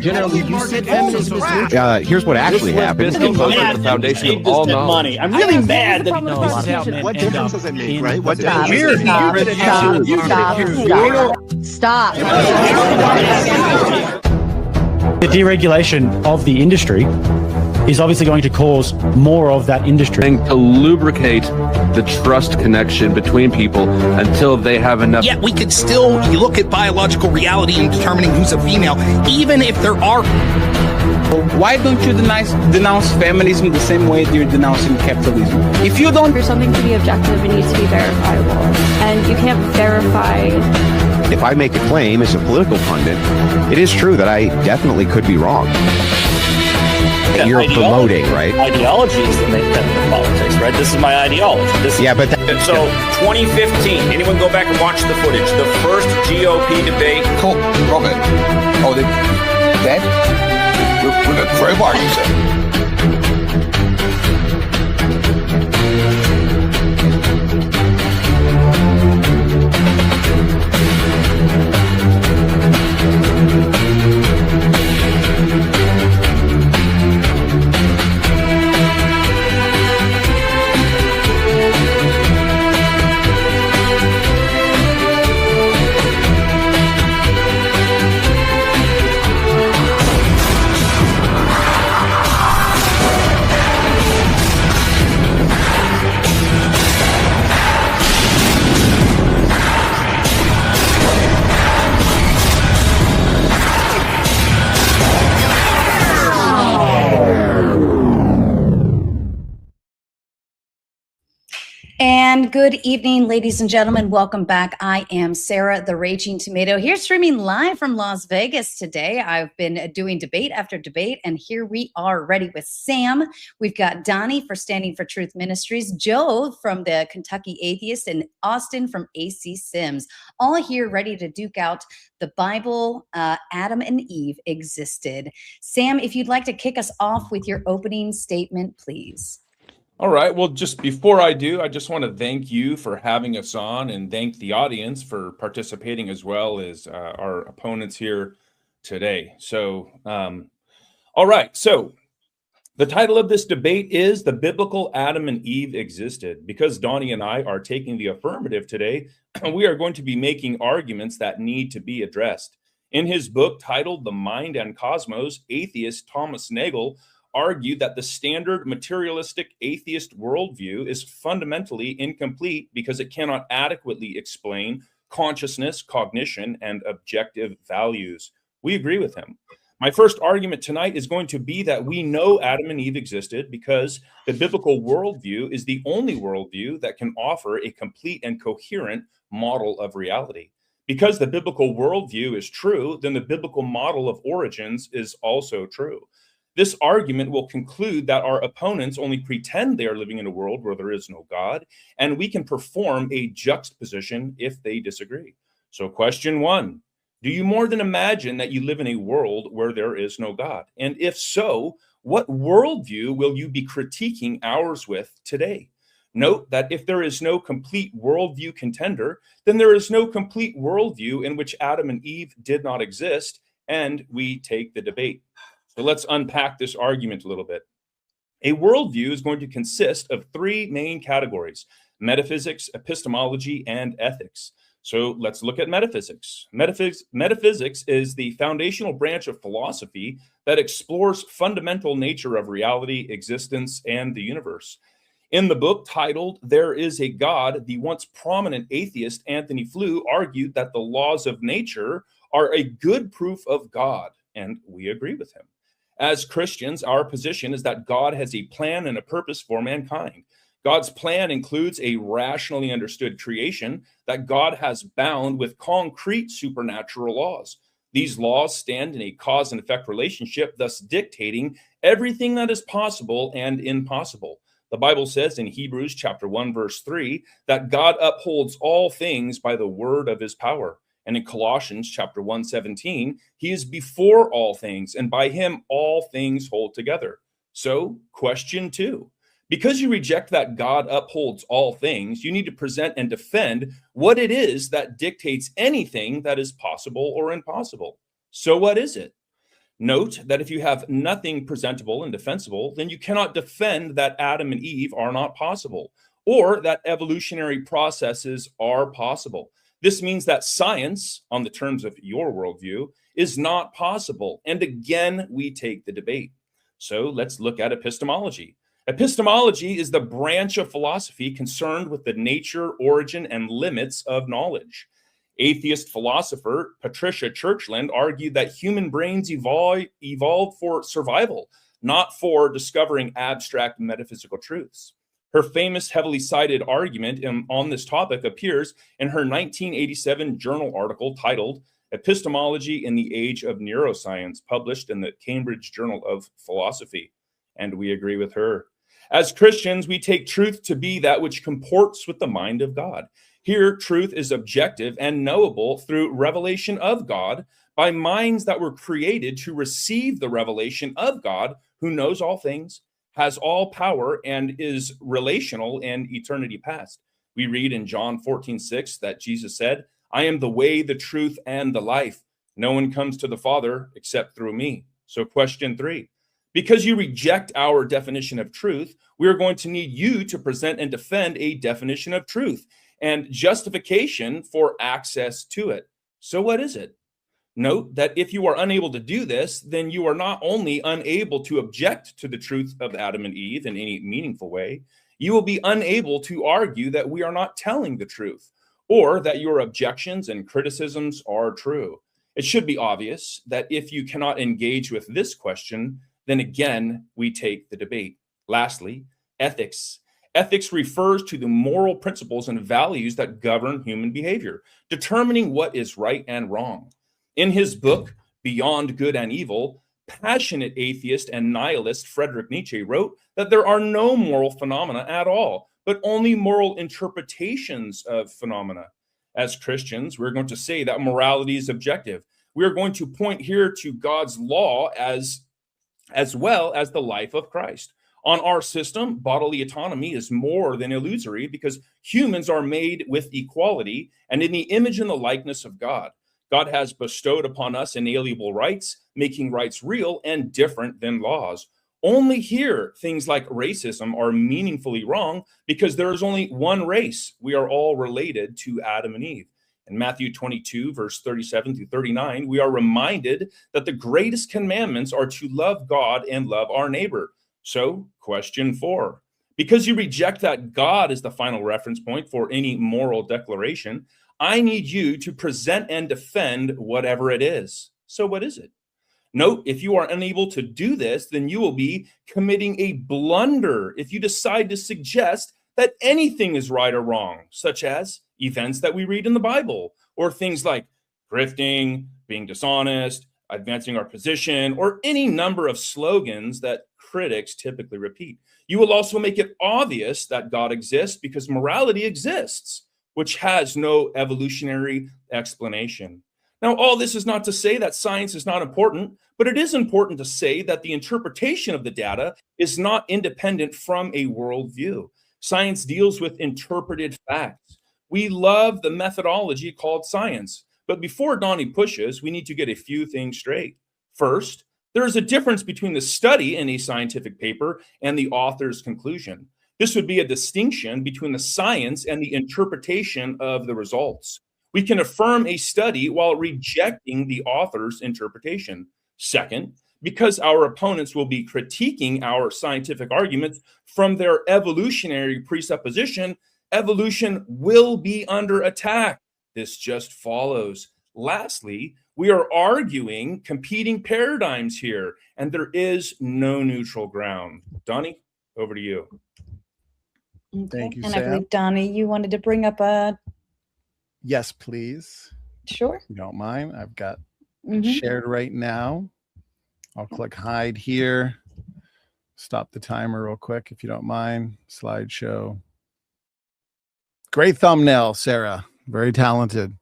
Generally, you said feminism is neutral. Here's what actually happened. The foundation of all knowledge. I'm really mad that what difference does it make, right? What Stop. the deregulation of the industry is obviously going to cause more of that industry. To lubricate the trust connection between people until they have enough. Yet we could still look at biological reality in determining who's a female, even if there are. Why don't you denounce feminism the same way you're denouncing capitalism? If you don't... For something to be objective, it needs to be verifiable. And you can't verify... If I make a claim as a political pundit, it is true that I definitely could be wrong. That you're promoting, right? Ideologies that make that politics, right? This is my ideology. So 2015, anyone go back and watch the footage? The first GOP debate. Cool, Robert. Oh, dead? With a crowbar, you said. And good evening, ladies and gentlemen. Welcome back. I am Sarah, the Raging Tomato, here streaming live from Las Vegas today. I've been doing debate after debate, and here we are ready with Sam. We've got Donny for Standing for Truth Ministries, Joe from the Kentucky Atheist, and Austin from AC Sims, all here ready to duke out the Bible. Adam and Eve existed. Sam, if you'd like to kick us off with your opening statement, please. All right. Well, just before I do, I just want to thank you for having us on and thank the audience for participating as well as our opponents here today. So, all right. So the title of this debate is The Biblical Adam and Eve Existed. Because Donny and I are taking the affirmative today, we are going to be making arguments that need to be addressed. In his book titled The Mind and Cosmos, atheist Thomas Nagel argued that the standard materialistic atheist worldview is fundamentally incomplete because it cannot adequately explain consciousness, cognition, and objective values. We agree with him. My first argument tonight is going to be that we know Adam and Eve existed because the biblical worldview is the only worldview that can offer a complete and coherent model of reality. Because the biblical worldview is true, then the biblical model of origins is also true. This argument will conclude that our opponents only pretend they are living in a world where there is no God, and we can perform a juxtaposition if they disagree. So question one, do you more than imagine that you live in a world where there is no God? And if so, what worldview will you be critiquing ours with today? Note that if there is no complete worldview contender, then there is no complete worldview in which Adam and Eve did not exist, and we take the debate. So let's unpack this argument a little bit. A worldview is going to consist of three main categories: metaphysics, epistemology, and ethics. So let's look at metaphysics. Metaphysics is the foundational branch of philosophy that explores fundamental nature of reality, existence, and the universe. In the book titled There Is a God, the once prominent atheist Anthony Flew argued that the laws of nature are a good proof of God, and we agree with him. As Christians, our position is that God has a plan and a purpose for mankind. God's plan includes a rationally understood creation that God has bound with concrete supernatural laws. These laws stand in a cause and effect relationship, thus dictating everything that is possible and impossible. The Bible says in Hebrews chapter 1, verse 3, that God upholds all things by the word of his power. And in Colossians chapter 1:17, he is before all things, and by him all things hold together. So, question two, because you reject that God upholds all things, you need to present and defend what it is that dictates anything that is possible or impossible. So what is it? Note that if you have nothing presentable and defensible, then you cannot defend that Adam and Eve are not possible, or that evolutionary processes are possible. This means that science, on the terms of your worldview, is not possible. And again, we take the debate. So let's look at epistemology. Epistemology is the branch of philosophy concerned with the nature, origin, and limits of knowledge. Atheist philosopher Patricia Churchland argued that human brains evolved for survival, not for discovering abstract metaphysical truths. Her famous, heavily cited argument on this topic appears in her 1987 journal article titled Epistemology in the Age of Neuroscience, published in the Cambridge Journal of Philosophy. And we agree with her. As Christians, we take truth to be that which comports with the mind of God. Here, truth is objective and knowable through revelation of God by minds that were created to receive the revelation of God, who knows all things, has all power, and is relational in eternity past. We read in John 14:6 that Jesus said, I am the way, the truth, and the life. No one comes to the Father except through me. So question 3, because you reject our definition of truth, we are going to need you to present and defend a definition of truth and justification for access to it. So what is it? Note that if you are unable to do this, then you are not only unable to object to the truth of Adam and Eve in any meaningful way, you will be unable to argue that we are not telling the truth, or that your objections and criticisms are true. It should be obvious that if you cannot engage with this question, then again, we take the debate. Lastly, ethics. Ethics refers to the moral principles and values that govern human behavior, determining what is right and wrong. In his book, Beyond Good and Evil, passionate atheist and nihilist Friedrich Nietzsche wrote that there are no moral phenomena at all, but only moral interpretations of phenomena. As Christians, we're going to say that morality is objective. We are going to point here to God's law as well as the life of Christ. On our system, bodily autonomy is more than illusory because humans are made with equality and in the image and the likeness of God. God has bestowed upon us inalienable rights, making rights real and different than laws. Only here, things like racism are meaningfully wrong because there is only one race. We are all related to Adam and Eve. In Matthew 22, verse 37 through 39, we are reminded that the greatest commandments are to love God and love our neighbor. So, question 4, because you reject that God is the final reference point for any moral declaration, I need you to present and defend whatever it is. So what is it? Note, if you are unable to do this, then you will be committing a blunder if you decide to suggest that anything is right or wrong, such as events that we read in the Bible, or things like grifting, being dishonest, advancing our position, or any number of slogans that critics typically repeat. You will also make it obvious that God exists because morality exists, which has no evolutionary explanation. Now, all this is not to say that science is not important, but it is important to say that the interpretation of the data is not independent from a worldview. Science deals with interpreted facts. We love the methodology called science, but before Donny pushes, we need to get a few things straight. First, there is a difference between the study in a scientific paper and the author's conclusion. This would be a distinction between the science and the interpretation of the results. We can affirm a study while rejecting the author's interpretation. Second, because our opponents will be critiquing our scientific arguments from their evolutionary presupposition, evolution will be under attack. This just follows. Lastly, we are arguing competing paradigms here, and there is no neutral ground. Donny, over to you. Okay. Thank you, and Sam. I believe, Donny, you wanted to bring up a... Yes, please. Sure. If you don't mind. I've got shared right now. I'll click hide here. Stop the timer real quick, if you don't mind. Slideshow. Great thumbnail, Sarah. Very talented.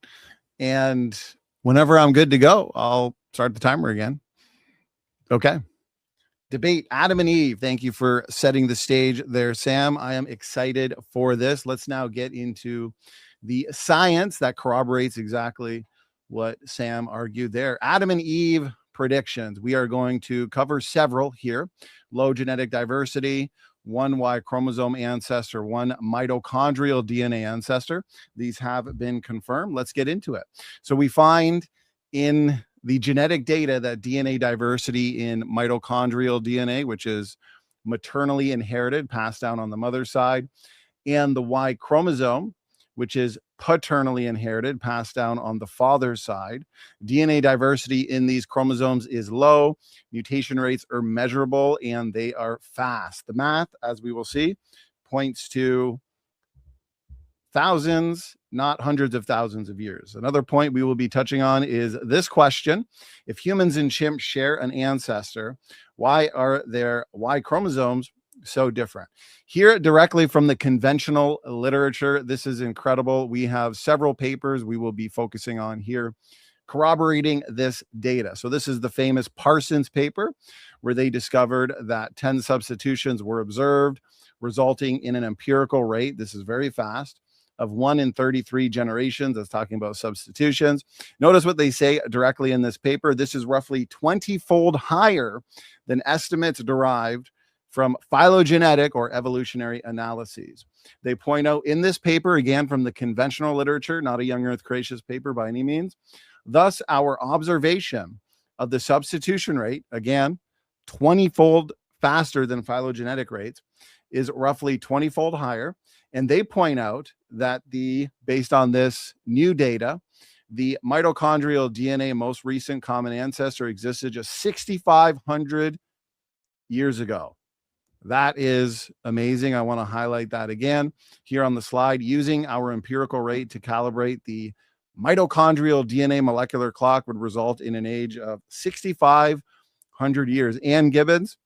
And whenever I'm good to go, I'll start the timer again. Okay. Debate, Adam and Eve. Thank you for setting the stage there, Sam. I am excited for this. Let's now get into the science that corroborates exactly what Sam argued there. Adam and Eve predictions. We are going to cover several here: low genetic diversity, one Y chromosome ancestor, one mitochondrial DNA ancestor. These have been confirmed. Let's get into it. So we find in the genetic data that DNA diversity in mitochondrial DNA, which is maternally inherited, passed down on the mother's side, and the Y chromosome, which is paternally inherited, passed down on the father's side. DNA diversity in these chromosomes is low. Mutation rates are measurable and they are fast. The math, as we will see, points to thousands, not hundreds of thousands of years. Another point we will be touching on is this question: if humans and chimps share an ancestor, why are their Y chromosomes so different? Here directly from the conventional literature, this is incredible. We have several papers we will be focusing on here corroborating this data. So this is the famous Parsons paper, where they discovered that 10 substitutions were observed, resulting in an empirical rate, this is very fast, of 1 in 33 generations. That's talking about substitutions. Notice what they say directly in this paper. This is roughly 20-fold higher than estimates derived from phylogenetic or evolutionary analyses. They point out in this paper, again from the conventional literature, not a young earth creationist paper by any means, thus our observation of the substitution rate, again 20-fold faster than phylogenetic rates, is roughly 20-fold higher. And they point out that based on this new data, the mitochondrial DNA most recent common ancestor existed just 6,500 years ago. That is amazing. I want to highlight that again here on the slide. Using our empirical rate to calibrate the mitochondrial DNA molecular clock would result in an age of 6,500 years. Ann Gibbons,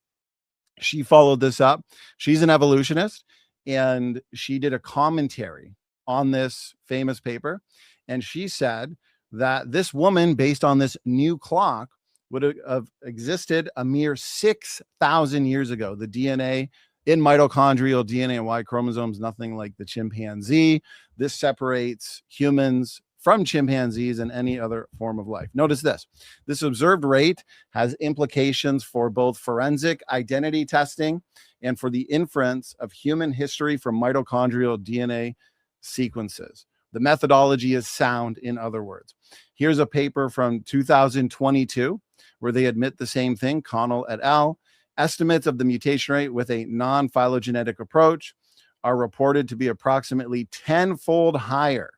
she followed this up. She's an evolutionist, and she did a commentary on this famous paper. And she said that this woman, based on this new clock, would have existed a mere 6,000 years ago. The DNA in mitochondrial DNA and Y chromosomes, nothing like the chimpanzee. This separates humans from chimpanzees and any other form of life. Notice this. This observed rate has implications for both forensic identity testing and for the inference of human history from mitochondrial DNA sequences. The methodology is sound, in other words. Here's a paper from 2022 where they admit the same thing, Connell et al. Estimates of the mutation rate with a non-phylogenetic approach are reported to be approximately 10-fold higher.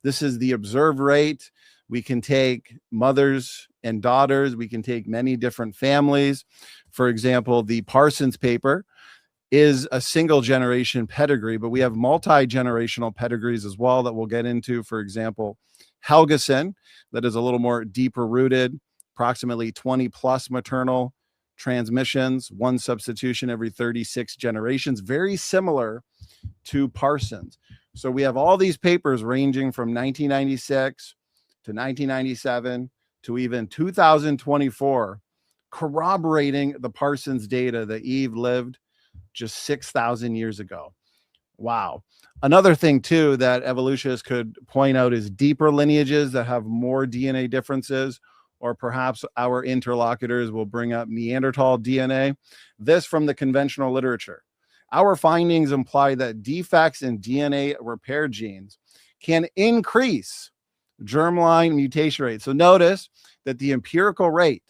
This is the observed rate. We can take mothers and daughters. We can take many different families. For example, the Parsons paper is a single generation pedigree, but we have multi-generational pedigrees as well that we'll get into. For example, Helgeson, that is a little more deeper rooted, approximately 20 plus maternal transmissions, one substitution every 36 generations, very similar to Parsons. So we have all these papers ranging from 1996 to 1997 to even 2024 corroborating the Parsons data that Eve lived just 6,000 years ago. Wow. Another thing too that evolutionists could point out is deeper lineages that have more DNA differences, or perhaps our interlocutors will bring up Neanderthal DNA. This from the conventional literature. Our findings imply that defects in DNA repair genes can increase germline mutation rates. So notice that the empirical rate,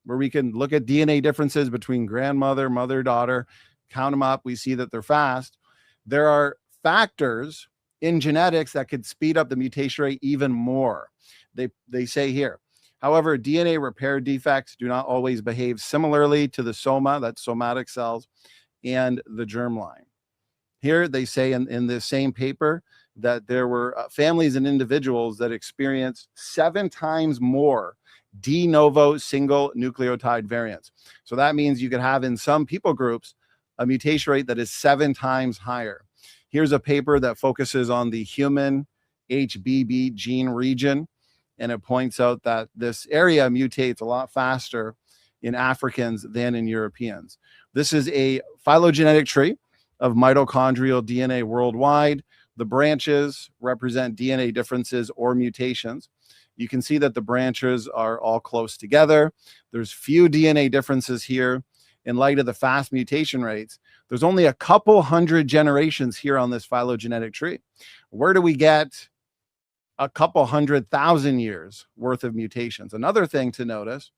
where we can look at DNA differences between grandmother, mother, daughter, count them up, we see that they're fast. There are factors in genetics that could speed up the mutation rate even more. They say here, however, DNA repair defects do not always behave similarly to the soma, that's somatic cells, and the germline. Here they say in this same paper that there were families and individuals that experienced 7 times more de novo single nucleotide variants. So that means you could have in some people groups a mutation rate that is 7 times higher. Here's a paper that focuses on the human HBB gene region, and it points out that this area mutates a lot faster in Africans than in Europeans. This is a phylogenetic tree of mitochondrial DNA worldwide. The branches represent DNA differences or mutations. You can see that the branches are all close together. There's few DNA differences here. In light of the fast mutation rates, there's only a couple hundred generations here on this phylogenetic tree. Where do we get a couple 100,000 years worth of mutations? Another thing to notice,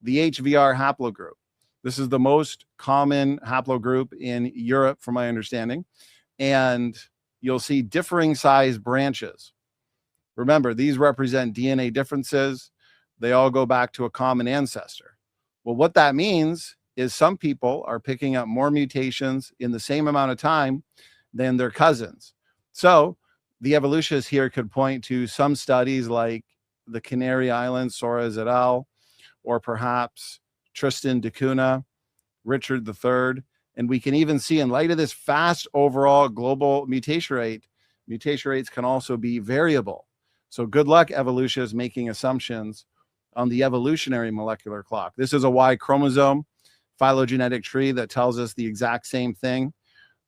the HVR haplogroup. This is the most common haplogroup in Europe, from my understanding. And you'll see differing size branches. Remember, these represent DNA differences. They all go back to a common ancestor. Well, what that means is some people are picking up more mutations in the same amount of time than their cousins. So the evolutionists here could point to some studies like the Canary Islands, Soares et al., or perhaps Tristan da Cunha, Richard III. And we can even see, in light of this fast overall global mutation rates can also be variable. So good luck, evolutionists, making assumptions on the evolutionary molecular clock. This is a Y chromosome phylogenetic tree that tells us the exact same thing,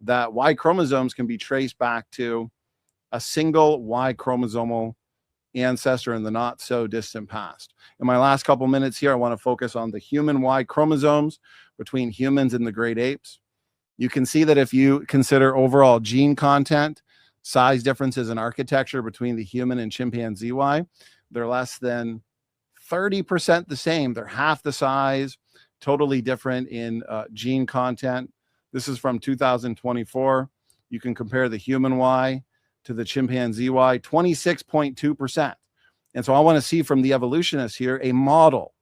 that Y chromosomes can be traced back to a single Y chromosomal ancestor in the not so distant past. In my last couple minutes here, I want to focus on the human Y chromosomes between humans and the great apes. You can see that if you consider overall gene content, size differences in architecture between the human and chimpanzee Y, they're less than 30% the same. They're half the size, totally different in gene content. This is from 2024. You can compare the human Y to the chimpanzee Y, 26.2%. And so I want to see from the evolutionists here a model,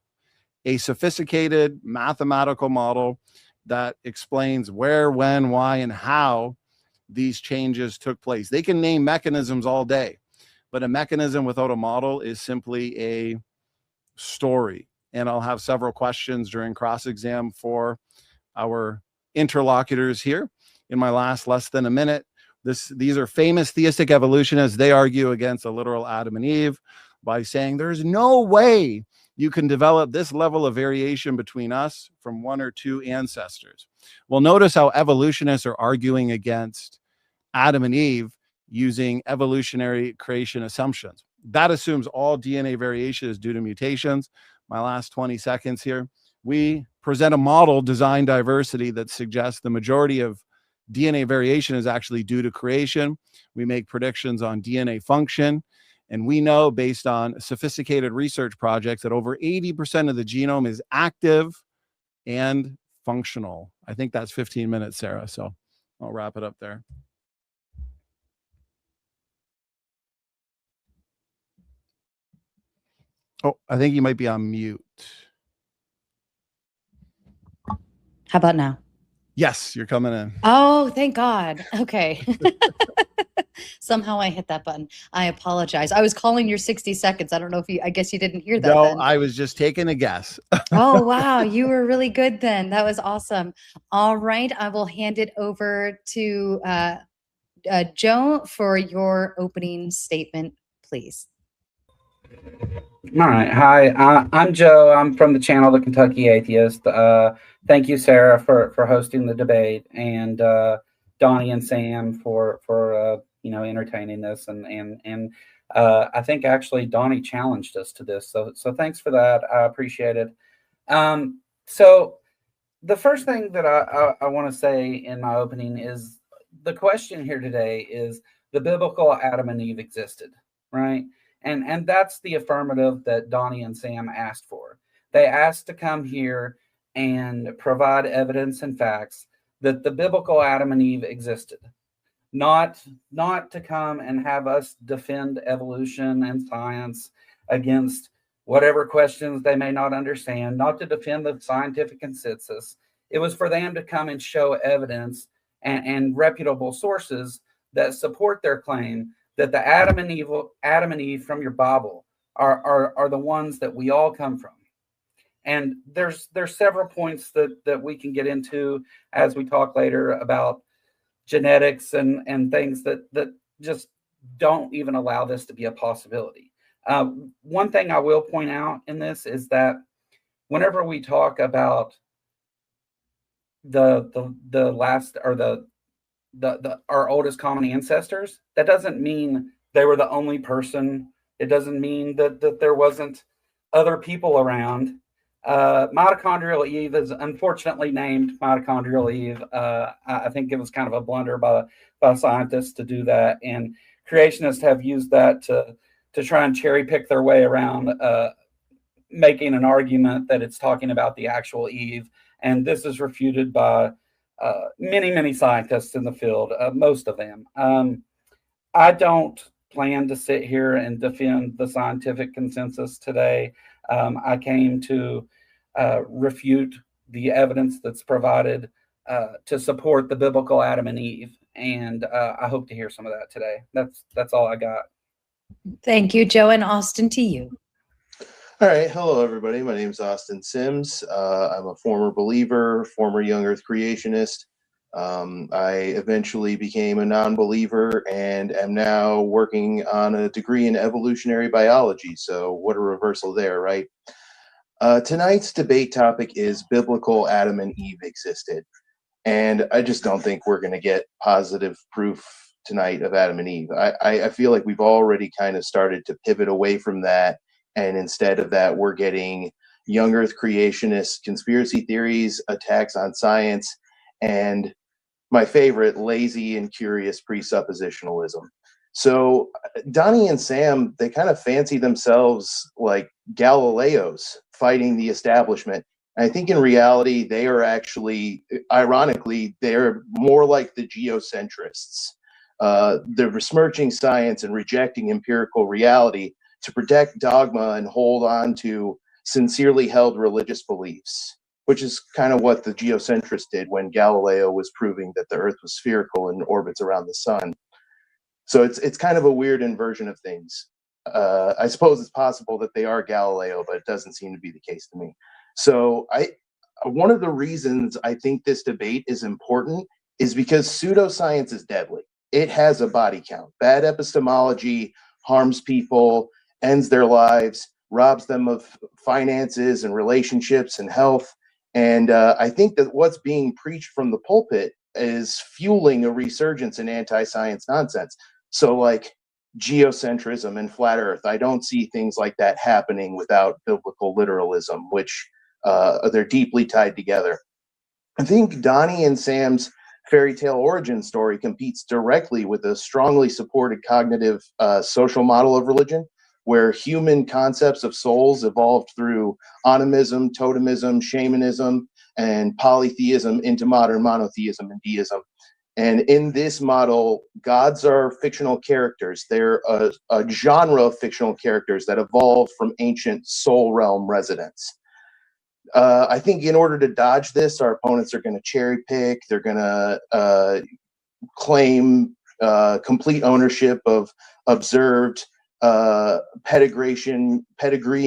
a sophisticated mathematical model that explains where, when, why, and how these changes took place. They can name mechanisms all day, but a mechanism without a model is simply a story. And I'll have several questions during cross-exam for our interlocutors here in my less than a minute. These are famous theistic evolutionists. They argue against a literal Adam and Eve by saying there's no way you can develop this level of variation between us from one or two ancestors. Well, notice how evolutionists are arguing against Adam and Eve using evolutionary creation assumptions. That assumes all DNA variation is due to mutations. My last 20 seconds here. We present a model, design diversity, that suggests the majority of DNA variation is actually due to creation. We make predictions on DNA function. And we know, based on sophisticated research projects, that over 80% of the genome is active and functional. I think that's 15 minutes, Sarah. So I'll wrap it up there. Oh, I think you might be on mute. How about now? Yes, you're coming in. Oh, thank God. Okay. Somehow I hit that button. I apologize. I was calling your 60 seconds. I don't know if I guess you didn't hear that. No, then. I was just taking a guess. Oh, wow. You were really good then. That was awesome. All right. I will hand it over to Joe for your opening statement, please. All right. Hi, I'm Joe. I'm from the channel, The Kentucky Atheist. Thank you, Sarah, for hosting the debate, and Donny and Sam for entertaining this, and I think actually Donny challenged us to this. So thanks for that. I appreciate it. So the first thing that I want to say in my opening is the question here today is the biblical Adam and Eve existed, right? And that's the affirmative that Donny and Sam asked for. They asked to come here and provide evidence and facts that the biblical Adam and Eve existed. Not to come and have us defend evolution and science against whatever questions they may not understand, not to defend the scientific consensus. It was for them to come and show evidence and reputable sources that support their claim that the Adam and Eve from your Bible are the ones that we all come from. And there's several points that we can get into as we talk later about genetics and things that just don't even allow this to be a possibility. One thing I will point out in this is that whenever we talk about the last or our oldest common ancestors, that doesn't mean they were the only person It doesn't mean that there wasn't other people around. Mitochondrial Eve is unfortunately named Mitochondrial Eve. I think it was kind of a blunder by scientists to do that, and creationists have used that to try and cherry pick their way around making an argument that it's talking about the actual Eve. And this is refuted by many scientists in the field, most of them. I don't plan to sit here and defend the scientific consensus today. I came to refute the evidence that's provided to support the biblical Adam and Eve, and I hope to hear some of that today. That's all I got. Thank you, Joe, and Austin, to you. All right. Hello, everybody. My name is Austin Sims. I'm a former believer, former young earth creationist. I eventually became a non-believer and am now working on a degree in evolutionary biology. So what a reversal there, right? Tonight's debate topic is biblical Adam and Eve existed. And I just don't think we're going to get positive proof tonight of Adam and Eve. I feel like we've already kind of started to pivot away from that. And instead of that, we're getting young earth creationist conspiracy theories, attacks on science, and my favorite, lazy and curious presuppositionalism. So Donny and Sam, they kind of fancy themselves like Galileos fighting the establishment. And I think in reality, they are actually, ironically, they're more like the geocentrists. They're besmirching science and rejecting empirical reality to protect dogma and hold on to sincerely held religious beliefs, which is kind of what the geocentrists did when Galileo was proving that the Earth was spherical and orbits around the sun. So it's kind of a weird inversion of things. I suppose it's possible that they are Galileo, but it doesn't seem to be the case to me. So one of the reasons I think this debate is important is because pseudoscience is deadly. It has a body count. Bad epistemology harms people, ends their lives, robs them of finances and relationships and health. And I think that what's being preached from the pulpit is fueling a resurgence in anti-science nonsense. So like geocentrism and flat earth, I don't see things like that happening without biblical literalism, which they're deeply tied together. I think Donny and Sam's fairy tale origin story competes directly with a strongly supported cognitive social model of religion, where human concepts of souls evolved through animism, totemism, shamanism, and polytheism into modern monotheism and deism. And in this model, gods are fictional characters. They're a genre of fictional characters that evolved from ancient soul realm residents. I think in order to dodge this, our opponents are going to cherry pick. They're going to claim complete ownership of observed pedigree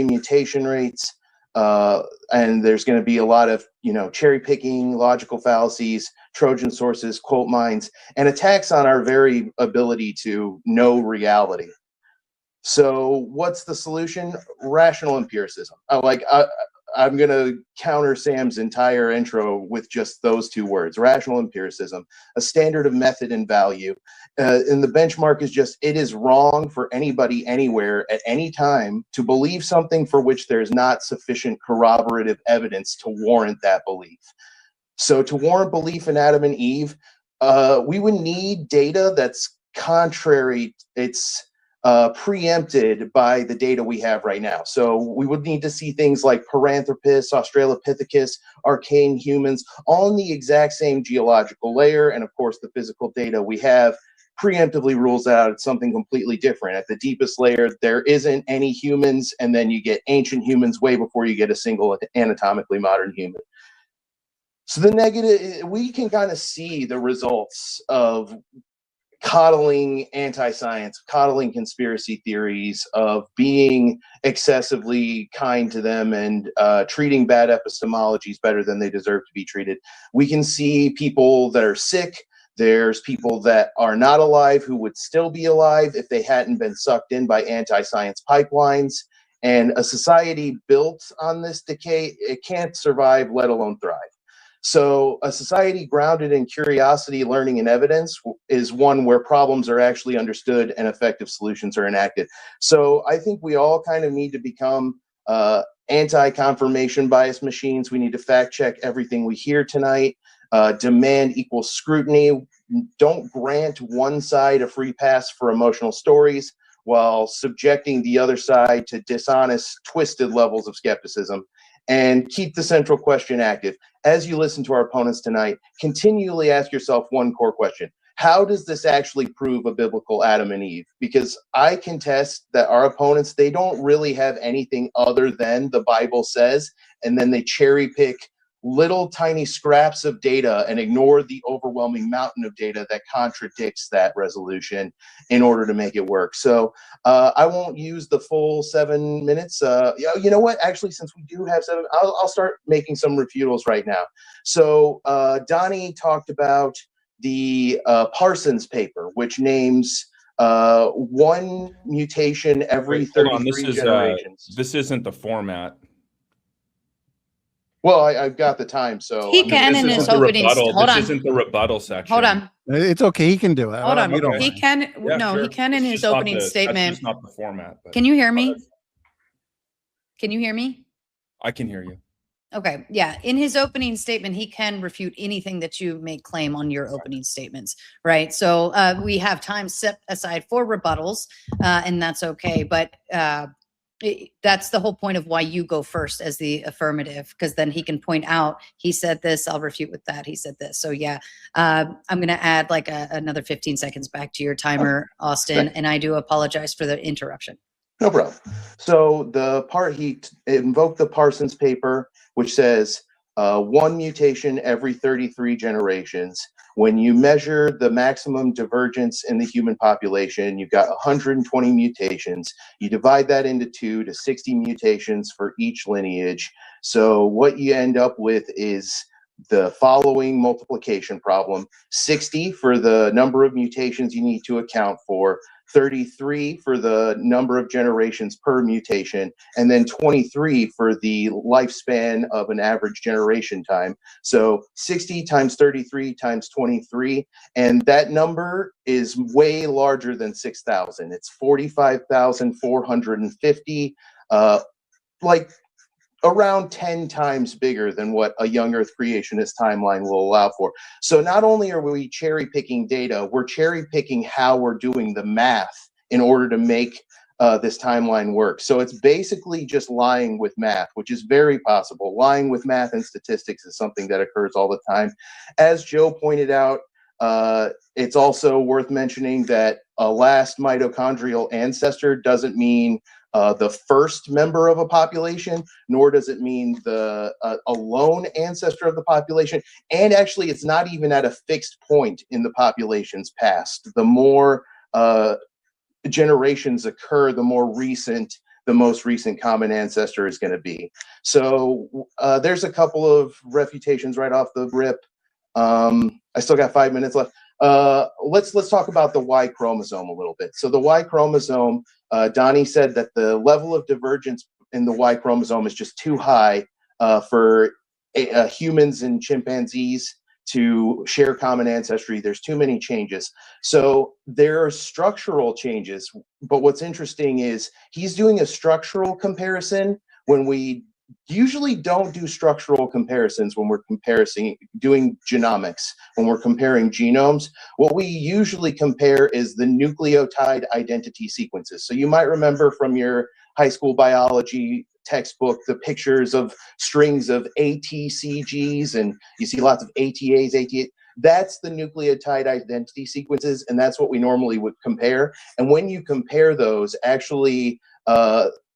mutation rates, and there's going to be a lot of cherry picking, logical fallacies, Trojan sources, quote mines, and attacks on our very ability to know reality. So what's the solution? Rational empiricism. I'm going to counter Sam's entire intro with just those two words, rational empiricism, a standard of method and value. And the benchmark is just, it is wrong for anybody anywhere at any time to believe something for which there's not sufficient corroborative evidence to warrant that belief. So to warrant belief in Adam and Eve, we would need data that's contrary, it's preempted by the data we have right now. So we would need to see things like Paranthropus, Australopithecus, arcane humans, all in the exact same geological layer. And of course, the physical data we have preemptively rules out it's something completely different. At the deepest layer, there isn't any humans, and then you get ancient humans way before you get a single anatomically modern human. So the negative, we can kind of see the results of coddling anti-science, coddling conspiracy theories, of being excessively kind to them and treating bad epistemologies better than they deserve to be treated. We can see people that are sick. There's people that are not alive who would still be alive if they hadn't been sucked in by anti-science pipelines. And a society built on this decay, it can't survive, let alone thrive. So a society grounded in curiosity, learning, and evidence is one where problems are actually understood and effective solutions are enacted. So I think we all kind of need to become anti-confirmation bias machines. We need to fact check everything we hear tonight, demand equal scrutiny, don't grant one side a free pass for emotional stories while subjecting the other side to dishonest, twisted levels of skepticism, and keep the central question active. As you listen to our opponents tonight, continually ask yourself one core question. How does this actually prove a biblical Adam and Eve? Because I contest that our opponents, they don't really have anything other than the Bible says, and then they cherry pick little tiny scraps of data and ignore the overwhelming mountain of data that contradicts that resolution in order to make it work. So I won't use the full 7 minutes. You know what? Actually, since we do have 7, I'll start making some refutals right now. So Donnie talked about the Parsons paper, which names one mutation every 33 generations. This isn't the format. Well, I've got the time, so he can in his opening. Hold on. This isn't the rebuttal section. Hold on. It's okay. He can do it. Hold on. Okay. He can. Yeah, no, sure. he can in his opening statement. That's just not the format. But Can you hear me? Can you hear me? I can hear you. Okay. Yeah. In his opening statement, he can refute anything that you may claim on your opening statements. Right. So we have time set aside for rebuttals, and that's okay. But that's the whole point of why you go first as the affirmative, because then he can point out, he said this, I'll refute with that. He said this. So yeah, I'm going to add like another 15 seconds back to your timer, Austin. And I do apologize for the interruption. No problem. So the part he invoked the Parsons paper, which says one mutation every 33 generations. When you measure the maximum divergence in the human population, you've got 120 mutations. You divide that into 2 to 60 mutations for each lineage. So what you end up with is the following multiplication problem: 60 for the number of mutations you need to account for, 33 for the number of generations per mutation, and then 23 for the lifespan of an average generation time. So 60 times 33 times 23, and that number is way larger than 6,000. It's 45,450, like around 10 times bigger than what a young Earth creationist timeline will allow for. So not only are we cherry picking data, we're cherry picking how we're doing the math in order to make this timeline work. So it's basically just lying with math, which is very possible. Lying with math and statistics is something that occurs all the time. As Joe pointed out, it's also worth mentioning that a last mitochondrial ancestor doesn't mean the first member of a population, nor does it mean the a lone ancestor of the population. And actually, it's not even at a fixed point in the population's past. The more generations occur, the more recent the most recent common ancestor is going to be. So there's a couple of refutations right off the rip. I still got 5 minutes left. Let's talk about the Y chromosome a little bit. So the Y chromosome, Donnie said that the level of divergence in the Y chromosome is just too high for humans and chimpanzees to share common ancestry. There's too many changes. So there are structural changes. But what's interesting is he's doing a structural comparison when we usually don't do structural comparisons when we're doing genomics, when we're comparing genomes. What we usually compare is the nucleotide identity sequences. So you might remember from your high school biology textbook the pictures of strings of ATCGs, and you see lots of ATAs, ATA. That's the nucleotide identity sequences, and that's what we normally would compare. And when you compare those, actually,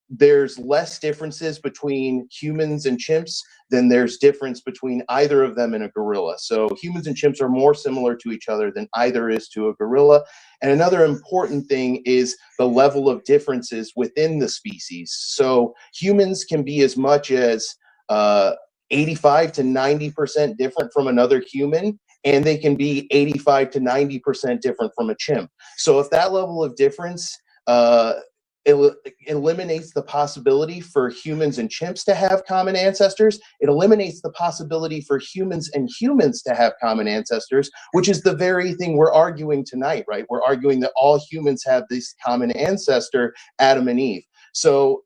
there's less differences between humans and chimps than there's difference between either of them and a gorilla. So humans and chimps are more similar to each other than either is to a gorilla. And another important thing is the level of differences within the species. So humans can be as much as 85 to 90% different from another human, and they can be 85 to 90% different from a chimp. So if that level of difference eliminates the possibility for humans and chimps to have common ancestors. It eliminates the possibility for humans and humans to have common ancestors, which is the very thing we're arguing tonight, right? We're arguing that all humans have this common ancestor, Adam and Eve. So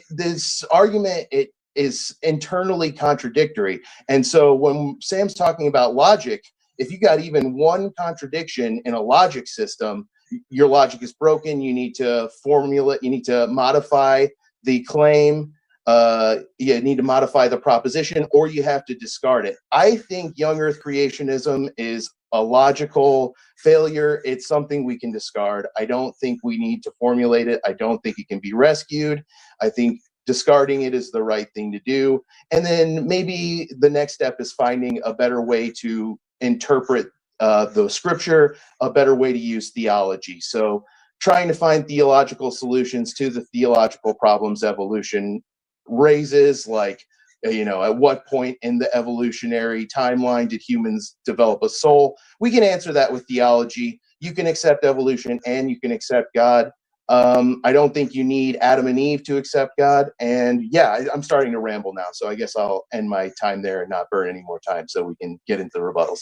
this argument, it is internally contradictory. And so when Sam's talking about logic, if you got even one contradiction in a logic system, your logic is broken. You need to you need to modify the claim. You need to modify the proposition, or you have to discard it. I think young earth creationism is a logical failure. It's something we can discard. I don't think we need to formulate it. I don't think it can be rescued. I think discarding it is the right thing to do. And then maybe the next step is finding a better way to interpret the scripture, a better way to use theology. So trying to find theological solutions to the theological problems evolution raises, like, you know, at what point in the evolutionary timeline did humans develop a soul? We can answer that with theology. You can accept evolution and you can accept God. I don't think you need Adam and Eve to accept God. And yeah, I'm starting to ramble now, so I guess I'll end my time there and not burn any more time so we can get into the rebuttals.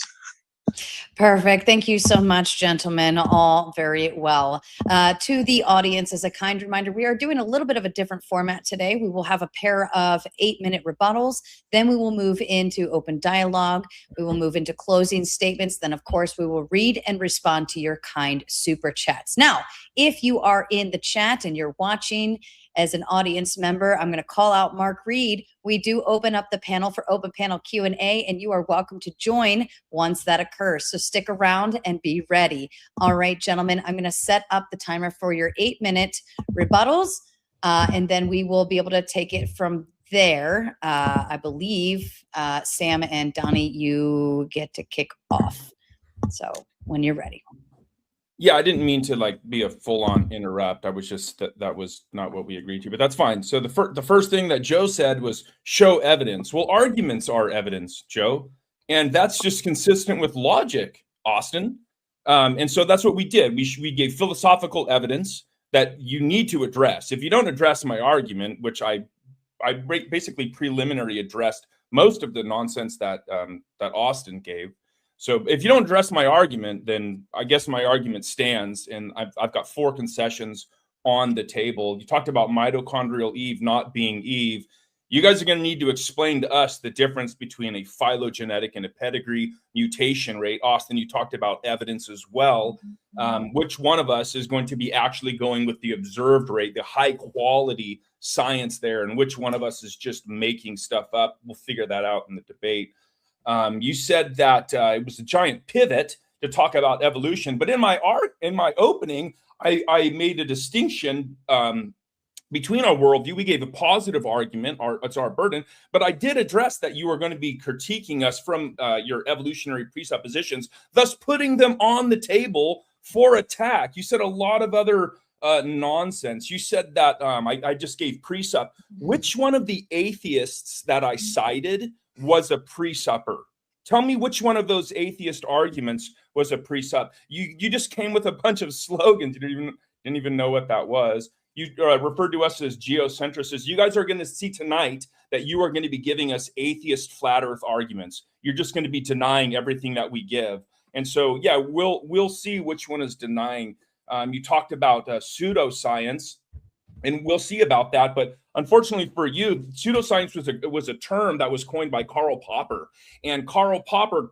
Perfect. Thank you so much, gentlemen. All very well. To the audience, as a kind reminder, we are doing a little bit of a different format today. We will have a pair of 8-minute rebuttals. Then we will move into open dialogue. We will move into closing statements. Then, of course, we will read and respond to your kind super chats. Now, if you are in the chat and you're watching as an audience member, I'm going to call out Mark Reed. We do open up the panel for open panel Q&A, and you are welcome to join once that occurs. So stick around and be ready. All right, gentlemen, I'm going to set up the timer for your 8-minute rebuttals, and then we will be able to take it from there. I believe, Sam and Donnie, you get to kick off. So when you're ready. Yeah, I didn't mean to like be a full-on interrupt. I was just that was not what we agreed to, but that's fine. So the first thing that Joe said was show evidence. Well, arguments are evidence, Joe, and that's just consistent with logic, Austin. And so that's what we did. We gave philosophical evidence that you need to address. If you don't address my argument, which I basically preliminary addressed most of the nonsense that that Austin gave. So if you don't address my argument, then I guess my argument stands, and I've got 4 concessions on the table. You talked about mitochondrial Eve not being Eve. You guys are going to need to explain to us the difference between a phylogenetic and a pedigree mutation rate. Austin, you talked about evidence as well. Which one of us is going to be actually going with the observed rate, the high quality science there, and which one of us is just making stuff up? We'll figure that out in the debate. You said that it was a giant pivot to talk about evolution, but in my opening, I made a distinction between our worldview. We gave a positive argument, it's our burden, but I did address that you are going to be critiquing us from your evolutionary presuppositions, thus putting them on the table for attack. You said a lot of other nonsense. You said that I just gave presup. Which one of the atheists that I cited was a presupper? Tell me which one of those atheist arguments was a presup. You just came with a bunch of slogans. You didn't even know what that was. You referred to us as geocentricists. You guys are going to see tonight that you are going to be giving us atheist flat earth arguments. You're just going to be denying everything that we give. And so, yeah, we'll see which one is denying. You talked about pseudoscience, and we'll see about that. But unfortunately for you, pseudoscience was a term that was coined by Karl Popper, and Karl Popper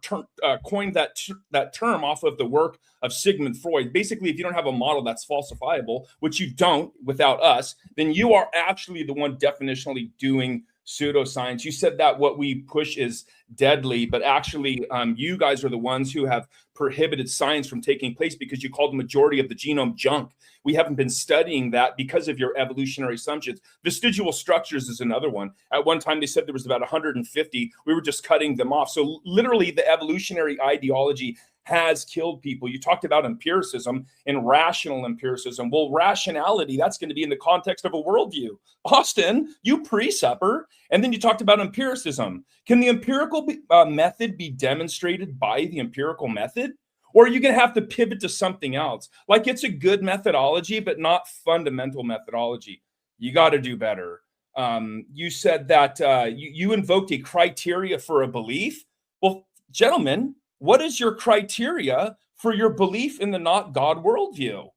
coined that term off of the work of Sigmund Freud. Basically, if you don't have a model that's falsifiable, which you don't without us, then you are actually the one definitionally doing pseudoscience. You said that what we push is deadly, but actually you guys are the ones who have prohibited science from taking place because you called the majority of the genome junk. We haven't been studying that because of your evolutionary assumptions. Vestigial structures is another one. At one time, they said there was about 150. We were just cutting them off. So literally, the evolutionary ideology has killed people. You talked about empiricism and rational empiricism. Well, rationality, that's going to be in the context of a worldview. Austin, you presupper, and then you talked about empiricism. Can the empirical method be demonstrated by the empirical method? Or are you going to have to pivot to something else? Like, it's a good methodology, but not fundamental methodology. You got to do better. You said that you invoked a criteria for a belief. Well, gentlemen, what is your criteria for your belief in the not God worldview?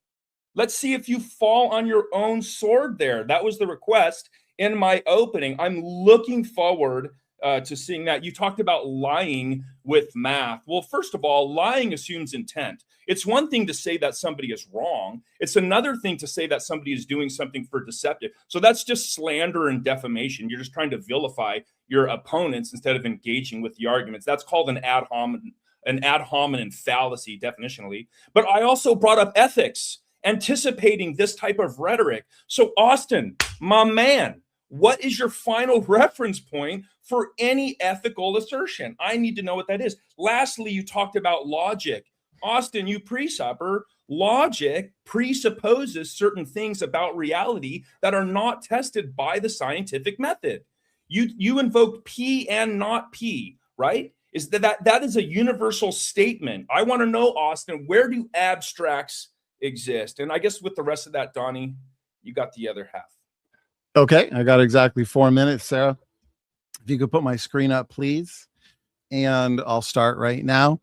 Let's see if you fall on your own sword there. That was the request in my opening. I'm looking forward to seeing that. You talked about lying with math. Well, first of all, lying assumes intent. It's one thing to say that somebody is wrong. It's another thing to say that somebody is doing something for deceptive. So that's just slander and defamation. You're just trying to vilify your opponents instead of engaging with the arguments. That's called an ad hominem fallacy, definitionally. But I also brought up ethics, anticipating this type of rhetoric. So Austin, my man, what is your final reference point for any ethical assertion? I need to know what that is. Lastly, you talked about logic. Austin, you presupper, logic presupposes certain things about reality that are not tested by the scientific method. You invoked P and not P, right? Is that is a universal statement. I want to know, Austin, where do abstracts exist? And I guess with the rest of that, Donnie, you got the other half. Okay, I got exactly 4 minutes, Sarah. If you could put my screen up, please. And I'll start right now.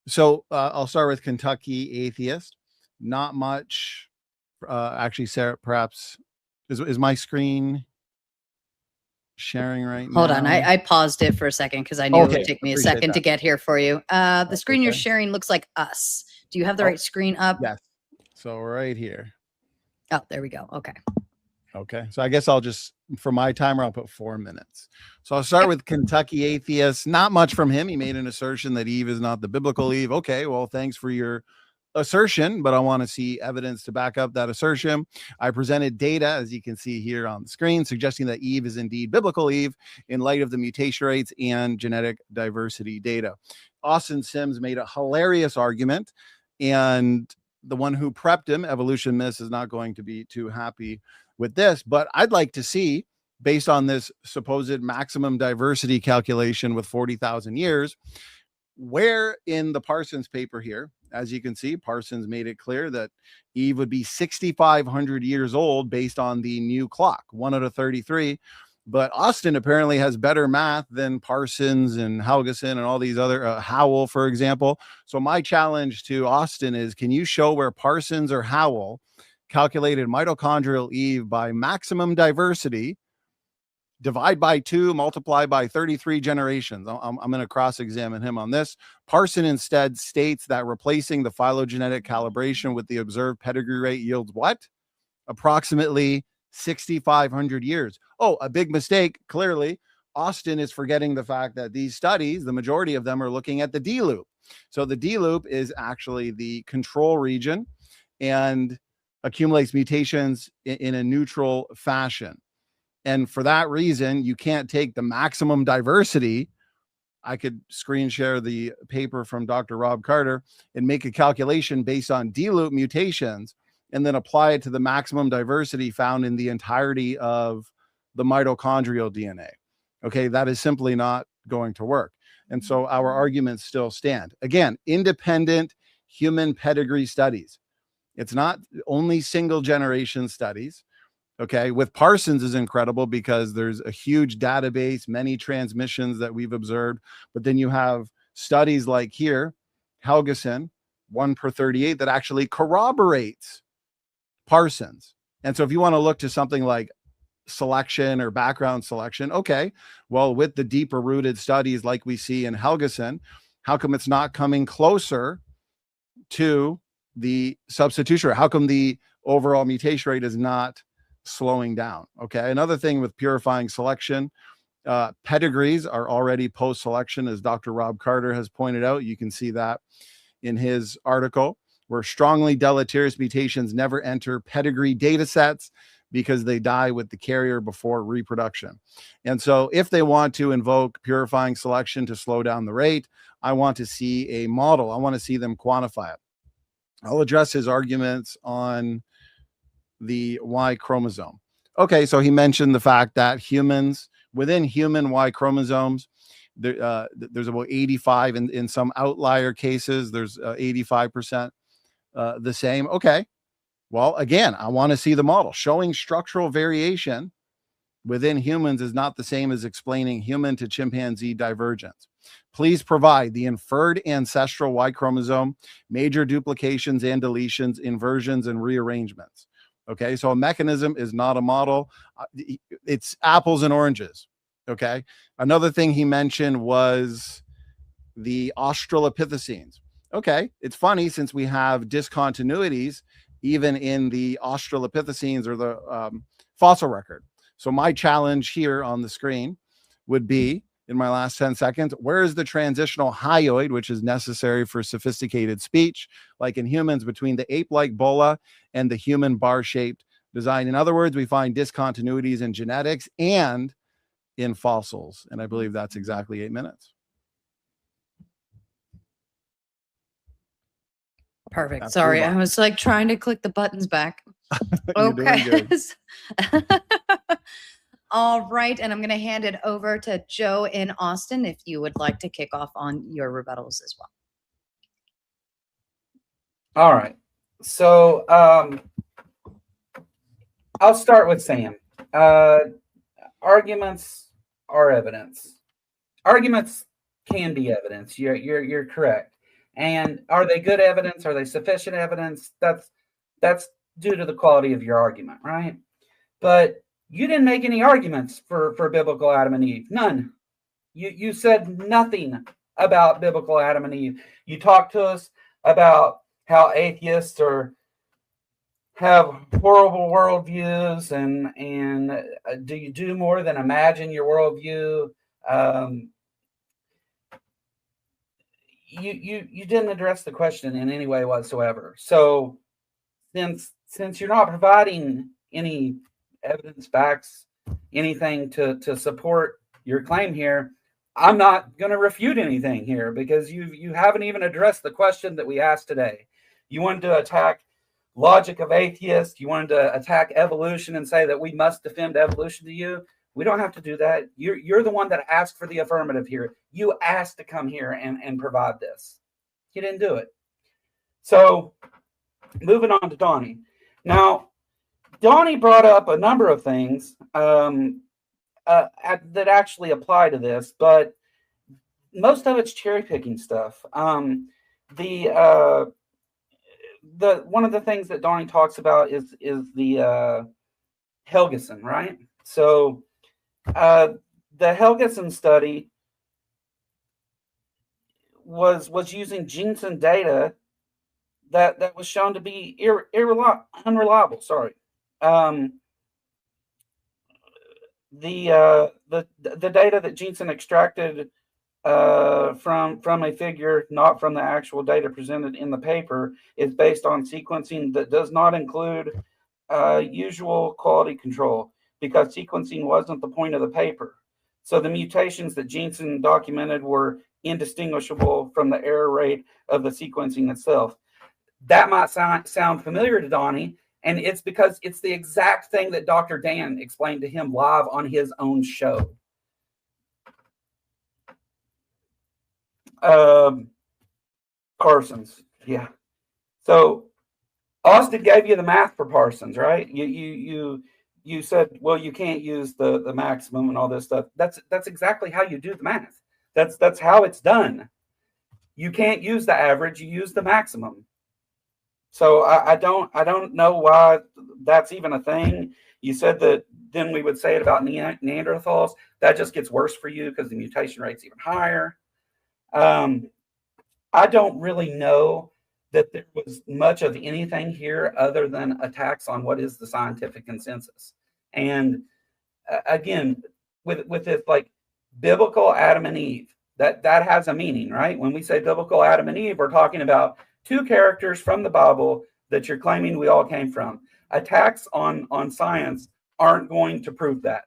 So I'll start with Kentucky Atheist. Not much. Actually, Sarah, perhaps, is my screen sharing right now? Hold on. I paused it for a second because I knew it would take me a second to get here for you. The screen you're sharing looks like us. Do you have the right screen up? Yes. So right here. Oh, there we go. Okay. Okay. So I guess I'll just, for my timer, I'll put 4 minutes. So I'll start with Kentucky Atheist. Not much from him. He made an assertion that Eve is not the biblical Eve. Okay. Well, thanks for your assertion, but I want to see evidence to back up that assertion. I presented data, as you can see here on the screen, suggesting that Eve is indeed biblical Eve in light of the mutation rates and genetic diversity data. Austin Sims made a hilarious argument, and the one who prepped him, Evolution Miss, is not going to be too happy with this, but I'd like to see, based on this supposed maximum diversity calculation with 40,000 years, where in the Parsons paper here, as you can see, Parsons made it clear that Eve would be 6,500 years old based on the new clock, 1 out of 33. But Austin apparently has better math than Parsons and Helgeson and all these other, Howell, for example. So my challenge to Austin is, can you show where Parsons or Howell calculated mitochondrial Eve by maximum diversity, divide by 2, multiply by 33 generations? I'm going to cross-examine him on this. Parson instead states that replacing the phylogenetic calibration with the observed pedigree rate yields what? Approximately 6,500 years. Oh, a big mistake. Clearly, Austin is forgetting the fact that these studies, the majority of them, are looking at the D loop. So the D loop is actually the control region and accumulates mutations in a neutral fashion. And for that reason, you can't take the maximum diversity. I could screen share the paper from Dr. Rob Carter and make a calculation based on D-loop mutations and then apply it to the maximum diversity found in the entirety of the mitochondrial DNA. Okay, that is simply not going to work. And so our arguments still stand. Again, independent human pedigree studies. It's not only single generation studies. Okay, with Parsons is incredible because there's a huge database, many transmissions that we've observed. But then you have studies like here, Helgeson, 1 per 38, that actually corroborates Parsons. And so if you want to look to something like selection or background selection, okay, well, with the deeper rooted studies like we see in Helgeson, how come it's not coming closer to the substitution rate? How come the overall mutation rate is not slowing down? Okay, another thing with purifying selection, pedigrees are already post-selection, as Dr. Rob Carter has pointed out. You can see that in his article, where strongly deleterious mutations never enter pedigree data sets because they die with the carrier before reproduction. And so if they want to invoke purifying selection to slow down the rate, I want to see a model. I want to see them quantify it. I'll address his arguments on the Y chromosome. Okay, so he mentioned the fact that humans, within human Y chromosomes, There's about 85 in some outlier cases. There's 85% the same. Okay. Well, again, I want to see the model. Showing structural variation within humans is not the same as explaining human to chimpanzee divergence. Please provide the inferred ancestral Y chromosome, major duplications and deletions, inversions and rearrangements. Okay, so a mechanism is not a model. It's apples and oranges. Okay, another thing he mentioned was the Australopithecines. Okay, it's funny since we have discontinuities even in the Australopithecines or the fossil record. So my challenge here on the screen would be, in my last 10 seconds, where is the transitional hyoid, which is necessary for sophisticated speech, like in humans, between the ape-like bulla and the human bar-shaped design? In other words, we find discontinuities in genetics and in fossils. And I believe that's exactly 8 minutes. Perfect. Sorry, I was like trying to click the buttons back. Okay. All right. And I'm going to hand it over to Joe in Austin if you would like to kick off on your rebuttals as well. All right. So I'll start with Sam. Arguments are evidence. Arguments can be evidence. You're correct. And are they good evidence? Are they sufficient evidence? That's due to the quality of your argument, right? But you didn't make any arguments for biblical Adam and Eve. None. You said nothing about biblical Adam and Eve. You talked to us about how atheists have horrible worldviews and do you do more than imagine your worldview? You didn't address the question in any way whatsoever. So since you're not providing any evidence, facts, anything to support your claim here, I'm not going to refute anything here because you haven't even addressed the question that we asked today. You wanted to attack logic of atheists. You wanted to attack evolution and say that we must defend evolution to you. We don't have to do that. You're the one that asked for the affirmative here. You asked to come here and provide this. You didn't do it. So moving on to Donny. Now, Donny brought up a number of things that actually apply to this, but most of it's cherry picking stuff. The one of the things that Donny talks about is the Helgeson, right? So the Helgeson study was using Jensen data that was shown to be unreliable. Sorry. The data that Jensen extracted from a figure, not from the actual data presented in the paper, is based on sequencing that does not include usual quality control, because sequencing wasn't the point of the paper. So the mutations that Jensen documented were indistinguishable from the error rate of the sequencing itself. That might sound familiar to Donny, and it's because it's the exact thing that Dr. Dan explained to him live on his own show. Parsons, yeah. So Austin gave you the math for Parsons, right? You said, well, you can't use the maximum and all this stuff. That's exactly how you do the math. That's how it's done. You can't use the average. You use the maximum. So I don't know why that's even a thing. You said that then we would say it about Neanderthals. That just gets worse for you because the mutation rate's even higher. I don't really know that there was much of anything here other than attacks on what is the scientific consensus. And again, with this like biblical Adam and Eve, that has a meaning, right? When we say biblical Adam and Eve, we're talking about two characters from the Bible that you're claiming we all came from. Attacks on science aren't going to prove that.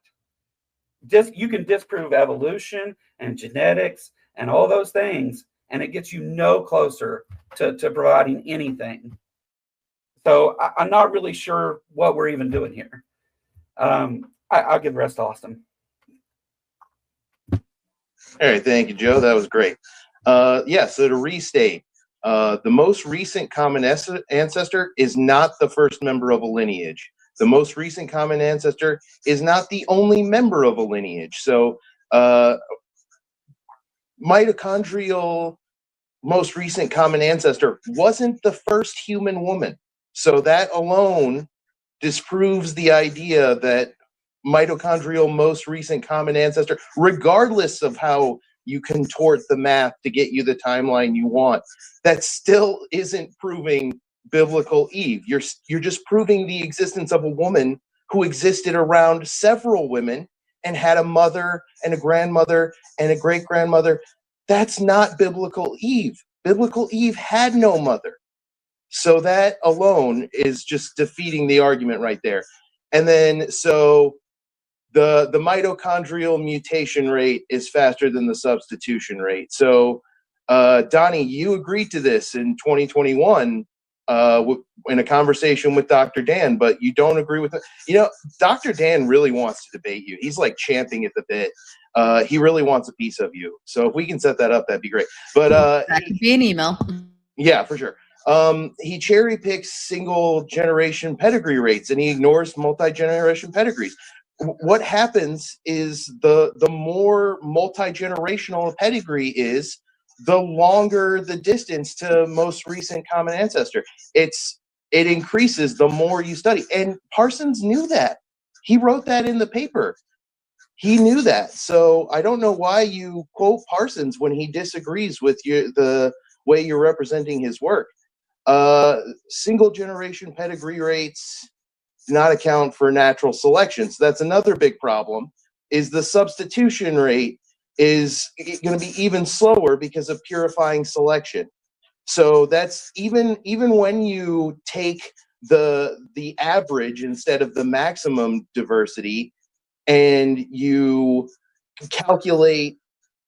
You can disprove evolution and genetics and all those things, and it gets you no closer to providing anything. So I'm not really sure what we're even doing here. I'll give the rest to Austin. All right, thank you, Joe. That was great. Yeah, so to restate, the most recent common ancestor is not the first member of a lineage. The most recent common ancestor is not the only member of a lineage. So mitochondrial most recent common ancestor wasn't the first human woman. So that alone disproves the idea that mitochondrial most recent common ancestor, regardless of how you contort the math to get you the timeline you want, that still isn't proving biblical Eve. You're just proving the existence of a woman who existed around several women and had a mother and a grandmother and a great grandmother. That's not biblical Eve. Biblical Eve had no mother. So that alone is just defeating the argument right there. And then so the mitochondrial mutation rate is faster than the substitution rate. So Donnie, you agreed to this in 2021 in a conversation with Dr. Dan, but you don't agree with it. You know, Dr. Dan really wants to debate you. He's like champing at the bit. He really wants a piece of you. So if we can set that up, that'd be great. But that could be an email. Yeah, for sure. He cherry picks single generation pedigree rates and he ignores multi-generation pedigrees. What happens is the more multi-generational a pedigree is, the longer the distance to most recent common ancestor. It increases the more you study. And Parsons knew that. He wrote that in the paper. He knew that. So I don't know why you quote Parsons when he disagrees with the way you're representing his work. Single generation pedigree rates do not account for natural selection. So that's another big problem, is the substitution rate is going to be even slower because of purifying selection. So that's even when you take the average instead of the maximum diversity and you calculate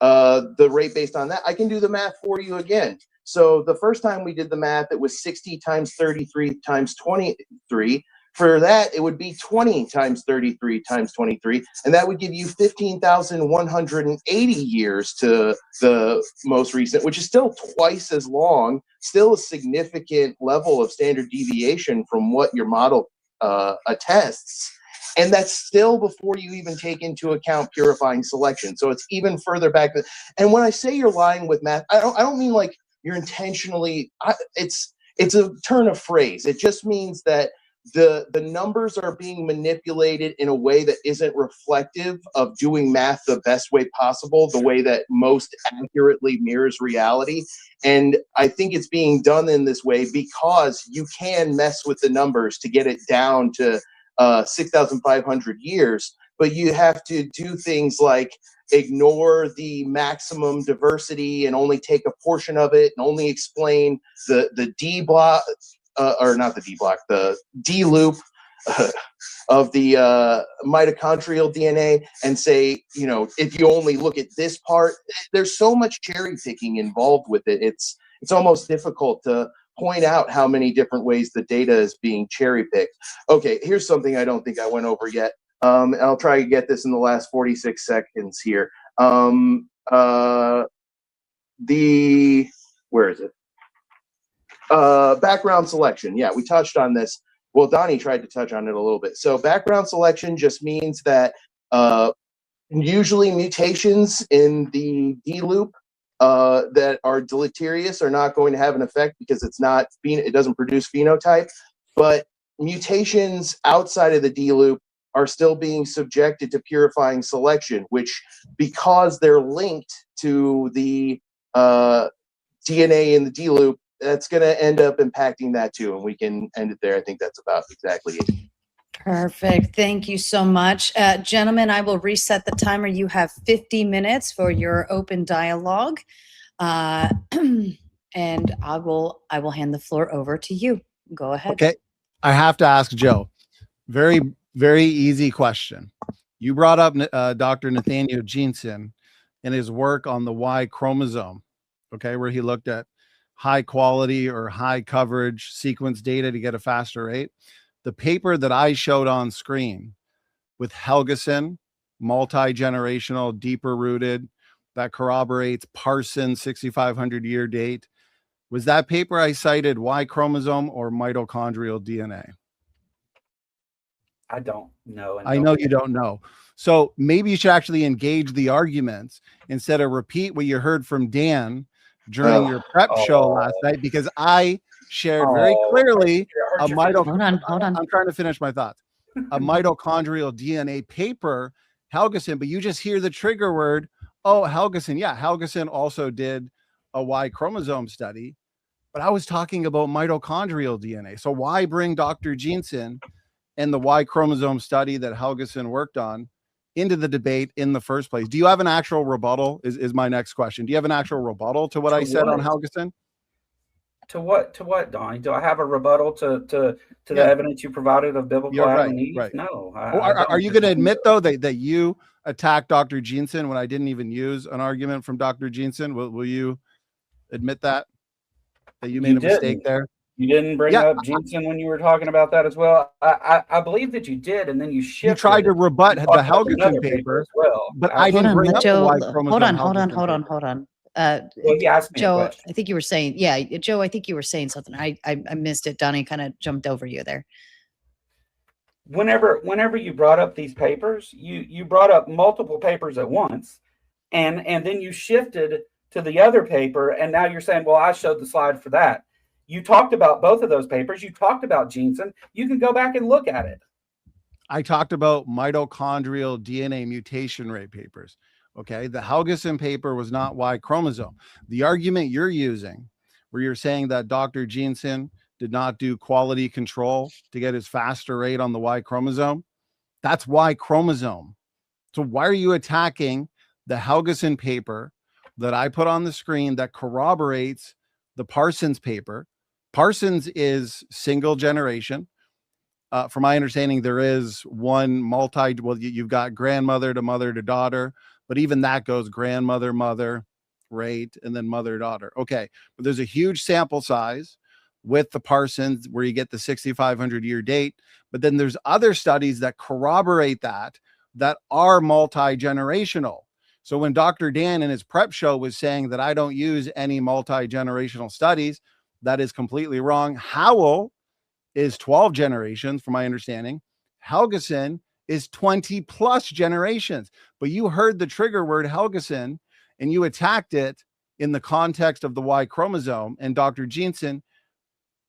the rate based on that. I can do the math for you again. So the first time we did the math, it was 60 times 33 times 23. For that, it would be 20 times 33 times 23, and that would give you 15,180 years to the most recent, which is still twice as long, still a significant level of standard deviation from what your model attests. And that's still before you even take into account purifying selection. So it's even further back. And when I say you're lying with math, I don't mean like you're intentionally, it's a turn of phrase. It just means that the numbers are being manipulated in a way that isn't reflective of doing math the best way possible, the way that most accurately mirrors reality. And I think it's being done in this way because you can mess with the numbers to get it down to 6,500 years, but you have to do things like ignore the maximum diversity and only take a portion of it and only explain the D block, or not the D block, the D loop of the mitochondrial DNA, and say, you know, if you only look at this part, there's so much cherry picking involved with it. It's almost difficult to point out how many different ways the data is being cherry picked. Okay, here's something I don't think I went over yet. I'll try to get this in the last 46 seconds here. Where is it? Background selection. Yeah, we touched on this. Well, Donnie tried to touch on it a little bit. So background selection just means that usually mutations in the D loop that are deleterious are not going to have an effect because it doesn't produce phenotype. But mutations outside of the D loop are still being subjected to purifying selection, which, because they're linked to the DNA in the D loop, that's going to end up impacting that too. And we can end it there. I think that's about exactly it. Perfect. Thank you so much. Gentlemen, I will reset the timer. You have 50 minutes for your open dialogue. And I will hand the floor over to you. Go ahead. Okay. I have to ask Joe, very, very easy question. You brought up Dr. Nathaniel Jensen in his work on the Y chromosome, okay, where he looked at high quality or high coverage sequence data to get a faster rate. The paper that I showed on screen with Helgeson, multi-generational, deeper rooted, that corroborates Parsons' 6,500-year date. Was that paper I cited Y chromosome or mitochondrial DNA? I don't know. I know you don't know. So maybe you should actually engage the arguments instead of repeat what you heard from Dan during your prep show last night, because I shared very clearly a mitochondrial. Hold on. I'm trying to finish my thoughts. A mitochondrial DNA paper, Helgeson, but you just hear the trigger word. Oh, Helgeson. Yeah, Helgeson also did a Y chromosome study, but I was talking about mitochondrial DNA. So why bring Dr. Jensen and the Y chromosome study that Helgeson worked on into the debate in the first place? Do you have an actual rebuttal is my next question. Do you have an actual rebuttal to what I said on Helgeson? To what, Donnie? Do I have a rebuttal to the evidence you provided of biblical Adam and Eve? Right. No. Are you going to admit, though, that you attacked Dr. Jensen when I didn't even use an argument from Dr. Jensen? Will you admit that you made a mistake there? You didn't bring up Jensen when you were talking about that as well. I believe that you did, and then you shifted. You tried to rebut the Helgeson paper as well, but I didn't bring up the Y chromosome. Hold on. Joe, I think you were saying, Joe, I think you were saying something. I missed it. Donnie kind of jumped over you there. Whenever you brought up these papers, you brought up multiple papers at once, and then you shifted to the other paper, and now you're saying, well, I showed the slide for that. You talked about both of those papers. You talked about Jensen. You can go back and look at it. I talked about mitochondrial DNA mutation rate papers. Okay. The Helgeson paper was not Y chromosome. The argument you're using, where you're saying that Dr. Jensen did not do quality control to get his faster rate on the Y chromosome, that's Y chromosome. So why are you attacking the Helgeson paper that I put on the screen that corroborates the Parsons paper? Parsons is single generation. From my understanding, there is one you've got grandmother to mother to daughter, but even that goes grandmother, mother, right, and then mother, daughter. Okay, but there's a huge sample size with the Parsons where you get the 6,500-year date, but then there's other studies that corroborate that are multi-generational. So when Dr. Dan in his prep show was saying that I don't use any multi-generational studies, that is completely wrong. Howell is 12 generations, from my understanding. Helgeson is 20 plus generations. But you heard the trigger word Helgeson and you attacked it in the context of the Y chromosome and Dr. Jensen.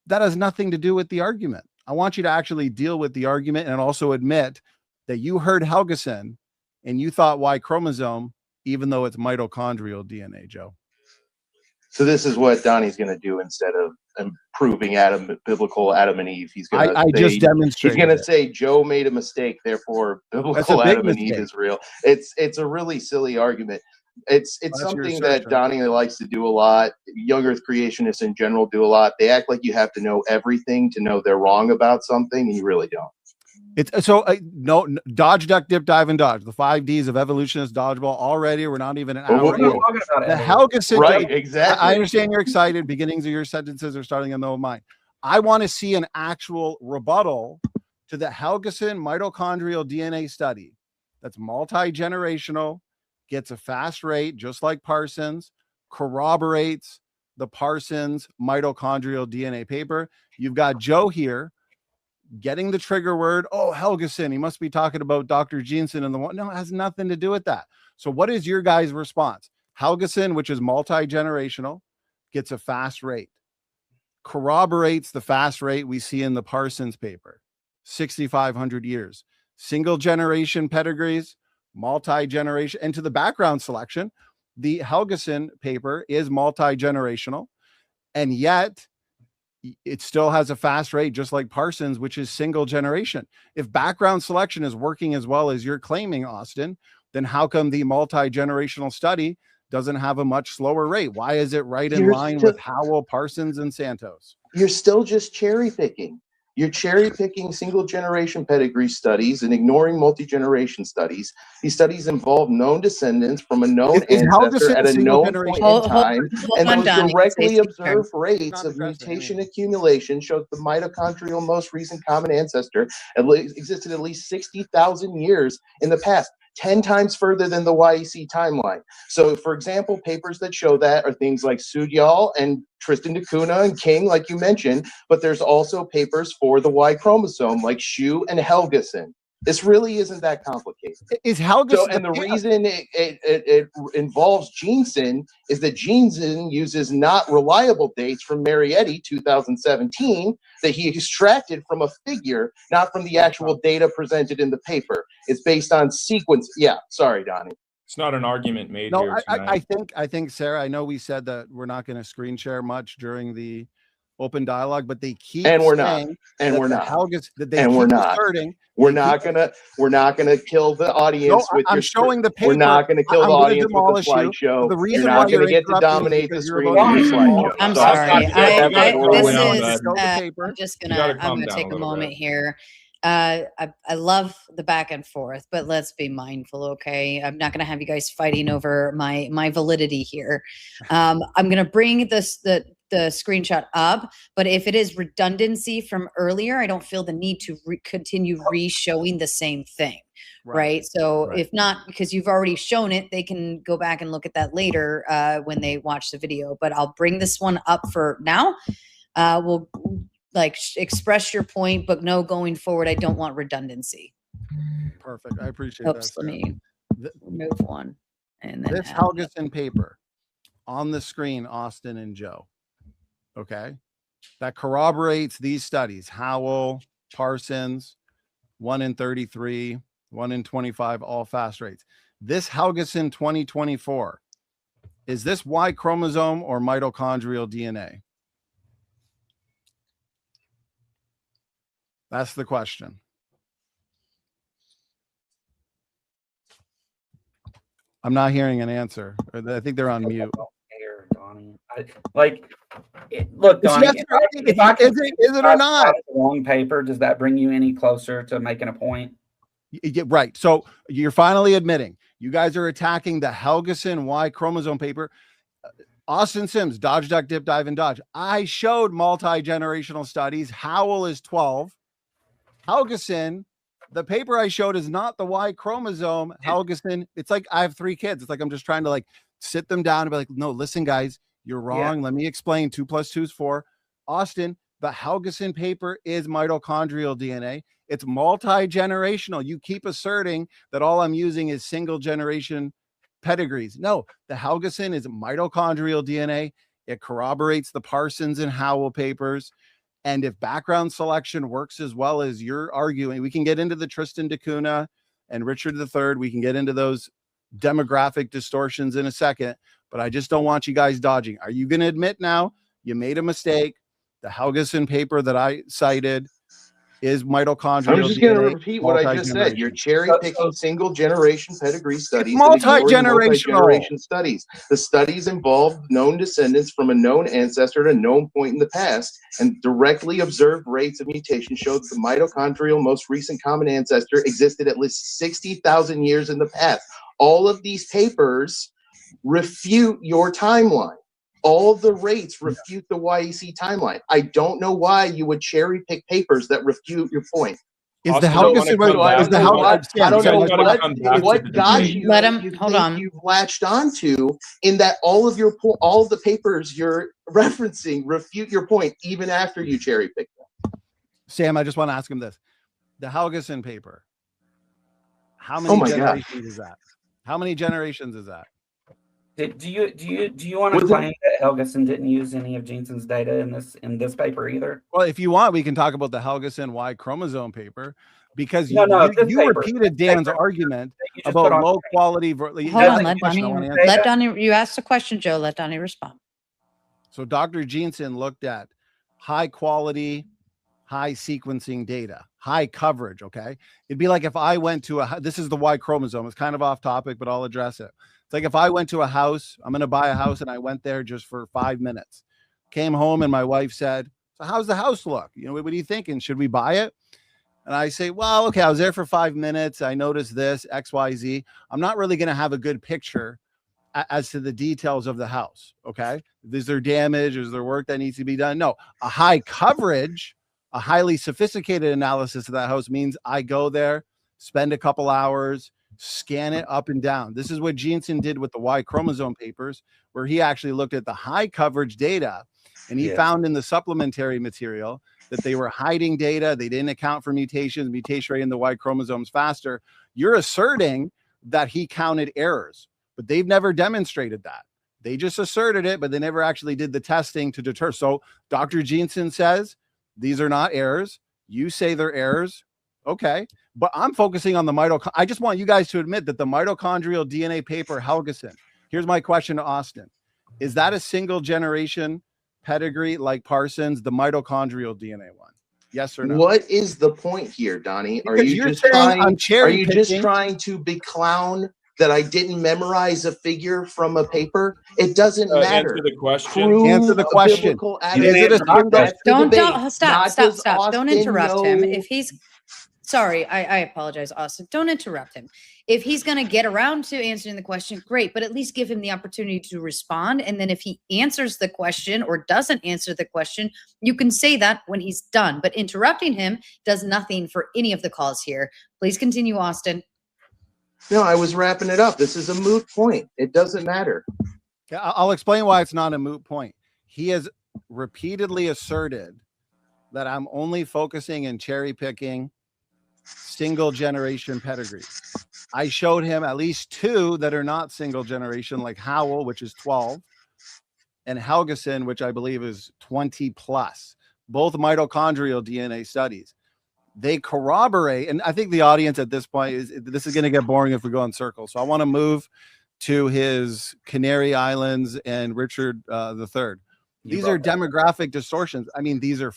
That has nothing to do with the argument. I want you to actually deal with the argument and also admit that you heard Helgeson and you thought Y chromosome, even though it's mitochondrial DNA, Joe. So this is what Donnie's going to do instead of proving biblical Adam and Eve. He's going to just demonstrated. He's going to say Joe made a mistake, therefore biblical Adam and Eve is real. It's a really silly argument. It's something that Donnie likes to do a lot. Young Earth creationists in general do a lot. They act like you have to know everything to know they're wrong about something, and you really don't. It's so no dodge, duck, dip, dive, and dodge. The 5 Ds of evolutionist dodgeball already. We're not even an hour in. The Helgeson, right? Exactly. I understand you're excited. Beginnings of your sentences are starting in the middle of mine. I want to see an actual rebuttal to the Helgeson mitochondrial DNA study that's multi-generational, gets a fast rate, just like Parsons, corroborates the Parsons mitochondrial DNA paper. You've got Joe here getting the trigger word. Oh, Helgeson, he must be talking about Dr. Jensen and the one. No, it has nothing to do with that. So what is your guys' response? Helgeson, which is multi-generational, gets a fast rate, corroborates the fast rate we see in the Parsons paper, 6,500 years, single generation pedigrees, multi-generation, and to the background selection, the Helgeson paper is multi-generational, and yet it still has a fast rate, just like Parsons, which is single generation. If background selection is working as well as you're claiming, Austin, then how come the multi-generational study doesn't have a much slower rate? Why is it right in line with Howell, Parsons, and Santos? You're still just cherry picking. You're cherry picking single generation pedigree studies and ignoring multi-generation studies. These studies involve known descendants from a known ancestor at a known point in time, and those directly observed rates of mutation accumulation shows the mitochondrial most recent common ancestor existed at least 60,000 years in the past. 10 times further than the YEC timeline. So, for example, papers that show that are things like Sudyal and Tristan da Cunha and King, like you mentioned, but there's also papers for the Y chromosome, like Shu and Helgeson. This really isn't that complicated. Is Helgeson so? And the reason it involves Jeanson is that Jeanson uses not reliable dates from Marietti 2017 that he extracted from a figure, not from the actual data presented in the paper. It's based on sequence. Yeah, sorry, Donnie. It's not an argument made No, here tonight. I think, Sarah, I know we said that we're not going to screen share much during the open dialogue, but they keep and we're saying not, and we're not, that they and keep we're not. asserting. We're not gonna kill the audience with I'm your showing the paper. We're not gonna kill the audience with the slideshow. The reason you're why not gonna get to dominate the screen with your slideshow. I'm So sorry. I'm just gonna take a moment here. I love the back and forth, but let's be mindful, okay? I'm not going to have you guys fighting over my validity here. I'm going to bring the screenshot up, but if it is redundancy from earlier, I don't feel the need to continue re-showing the same thing, right? So if not, because you've already shown it, they can go back and look at that later when they watch the video. But I'll bring this one up for now. We'll express your point, but no, going forward, I don't want redundancy. Perfect. I appreciate Oops, that. let me remove one. And then this Helgeson paper on the screen, Austin and Joe, okay, that corroborates these studies. Howell, Parsons, 1 in 33, 1 in 25, all fast rates. This Helgeson 2024, is this Y chromosome or mitochondrial DNA? That's the question. I'm not hearing an answer. I think they're on mute. Look, Donnie, is it or not? Long paper. Does that bring you any closer to making a point? Yeah, right. So you're finally admitting you guys are attacking the Helgeson Y chromosome paper. Austin Sims, dodge, duck, dip, dive, and dodge. I showed multi-generational studies. Howell is 12. Helgeson, the paper I showed is not the Y chromosome. Helgeson, it's like I have 3 kids. It's like I'm just trying to sit them down and be like, no, listen, guys, you're wrong. Yeah. Let me explain. 2 + 2 is 4. Austin, the Helgeson paper is mitochondrial DNA. It's multi-generational. You keep asserting that all I'm using is single generation pedigrees. No, the Helgeson is mitochondrial DNA. It corroborates the Parsons and Howell papers. And if background selection works as well as you're arguing, we can get into the Tristan da Cunha and Richard III. We can get into those demographic distortions in a second, but I just don't want you guys dodging. Are you going to admit now you made a mistake? The Helgeson paper that I cited is mitochondrial. I'm just going to repeat what I just said. You're cherry picking single generation pedigree studies. Multi-generational studies. The studies involve known descendants from a known ancestor at a known point in the past, and directly observed rates of mutation showed the mitochondrial most recent common ancestor existed at least 60,000 years in the past. All of these papers refute your timeline. All of the rates refute the YEC timeline. I don't know why you would cherry pick papers that refute your point. Is the Helgeson? I don't know what got you. Let him hold on. You've latched onto in that all of the papers you're referencing refute your point even after you cherry pick them. Sam, I just want to ask him this: the Helgeson paper. How many generations is that? How many generations is that? Do you want to claim that Helgeson didn't use any of Jeanson's data in this paper either? Well, if you want, we can talk about the Helgeson Y chromosome paper, because you repeated Dan's argument about low quality. Hold on, let Donnie. You asked a question, Joe. Let Donnie respond. So Dr. Jeanson looked at high quality, high sequencing data, high coverage. Okay, it'd be like if I went to this is the Y chromosome. It's kind of off topic, but I'll address it. It's like if I went to a house, I'm going to buy a house, and I went there just for 5 minutes. Came home, and my wife said, "So how's the house look? What are you thinking? Should we buy it?" And I say, "Well, okay, I was there for 5 minutes. I noticed this, X, Y, Z. I'm not really going to have a good picture as to the details of the house. Okay, is there damage? Is there work that needs to be done? No, a high coverage, a highly sophisticated analysis of that house means I go there, spend a couple hours, scan it up and down. This is what Jensen did with the Y chromosome papers, where he actually looked at the high coverage data, and he found in the supplementary material that they were hiding data. They didn't account for mutations, mutation rate in the Y chromosomes faster. You're asserting that he counted errors, but they've never demonstrated that. They just asserted it, but they never actually did the testing to deter. So Dr. Jensen says these are not errors. You say they're errors. Okay. But I'm focusing on the mitochondrial. I just want you guys to admit that the mitochondrial DNA paper, Helgeson. Here's my question to Austin. Is that a single generation pedigree like Parsons, the mitochondrial DNA one? Yes or no? What is the point here, Donnie? Are Because you you're just saying I'm trying? Are you just cherry-picking. trying to be clown that I didn't memorize a figure from a paper? It doesn't matter. Answer the question. Prove Answer the a question. biblical Is attitude. it a single? Don't stop. Not Stop. does Stop. Don't Austin interrupt him. know- If he's sorry, I apologize, Austin. Don't interrupt him. If he's going to get around to answering the question, great, but at least give him the opportunity to respond. And then if he answers the question or doesn't answer the question, you can say that when he's done. But interrupting him does nothing for any of the calls here. Please continue, Austin. No, I was wrapping it up. This is a moot point. It doesn't matter. Yeah, I'll explain why it's not a moot point. He has repeatedly asserted that I'm only focusing and cherry picking single generation pedigrees. I showed him at least two that are not single generation, like Howell, which is 12, and Helgeson, which I believe is 20 plus, both mitochondrial DNA studies. They corroborate, and I think the audience at this point this is going to get boring if we go in circles. So I want to move to his Canary Islands and Richard III. These are demographic distortions. I mean, these are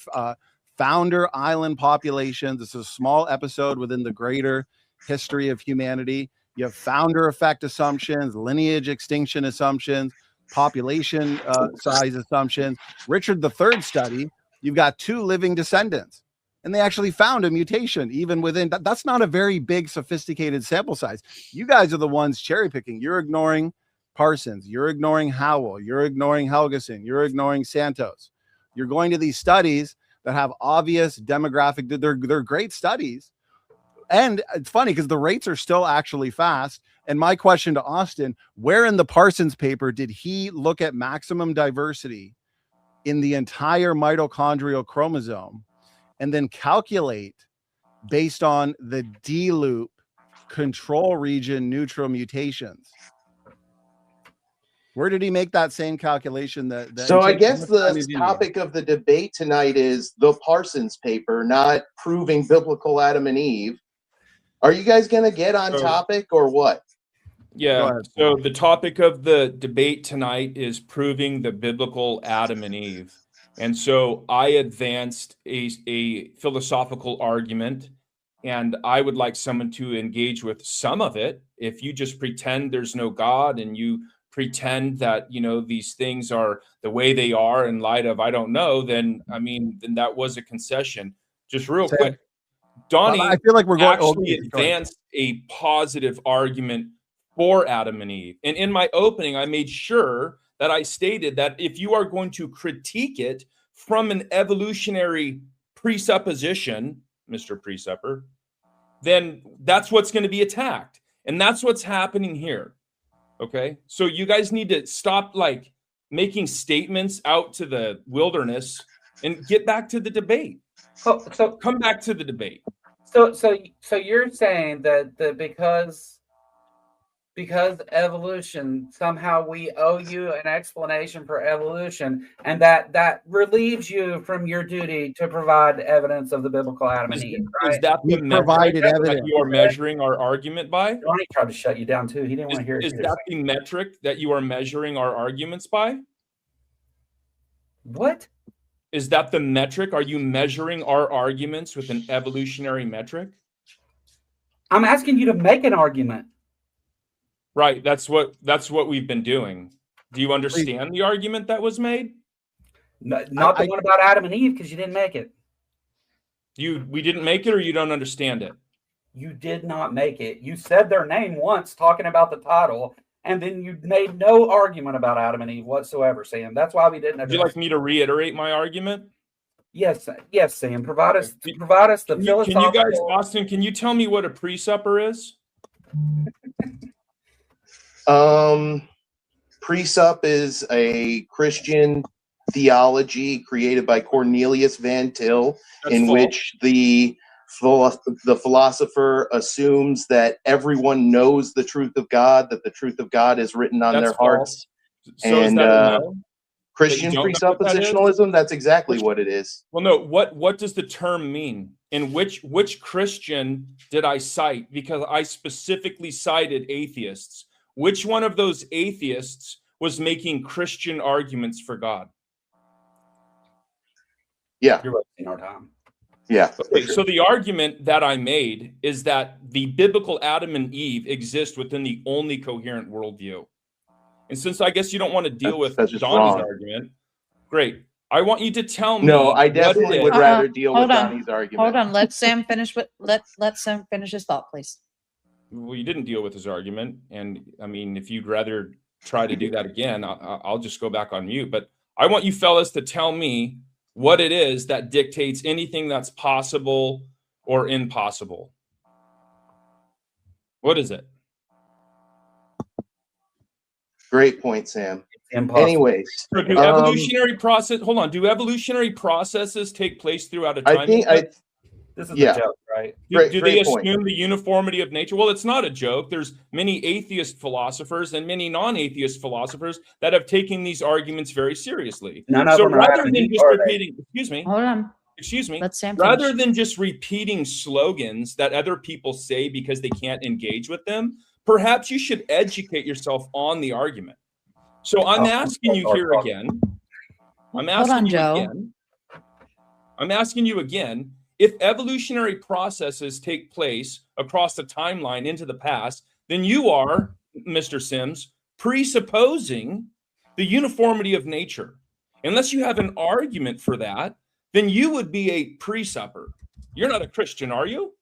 founder island populations. This is a small episode within the greater history of humanity. You have founder effect assumptions, lineage extinction assumptions, population size assumptions. Richard III study, you've got 2 living descendants, and they actually found a mutation even within that's not a very big sophisticated sample size. You guys are the ones cherry picking. You're ignoring Parsons, you're ignoring Howell, you're ignoring Helgeson, you're ignoring Santos. You're going to these studies that have obvious demographic, they're great studies. And it's funny because the rates are still actually fast. And my question to Austin, where in the Parsons paper did he look at maximum diversity in the entire mitochondrial chromosome and then calculate based on the D loop control region neutral mutations? Where did he make that same calculation? So I guess the topic of the debate tonight is the Parsons paper, not proving biblical Adam and Eve. Are you guys going to get on topic or what? Yeah. So the topic of the debate tonight is proving the biblical Adam and Eve. And so I advanced a philosophical argument, and I would like someone to engage with some of it. If you just pretend there's no God and you pretend that, you know, these things are the way they are in light of I don't know, then I mean, then that was a concession. Just real quick, Donnie, I feel like we're going actually advanced a positive argument for Adam and Eve. And in my opening, I made sure that I stated that if you are going to critique it from an evolutionary presupposition, Mr. Presupper, then that's what's going to be attacked. And that's what's happening here. Okay, so you guys need to stop like making statements out to the wilderness and get back to the debate. So come back to the debate. So you're saying that because evolution, somehow we owe you an explanation for evolution, and that relieves you from your duty to provide evidence of the biblical Adam and Eve. Right? Is that the metric that you are measuring our argument by? Donnie tried to shut you down too. He didn't want to hear it. Is that the metric that you are measuring our arguments by? What? Is that the metric? Are you measuring our arguments with an evolutionary metric? I'm asking you to make an argument. Right, that's what we've been doing. Do you understand the argument that was made? Not the one about Adam and Eve, because you didn't make it. We didn't make it, or you don't understand it? You did not make it. You said their name once, talking about the title, and then you made no argument about Adam and Eve whatsoever, Sam. That's why we didn't. Would you like me to reiterate my argument? Yes, Sam. Provide us the philosophical. Can you guys, Austin? Can you tell me what a presupper is? Presup is a Christian theology created by Cornelius Van Til, in which the philosopher assumes that everyone knows the truth of God, that the truth of God is written on their hearts. So and is that a no? Christian presuppositionalism, that's exactly what it is. Well, no, what does the term mean? And which Christian did I cite? Because I specifically cited atheists. Which one of those atheists was making Christian arguments for God? Yeah. You're wasting our time. Yeah. Okay, so the argument that I made is that the biblical Adam and Eve exist within the only coherent worldview. And since I guess you don't want to deal with Donnie's argument, great. I want you to tell me. No, I definitely would rather deal with Donnie's argument. Hold on. Let Sam finish. Let Sam finish his thought, please. Well, you didn't deal with his argument, and I mean, if you'd rather try to do that again, I'll just go back on mute. But I want you fellas to tell me what it is that dictates anything that's possible or impossible. What is it? Great point, Sam. Impossible. Anyways, so do evolutionary process. Hold on. Do evolutionary processes take place throughout a time? This is a joke, right? Do they assume the uniformity of nature? Well, it's not a joke. There's many atheist philosophers and many non-atheist philosophers that have taken these arguments very seriously. So rather than just repeating, Hold on. Excuse me. Let Sam rather finish. than just repeating slogans that other people say because they can't engage with them, perhaps you should educate yourself on the argument. So I'm asking you here again. I'm asking you again. If evolutionary processes take place across the timeline into the past, then you are, Mr. Sims, presupposing the uniformity of nature. Unless you have an argument for that, then you would be a presupper. You're not a Christian, are you?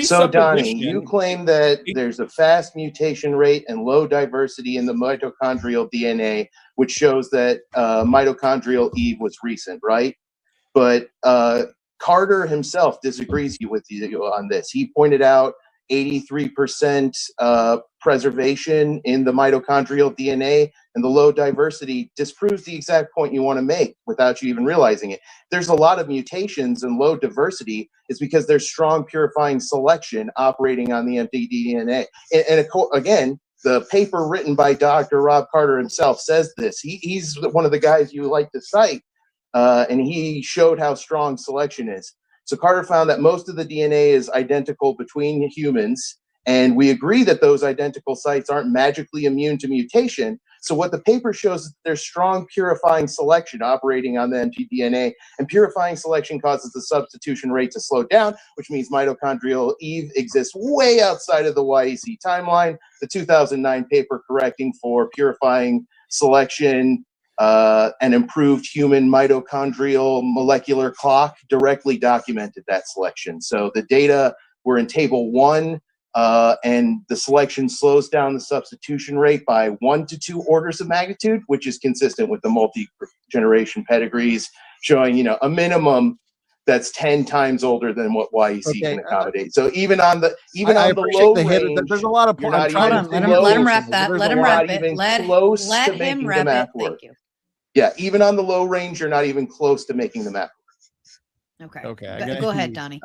So, Donnie, you claim that there's a fast mutation rate and low diversity in the mitochondrial DNA, which shows that mitochondrial Eve was recent, right? But Carter himself disagrees with you on this. He pointed out 83% preservation in the mitochondrial DNA, and the low diversity disproves the exact point you want to make without you even realizing it. There's a lot of mutations and low diversity. It's because there's strong purifying selection operating on the mtDNA. And again, the paper written by Dr. Rob Carter himself says this. He's one of the guys you like to cite. And he showed how strong selection is. So Carter found that most of the DNA is identical between humans, and we agree that those identical sites aren't magically immune to mutation. So what the paper shows is that there's strong purifying selection operating on the mtDNA, and purifying selection causes the substitution rate to slow down, which means mitochondrial Eve exists way outside of the YEC timeline. The 2009 paper correcting for purifying selection an improved human mitochondrial molecular clock directly documented that selection. So the data were in table 1, and the selection slows down the substitution rate by 1 to 2 orders of magnitude, which is consistent with the multi-generation pedigrees, showing, a minimum that's 10 times older than what YEC can accommodate. So even on the low range, there's a lot of points. Hold on, let him wrap that. Let him wrap it. Let him wrap it. Thank you. Yeah, even on the low range, you're not even close to making the map work. Okay. Go ahead, Donnie.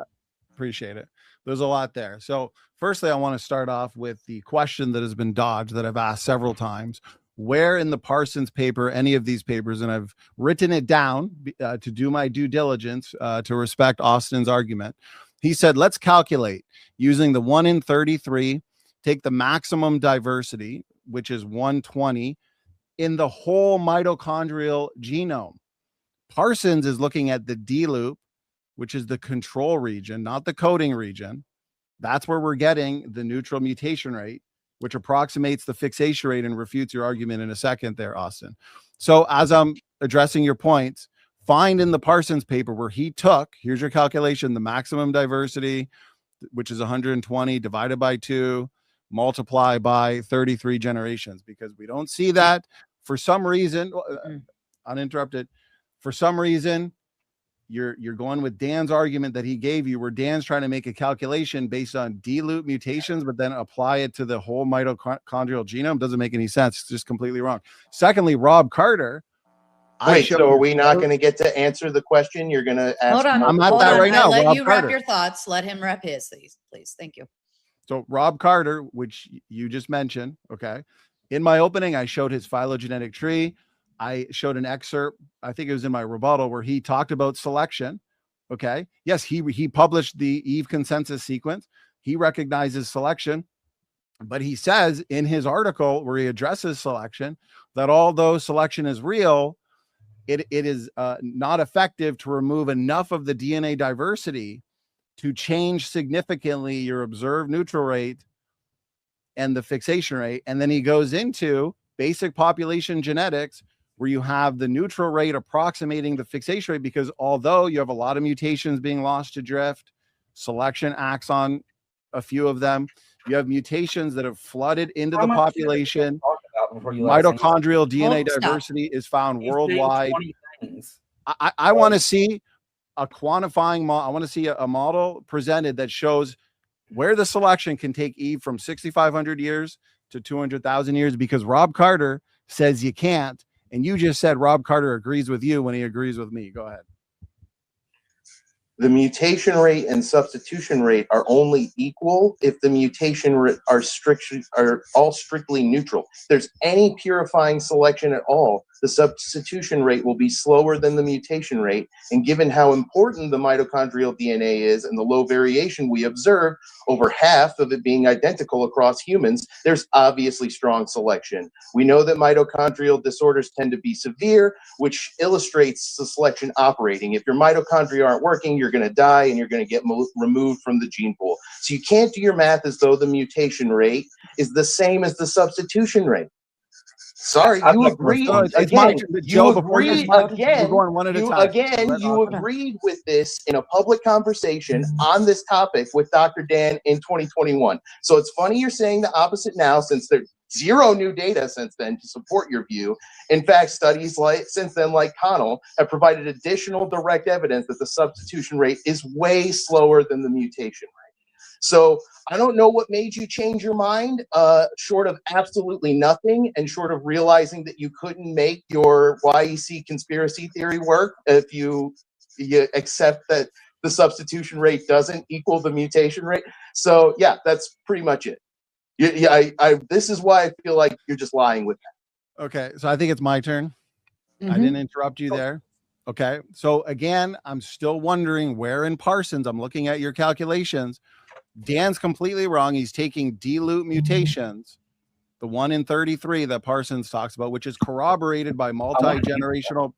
Appreciate it. There's a lot there. So firstly, I want to start off with the question that has been dodged that I've asked several times. Where in the Parsons paper, any of these papers, and I've written it down to do my due diligence to respect Austin's argument. He said, let's calculate using the 1 in 33, take the maximum diversity, which is 120, in the whole mitochondrial genome. Parsons is looking at the D loop, which is the control region, not the coding region. That's where we're getting the neutral mutation rate, which approximates the fixation rate and refutes your argument in a second there, Austin. So as I'm addressing your points, find in the Parsons paper where he took, here's your calculation, the maximum diversity, which is 120 divided by 2, multiply by 33 generations, because we don't see that for some reason, uninterrupted. For some reason, you're going with Dan's argument that he gave you, where Dan's trying to make a calculation based on dilute mutations, but then apply it to the whole mitochondrial genome. Doesn't make any sense. It's just completely wrong. Secondly, Rob Carter. Wait, so are we not going to get to answer the question? You're going to ask. Hold on. I'm at that right now. Let Rob you Carter. wrap your thoughts. Let him wrap his, please. Thank you. So Rob Carter, which you just mentioned, okay. In my opening, I showed his phylogenetic tree. I showed an excerpt, I think it was in my rebuttal, where he talked about selection. Okay. Yes, he published the Eve consensus sequence. He recognizes selection, but he says in his article where he addresses selection that although selection is real, it is not effective to remove enough of the DNA diversity to change significantly your observed neutral rate and the fixation rate. And then he goes into basic population genetics, where you have the neutral rate approximating the fixation rate, because although you have a lot of mutations being lost to drift, selection acts on a few of them. You have mutations that have flooded into the population. Mitochondrial DNA diversity is found worldwide. I want to see a quantifying model. I want to see a model presented that shows where the selection can take Eve from 6,500 years to 200,000 years, because Rob Carter says you can't. And you just said Rob Carter agrees with you when he agrees with me. Go ahead. The mutation rate and substitution rate are only equal if the mutation rate are all strictly neutral. If there's any purifying selection at all, the substitution rate will be slower than the mutation rate. And given how important the mitochondrial DNA is and the low variation we observe, over half of it being identical across humans, there's obviously strong selection. We know that mitochondrial disorders tend to be severe, which illustrates the selection operating. If your mitochondria aren't working, you're going to die and you're going to get removed from the gene pool. So you can't do your math as though the mutation rate is the same as the substitution rate. Sorry, you agreed again. You agreed again. You agreed with this in a public conversation on this topic with Dr. Dan in 2021. So it's funny you're saying the opposite now, since there's zero new data since then to support your view. In fact, studies since then, like Connell, have provided additional direct evidence that the substitution rate is way slower than the mutation rate. So I don't know what made you change your mind, short of absolutely nothing, and short of realizing that you couldn't make your YEC conspiracy theory work if you accept that the substitution rate doesn't equal the mutation rate. So yeah, that's pretty much it. This is why I feel like you're just lying with that. Okay, so I think it's my turn. I didn't interrupt you there. Okay, so again, I'm still wondering where in Parsons, I'm looking at your calculations. Dan's completely wrong. He's taking dilute mutations, the 1 in 33 that Parsons talks about, which is corroborated by multi-generational.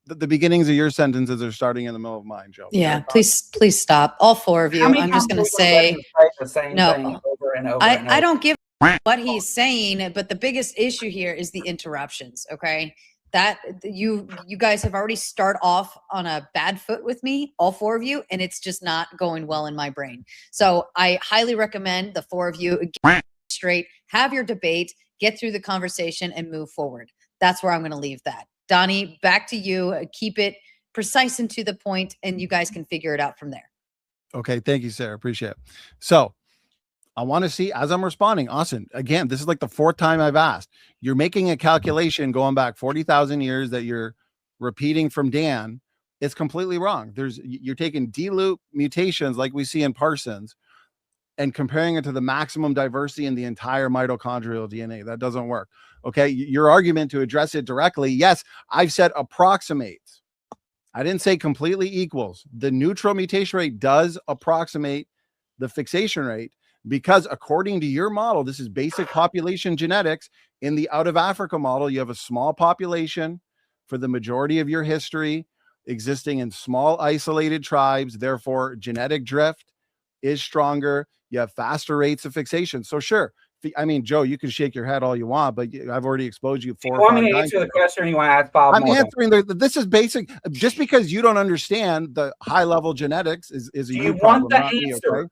The beginnings of your sentences are starting in the middle of mine, Joe. Yeah, please stop. All four of you. I'm just going to say the same thing over and over. I don't give what he's saying, but the biggest issue here is the interruptions. Okay. That you guys have already started off on a bad foot with me, all four of you, and it's just not going well in my brain. So I highly recommend the four of you get straight, have your debate, get through the conversation, and move forward. That's where I'm going to leave that. Donnie, back to you. Keep it precise and to the point, and you guys can figure it out from there. Okay, thank you, Sarah. Appreciate it. So I want to see, as I'm responding, Austin, again, this is like the fourth time I've asked. You're making a calculation going back 40,000 years that you're repeating from Dan. It's completely wrong. You're taking dilute mutations like we see in Parsons and comparing it to the maximum diversity in the entire mitochondrial DNA. That doesn't work. Okay, your argument to address it directly, yes, I've said approximates. I didn't say completely equals. The neutral mutation rate does approximate the fixation rate, because according to your model, this is basic population genetics. In the out of Africa model, you have a small population for the majority of your history existing in small isolated tribes. Therefore, genetic drift is stronger. You have faster rates of fixation. So sure. I mean, Joe, you can shake your head all you want, but I've already exposed you 4 or 5 times. You want me to answer the question, or you want to ask Bob? I'm answering this is basic. Just because you don't understand the high level genetics is a you problem, not me, okay?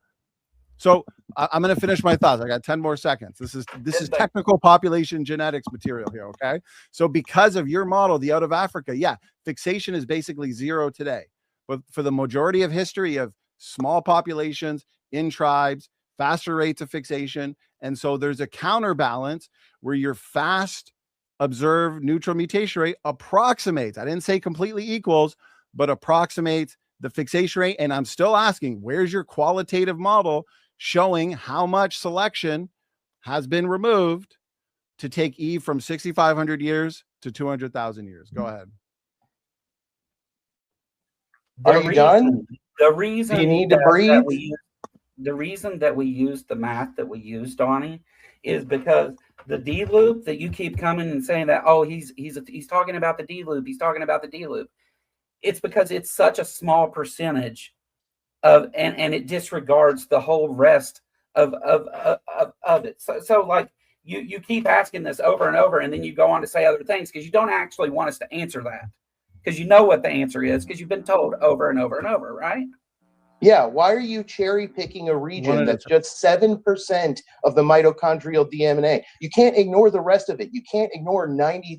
So I'm going to finish my thoughts. I got 10 more seconds. This is technical population genetics material here. Okay. So because of your model, the out of Africa, yeah, fixation is basically 0 today. But for the majority of history, you have small populations in tribes, faster rates of fixation. And so there's a counterbalance where your fast observed neutral mutation rate approximates, I didn't say completely equals, but approximates the fixation rate. And I'm still asking, where's your qualitative model showing how much selection has been removed to take Eve from 6,500 years to 200,000 years? Go ahead. Are you done? The reason Do you need to breathe? The reason that we use the math that we use, Donnie, is because the D loop that you keep coming and saying that, oh, he's talking about the D loop, he's talking about the D loop. It's because it's such a small percentage of, and it disregards the whole rest of it. So like you keep asking this over and over, and then you go on to say other things because you don't actually want us to answer that, because you know what the answer is, because you've been told over and over and over, right? Yeah, why are you cherry picking a region that's just 7% of the mitochondrial DNA? You can't ignore the rest of it. You can't ignore 93%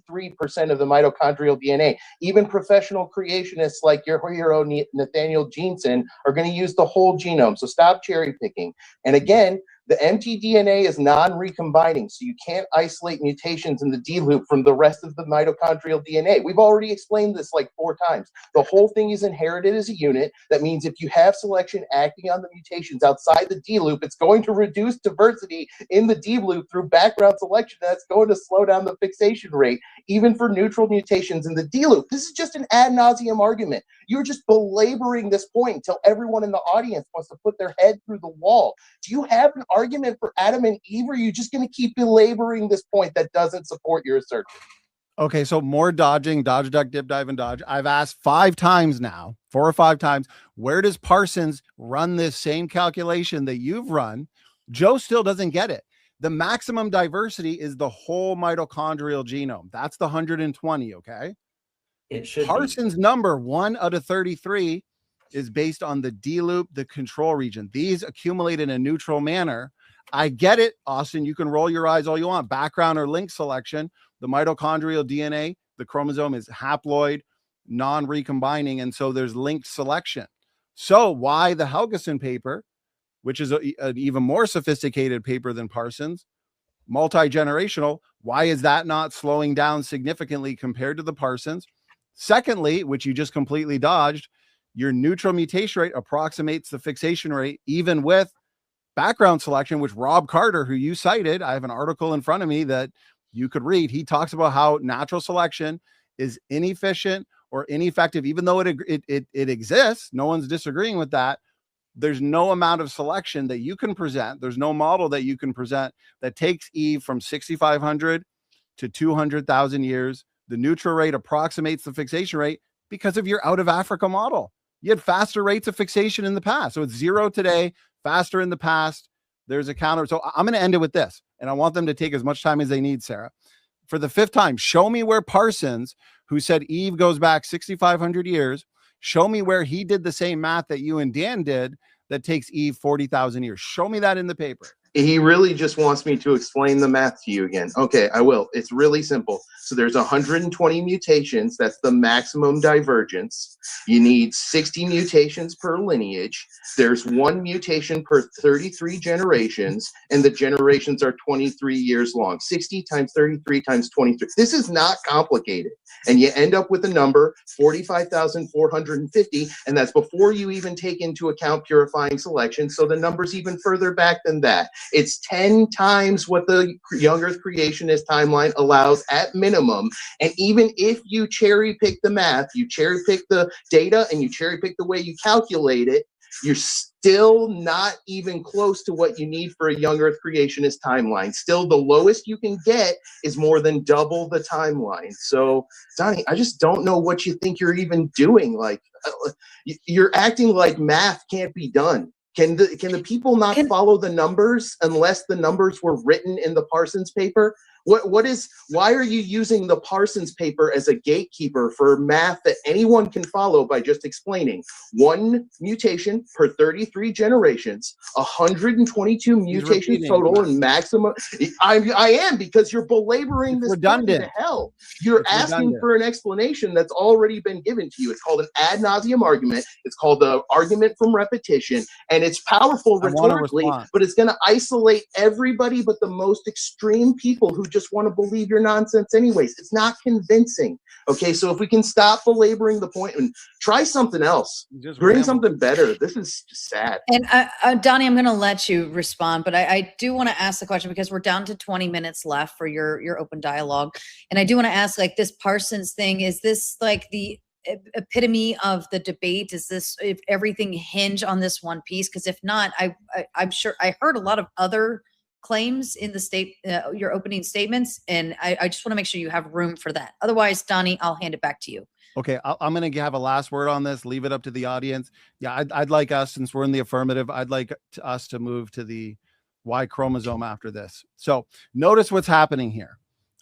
of the mitochondrial DNA. Even professional creationists like your hero Nathaniel Jeanson are going to use the whole genome. So stop cherry picking. And again, the mtDNA is non-recombining, so you can't isolate mutations in the D loop from the rest of the mitochondrial DNA. We've already explained this like 4 times. The whole thing is inherited as a unit. That means if you have selection acting on the mutations outside the D loop, it's going to reduce diversity in the D loop through background selection. That's going to slow down the fixation rate, even for neutral mutations in the D loop. This is just an ad nauseum argument. You're just belaboring this point until everyone in the audience wants to put their head through the wall. Do you have an argument for Adam and Eve, or are you just going to keep belaboring this point that doesn't support your assertion? Okay, so more dodging, dodge, duck, dip, dive, and dodge. I've asked 5 times now, 4 or 5 times, where does Parsons run this same calculation that you've run? Joe still doesn't get it. The maximum diversity is the whole mitochondrial genome. That's the 120, okay? It should Parsons' number 1 out of 33 is based on the D loop, the control region. These accumulate in a neutral manner. I get it, Austin. You can roll your eyes all you want. Background or link selection. The mitochondrial DNA, the chromosome is haploid, non-recombining, and so there's linked selection. So why the Helgeson paper, which is an even more sophisticated paper than Parsons, multi-generational, why is that not slowing down significantly compared to the Parsons? Secondly, which you just completely dodged, your neutral mutation rate approximates the fixation rate even with background selection, which Rob Carter, who you cited, I have an article in front of me that you could read. He talks about how natural selection is inefficient or ineffective, even though it exists. No one's disagreeing with that. There's no amount of selection that you can present. There's no model that you can present that takes Eve from 6,500 to 200,000 years. The neutral rate approximates the fixation rate because of your out of Africa model. You had faster rates of fixation in the past. So it's 0 today, faster in the past. There's a counter. So I'm going to end it with this, and I want them to take as much time as they need, Sarah. For the 5th time, show me where Parsons, who said Eve goes back 6,500 years, show me where he did the same math that you and Dan did that takes Eve 40,000 years. Show me that in the paper. He really just wants me to explain the math to you again. Okay, I will. It's really simple. So there's 120 mutations. That's the maximum divergence. You need 60 mutations per lineage. There's 1 mutation per 33 generations, and the generations are 23 years long. 60 times 33 times 23. This is not complicated. And you end up with a number, 45,450, and that's before you even take into account purifying selection. So the number's even further back than that. It's 10 times what the young Earth creationist timeline allows at minimum. And even if you cherry pick the math, you cherry pick the data, and you cherry pick the way you calculate it, you're still not even close to what you need for a young Earth creationist timeline. Still, the lowest you can get is more than double the timeline. So, Donnie, I just don't know what you think you're even doing. Like, you're acting like math can't be done. Can the people not follow the numbers unless the numbers were written in the Parsons paper? Why are you using the Parsons paper as a gatekeeper for math that anyone can follow by just explaining 1 mutation per 33 generations, 122 mutations total, and maximum? I am, because you're belaboring this point to hell. You're asking for an explanation that's already been given to you. It's called an ad nauseum argument. It's called the argument from repetition, and it's powerful rhetorically, but it's going to isolate everybody but the most extreme people who just want to believe your nonsense anyways. It's not convincing. Okay, so if we can stop belaboring the point and try something else, bring something better. This is just sad. And Donnie, I'm going to let you respond, but I do want to ask the question, because we're down to 20 minutes left for your open dialogue. And I do want to ask, like, this Parsons thing, is this like the epitome of the debate? Is this, if everything hinge on this one piece? Because if not, I'm sure I heard a lot of other claims in the your opening statements, and I just want to make sure you have room for that. Otherwise, Donnie, I'll hand it back to you. Okay, I'm going to have a last word on this, leave it up to the audience. Yeah, I'd like us, since we're in the affirmative, I'd like us to move to the Y chromosome after this. So notice what's happening here.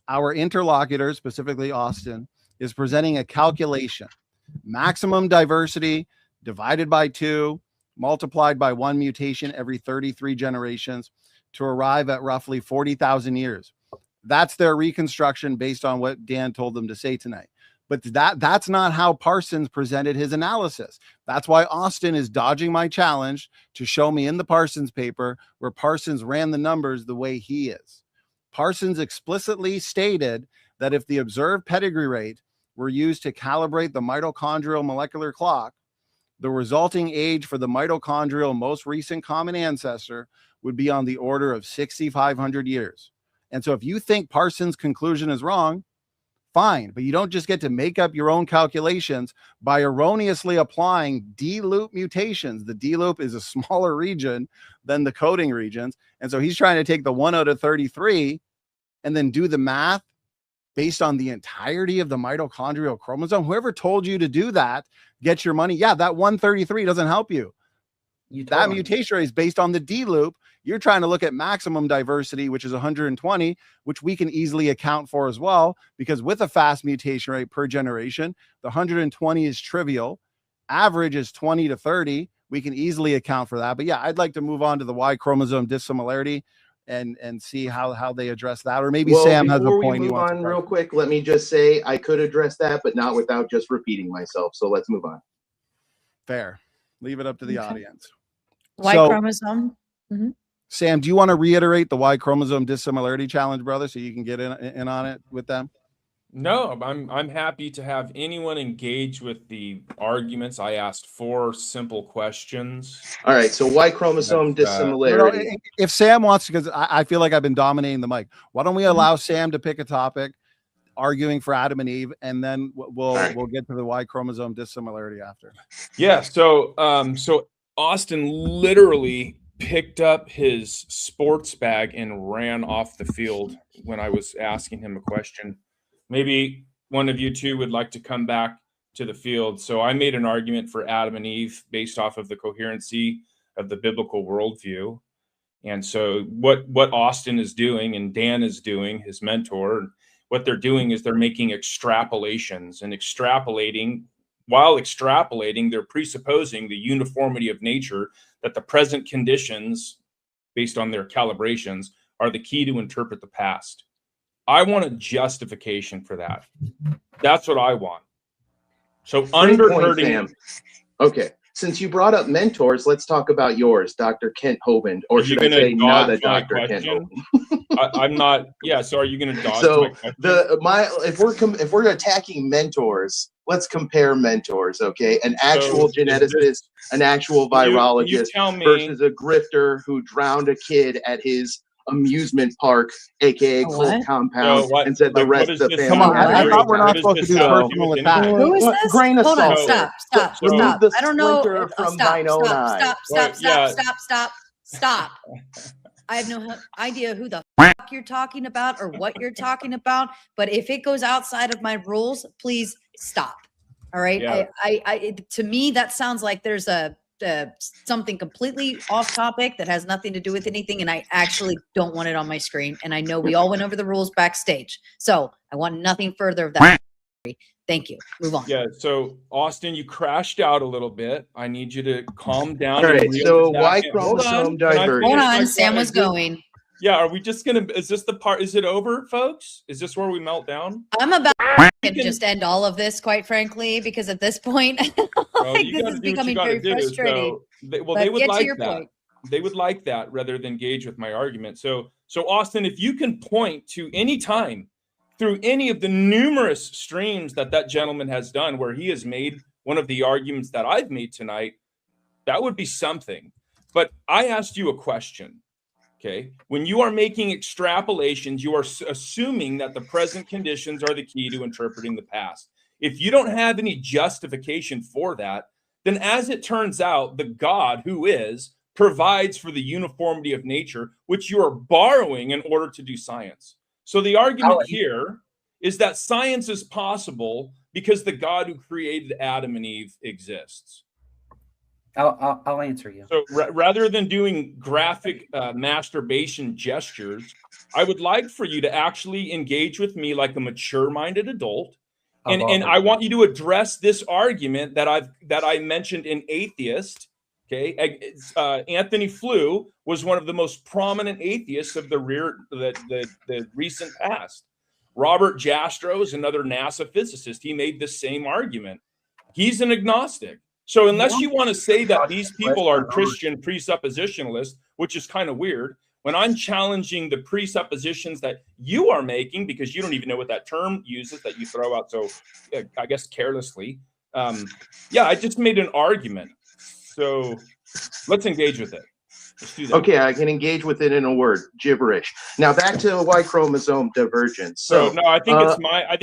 Our interlocutor, specifically Austin, is presenting a calculation. Maximum diversity divided by 2, multiplied by 1 mutation every 33 generations, to arrive at roughly 40,000 years. That's their reconstruction based on what Dan told them to say tonight. But that's not how Parsons presented his analysis. That's why Austin is dodging my challenge to show me in the Parsons paper where Parsons ran the numbers the way he is. Parsons explicitly stated that if the observed pedigree rate were used to calibrate the mitochondrial molecular clock, the resulting age for the mitochondrial most recent common ancestor would be on the order of 6,500 years. And so if you think Parsons' conclusion is wrong, fine, but you don't just get to make up your own calculations by erroneously applying D-loop mutations. The D-loop is a smaller region than the coding regions. And so he's trying to take the 1 out of 33 and then do the math based on the entirety of the mitochondrial chromosome. Whoever told you to do that, get your money. Yeah, that 133 doesn't help you. That mutation rate is based on the D loop. You're trying to look at maximum diversity, which is 120, which we can easily account for as well, because with a fast mutation rate per generation, the 120 is trivial. Average is 20 to 30. We can easily account for that. But yeah, I'd like to move on to the Y chromosome dissimilarity and see how they address that. Or maybe Sam has a point. Before we move on real quick, let me just say I could address that, but not without just repeating myself. So let's move on. Fair. Leave it up to the audience. Y chromosome. Mm-hmm. Sam, do you want to reiterate the Y chromosome dissimilarity challenge, brother, so you can get in on it with them? No, I'm happy to have anyone engage with the arguments. I asked 4 simple questions. All right, so Y chromosome dissimilarity. If Sam wants to, because I feel like I've been dominating the mic, why don't we allow Sam to pick a topic, arguing for Adam and Eve, and then we'll get to the Y chromosome dissimilarity after. Yeah, so Austin literally picked up his sports bag and ran off the field when I was asking him a question. Maybe one of you two would like to come back to the field. So I made an argument for Adam and Eve based off of the coherency of the biblical worldview. And so what Austin is doing and Dan is doing, his mentor, what they're doing is they're making extrapolations, and while extrapolating, they're presupposing the uniformity of nature, that the present conditions, based on their calibrations, are the key to interpret the past. I want a justification for that. That's what I want. So undergirding. Okay. Since you brought up mentors, let's talk about yours, Dr. Kent Hovind, or should I say not the Dr. Kent Hovind? I'm not. Yeah. So are you going to dodge? So if we're attacking mentors, let's compare mentors. Okay, an actual geneticist, an actual virologist versus a grifter who drowned a kid at his amusement park, aka Colt Compound, and said the rest of the family. Come on, I thought we're not supposed to do personal attack. Who is this? Grain of Hold on, salt. stop. I don't know. Stop. I have no idea who the fuck you're talking about or what you're talking about, but if it goes outside of my rules, please stop. All right. Yeah. I to me, that sounds like there's a something completely off topic that has nothing to do with anything, and I actually don't want it on my screen. And I know we all went over the rules backstage, so I want nothing further of that. Thank you. Move on. Yeah. So Austin, you crashed out a little bit. I need you to calm down. All right. So Y chromosome divergence. Hold on. Sam was going. Yeah. Are we just gonna? Is this the part? Is it over, folks? Is this where we melt down? I'm about to just end all of this, quite frankly, because at this point, this is becoming very frustrating. They would like that. They would like that rather than engage with my argument. So Austin, if you can point to any time through any of the numerous streams that gentleman has done where he has made one of the arguments that I've made tonight, that would be something. But I asked you a question, okay? When you are making extrapolations, you are assuming that the present conditions are the key to interpreting the past. If you don't have any justification for that, then as it turns out, the God who is provides for the uniformity of nature, which you are borrowing in order to do science. So the argument here is that science is possible because the God who created Adam and Eve exists. I'll answer you. So rather than doing graphic masturbation gestures, I would like for you to actually engage with me like a mature-minded adult. And I want you to address this argument that I mentioned in Atheist. Okay, Anthony Flew was one of the most prominent atheists of the recent past. Robert Jastrow is another NASA physicist. He made the same argument. He's an agnostic. So unless you want to say that these people are Christian presuppositionalists, which is kind of weird, when I'm challenging the presuppositions that you are making, because you don't even know what that term uses that you throw out so, I guess, carelessly. Yeah, I just made an argument. So let's engage with it. Let's do that. Okay, I can engage with it in a word: gibberish. Now back to Y chromosome divergence. So no, I think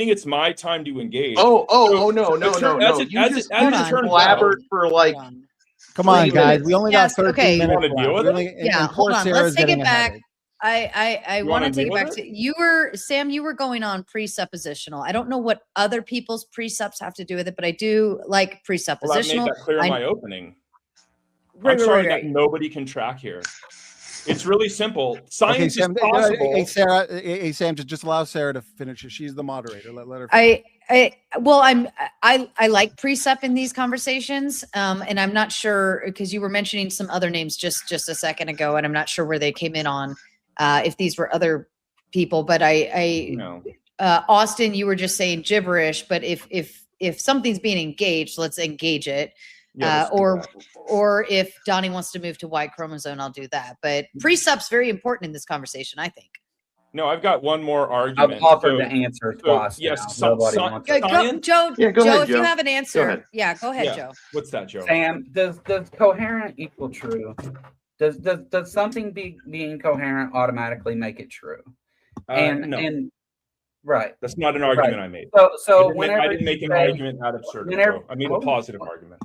it's my time to engage. No. You just blabbered for like. Come on, guys. We only got 13 minutes. You want to deal with it? Yeah, hold on. Let's take it back. I want to take it back to Sam, you were going on presuppositional. I don't know what other people's presups have to do with it, but I do like presuppositional. Well, I made that clear in my opening. I'm sorry that nobody can track here. It's really simple. Science is possible. Hey, Sarah. Hey, Sam. Just allow Sarah to finish. She's the moderator. Let her. Finish. I like precept in these conversations, and I'm not sure because you were mentioning some other names just a second ago, and I'm not sure where they came in on if these were other people. But Austin, you were just saying gibberish. But if something's being engaged, let's engage it. Or if Donnie wants to move to Y chromosome, I'll do that. But presup's very important in this conversation, I think. No, I've got one more argument. I've offered to answer twice. Yes, Joe, Joe, if you have an answer, go ahead, Joe. What's that, Joe? Sam, does coherent equal true? Does something being coherent automatically make it true? No. Right. That's not an argument I made. So I didn't make an argument out of absurdity. I made a positive argument.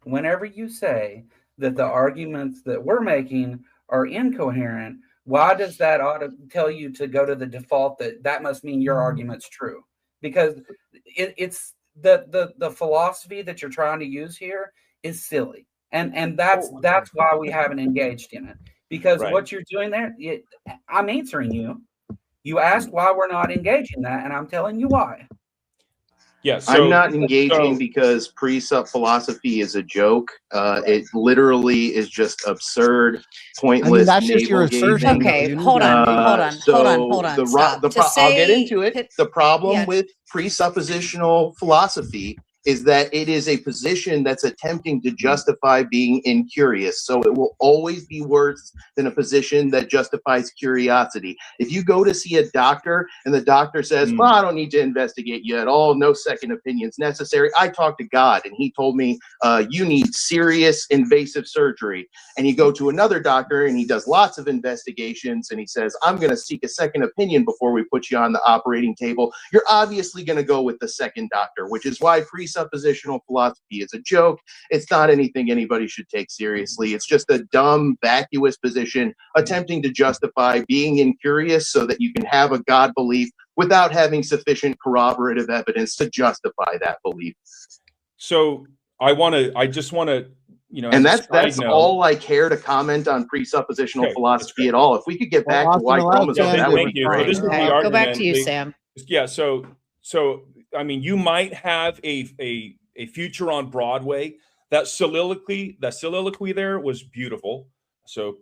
Whenever you say that the arguments that we're making are incoherent, why does that ought to tell you to go to the default that must mean your argument's true? Because it's the philosophy that you're trying to use here is silly, and that's why we haven't engaged in it. Because what you're doing there, I'm answering you. You asked why we're not engaging that, and I'm telling you why. Yes, I'm not engaging because precept philosophy is a joke. It literally is just absurd, pointless. That's just your assertion. Okay, hold on. I'll get into it. The problem with presuppositional philosophy is that it is a position that's attempting to justify being incurious. So it will always be worse than a position that justifies curiosity. If you go to see a doctor and the doctor says, well, I don't need to investigate you at all, no second opinions necessary. I talked to God and he told me you need serious invasive surgery. And you go to another doctor and he does lots of investigations and he says, I'm going to seek a second opinion before we put you on the operating table. You're obviously going to go with the second doctor, which is why presuppositional philosophy is a joke. It's not anything anybody should take seriously. It's just a dumb, vacuous position attempting to justify being incurious so that you can have a God belief without having sufficient corroborative evidence to justify that belief. So I just want to and that's all I care to comment on presuppositional philosophy at all. If we could get back to Y chromosomes, that would be great. This is the argument. Go back to you, Sam. Yeah. So I mean, you might have a future on Broadway. That soliloquy there was beautiful. So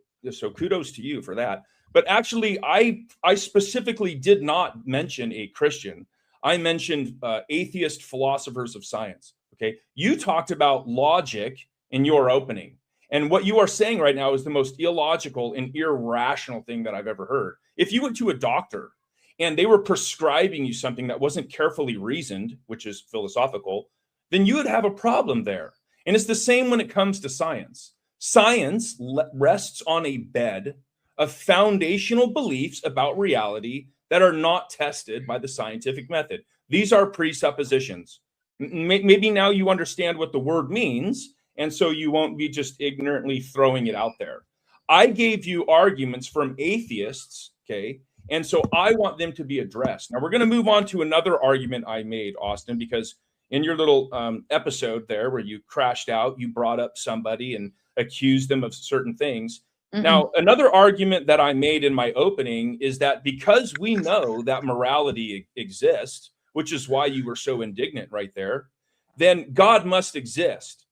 kudos to you for that. But actually, I specifically did not mention a Christian. I mentioned atheist philosophers of science. Okay, you talked about logic in your opening, and what you are saying right now is the most illogical and irrational thing that I've ever heard. If you went to a doctor and they were prescribing you something that wasn't carefully reasoned, which is philosophical, then you would have a problem there. And it's the same when it comes to science. Science rests on a bed of foundational beliefs about reality that are not tested by the scientific method. These are presuppositions. Maybe now you understand what the word means, and so you won't be just ignorantly throwing it out there. I gave you arguments from atheists, okay? And so I want them to be addressed. Now we're going to move on to another argument I made, Austin, because in your little episode there where you crashed out, you brought up somebody and accused them of certain things. Mm-hmm. Now, another argument that I made in my opening is that because we know that morality exists, which is why you were so indignant right there, then God must exist.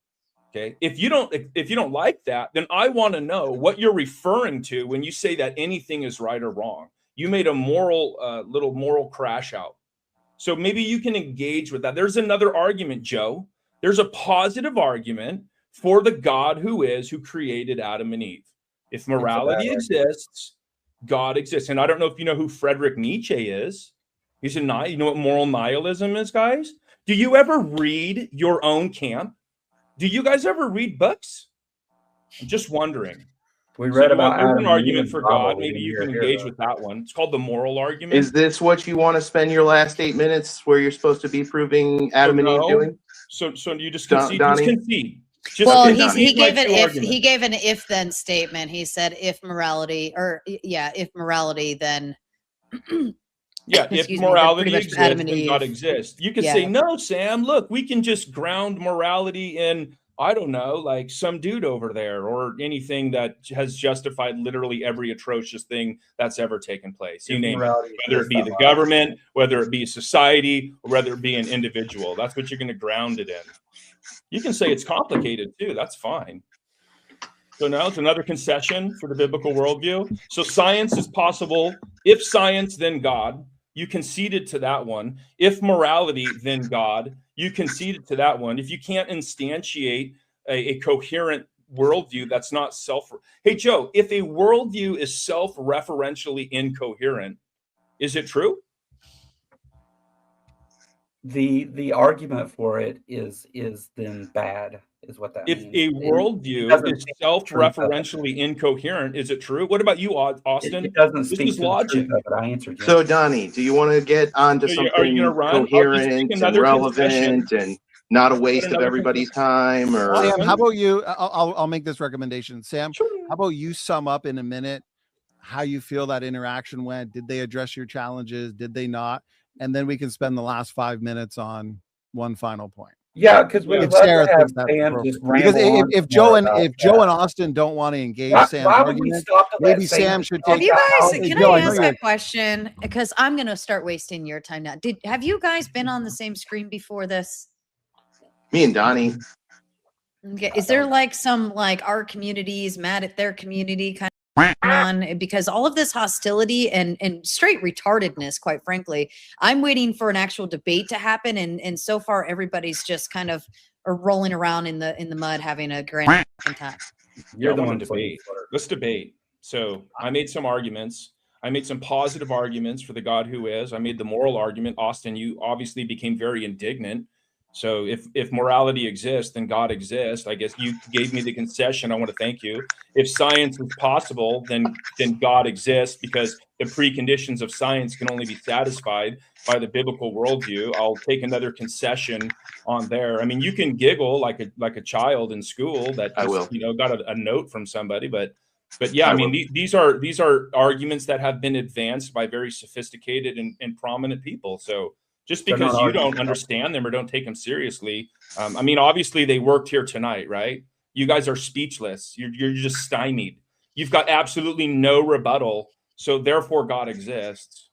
Okay. If you don't like that, then I want to know what you're referring to when you say that anything is right or wrong. You made a little moral crash out. So maybe you can engage with that. There's another argument, Joe. There's a positive argument for the God who created Adam and Eve. If morality exists, God exists. And I don't know if you know who Friedrich Nietzsche is. You know what moral nihilism is, guys? Do you ever read your own camp? Do you guys ever read books? I'm just wondering. We read about an argument for God. Maybe you can engage with that one. It's called the moral argument. Is this what you want to spend your last 8 minutes where you're supposed to be proving Adam and Eve doing? So you just concede. Just concede. He gave an if then statement. He said if morality, then yeah, if morality exists, then God exists. You could say, no, Sam, look, we can just ground morality in, I don't know, like some dude over there or anything that has justified literally every atrocious thing that's ever taken place. You name it, whether it be the government, whether it be society, or whether it be an individual. That's what you're going to ground it in. You can say it's complicated too. That's fine. So now it's another concession for the biblical worldview. So science is possible. If science, then God. You conceded to that one. If morality, then God. You conceded to that one. If you can't instantiate a coherent worldview that's not Hey, Joe, if a worldview is self-referentially incoherent, is it true? The argument for it is then bad, is what that means. If a worldview is self-referentially incoherent, is it true? What about you, Austin? It doesn't speak to the truth of it. I answered you. So, Donnie, do you want to get onto something coherent and relevant and not a waste of everybody's time? Or Sam, how about you? I'll make this recommendation. Sam, how about you sum up in a minute how you feel that interaction went? Did they address your challenges? Did they not? And then we can spend the last 5 minutes on one final point. Yeah, because we Sarah thinks that's because if Joe and Austin don't want to engage Sam's argument, maybe Sam should take. Have you guys? Can I ask a question? Because I'm going to start wasting your time now. Have you guys been on the same screen before this? Me and Donnie. Okay. Is there like some our community is mad at their community kind on, because all of this hostility and straight retardedness, quite frankly, I'm waiting for an actual debate to happen, and so far everybody's just kind of rolling around in the mud having a grand time. You're the one debate. Let's debate. So I made some arguments. I made some positive arguments for the God who is. I made the moral argument. Austin, you obviously became very indignant. So if morality exists, then God exists. I guess you gave me the concession. I want to thank you. If science is possible, then God exists, because the preconditions of science can only be satisfied by the biblical worldview. I'll take another concession on there. I mean, you can giggle like a child in school that just, got a note from somebody, but yeah, I mean, these are arguments that have been advanced by very sophisticated and prominent people. So just because you don't understand them or don't take them seriously. I mean, obviously they worked here tonight, right? You guys are speechless. You're just stymied. You've got absolutely no rebuttal. So therefore God exists.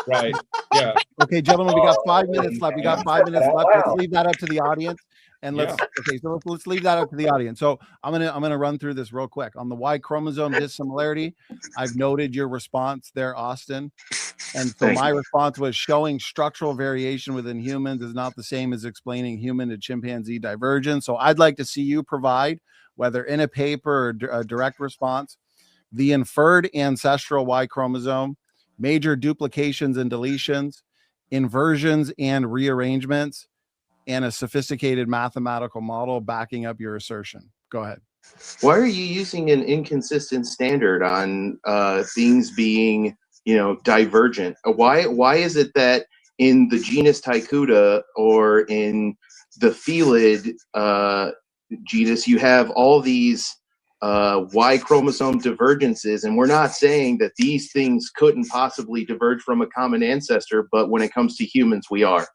Right. Yeah. Okay, gentlemen, we got 5 minutes left. We got 5 minutes left. Let's leave that up to the audience. And let's let's leave that up to the audience. So I'm gonna run through this real quick. On the Y chromosome dissimilarity, I've noted your response there, Austin. And so my response was showing structural variation within humans is not the same as explaining human to chimpanzee divergence. So I'd like to see you provide, whether in a paper or a direct response, the inferred ancestral Y chromosome, major duplications and deletions, inversions and rearrangements, and a sophisticated mathematical model backing up your assertion. Go ahead. Why are you using an inconsistent standard on things being, divergent? Why is it that in the genus Tycuta or in the Felid genus you have all these Y chromosome divergences, and we're not saying that these things couldn't possibly diverge from a common ancestor, but when it comes to humans, we are.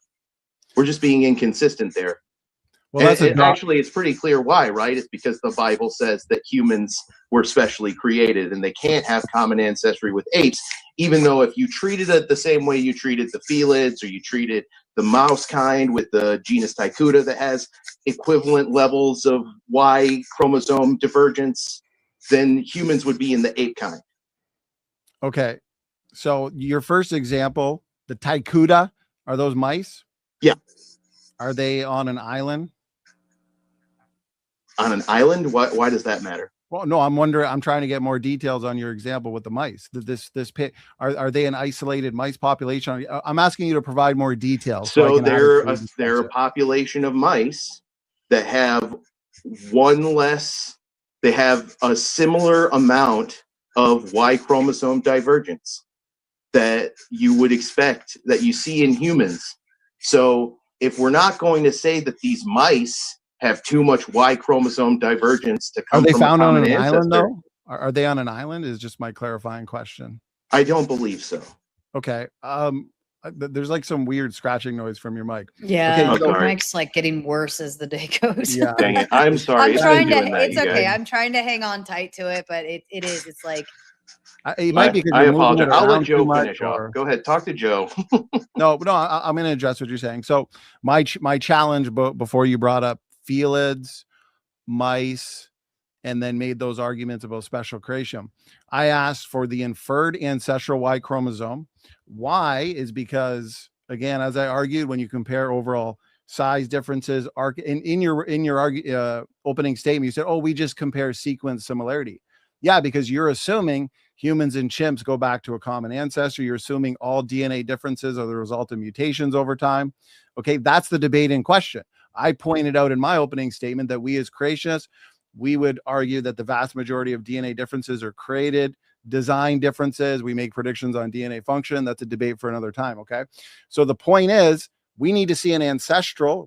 We're just being inconsistent there. Well, actually, it's pretty clear why, right? It's because the Bible says that humans were specially created and they can't have common ancestry with apes, even though if you treated it the same way you treated the felids or you treated the mouse kind with the genus Tycuta that has equivalent levels of Y chromosome divergence, then humans would be in the ape kind. Okay. So your first example, the Tycuta, are those mice? Yeah. Are they on an island? On an island? Why does that matter? Well, no, I'm wondering. I'm trying to get more details on your example with the mice. Are they an isolated mice population? I'm asking you to provide more details. So they're a population of mice that have one less. They have a similar amount of Y chromosome divergence that you would expect that you see in humans. So if we're not going to say that these mice have too much Y chromosome divergence to come, are they from found a on common an ancestor, island though? Are they on an island? Is just my clarifying question. I don't believe so. Okay. There's like some weird scratching noise from your mic. Yeah, okay, the mic's like getting worse as the day goes. Yeah, dang it. I'm sorry. I'm trying to. It's okay. I'm trying to hang on tight to it, but it is. It's like. It might be. I apologize. I'll let Joe finish off. Go ahead. Talk to Joe. No, I'm going to address what you're saying. So my challenge before you brought up felids, mice, and then made those arguments about special creation, I asked for the inferred ancestral Y chromosome. Why is because, again, as I argued, when you compare overall size differences, in your opening statement, you said, "Oh, we just compare sequence similarity." Yeah, because you're assuming humans and chimps go back to a common ancestor. You're assuming all DNA differences are the result of mutations over time. Okay, that's the debate in question. I pointed out in my opening statement that we as creationists, we would argue that the vast majority of DNA differences are created, design differences. We make predictions on DNA function. That's a debate for another time, okay? So the point is, we need to see an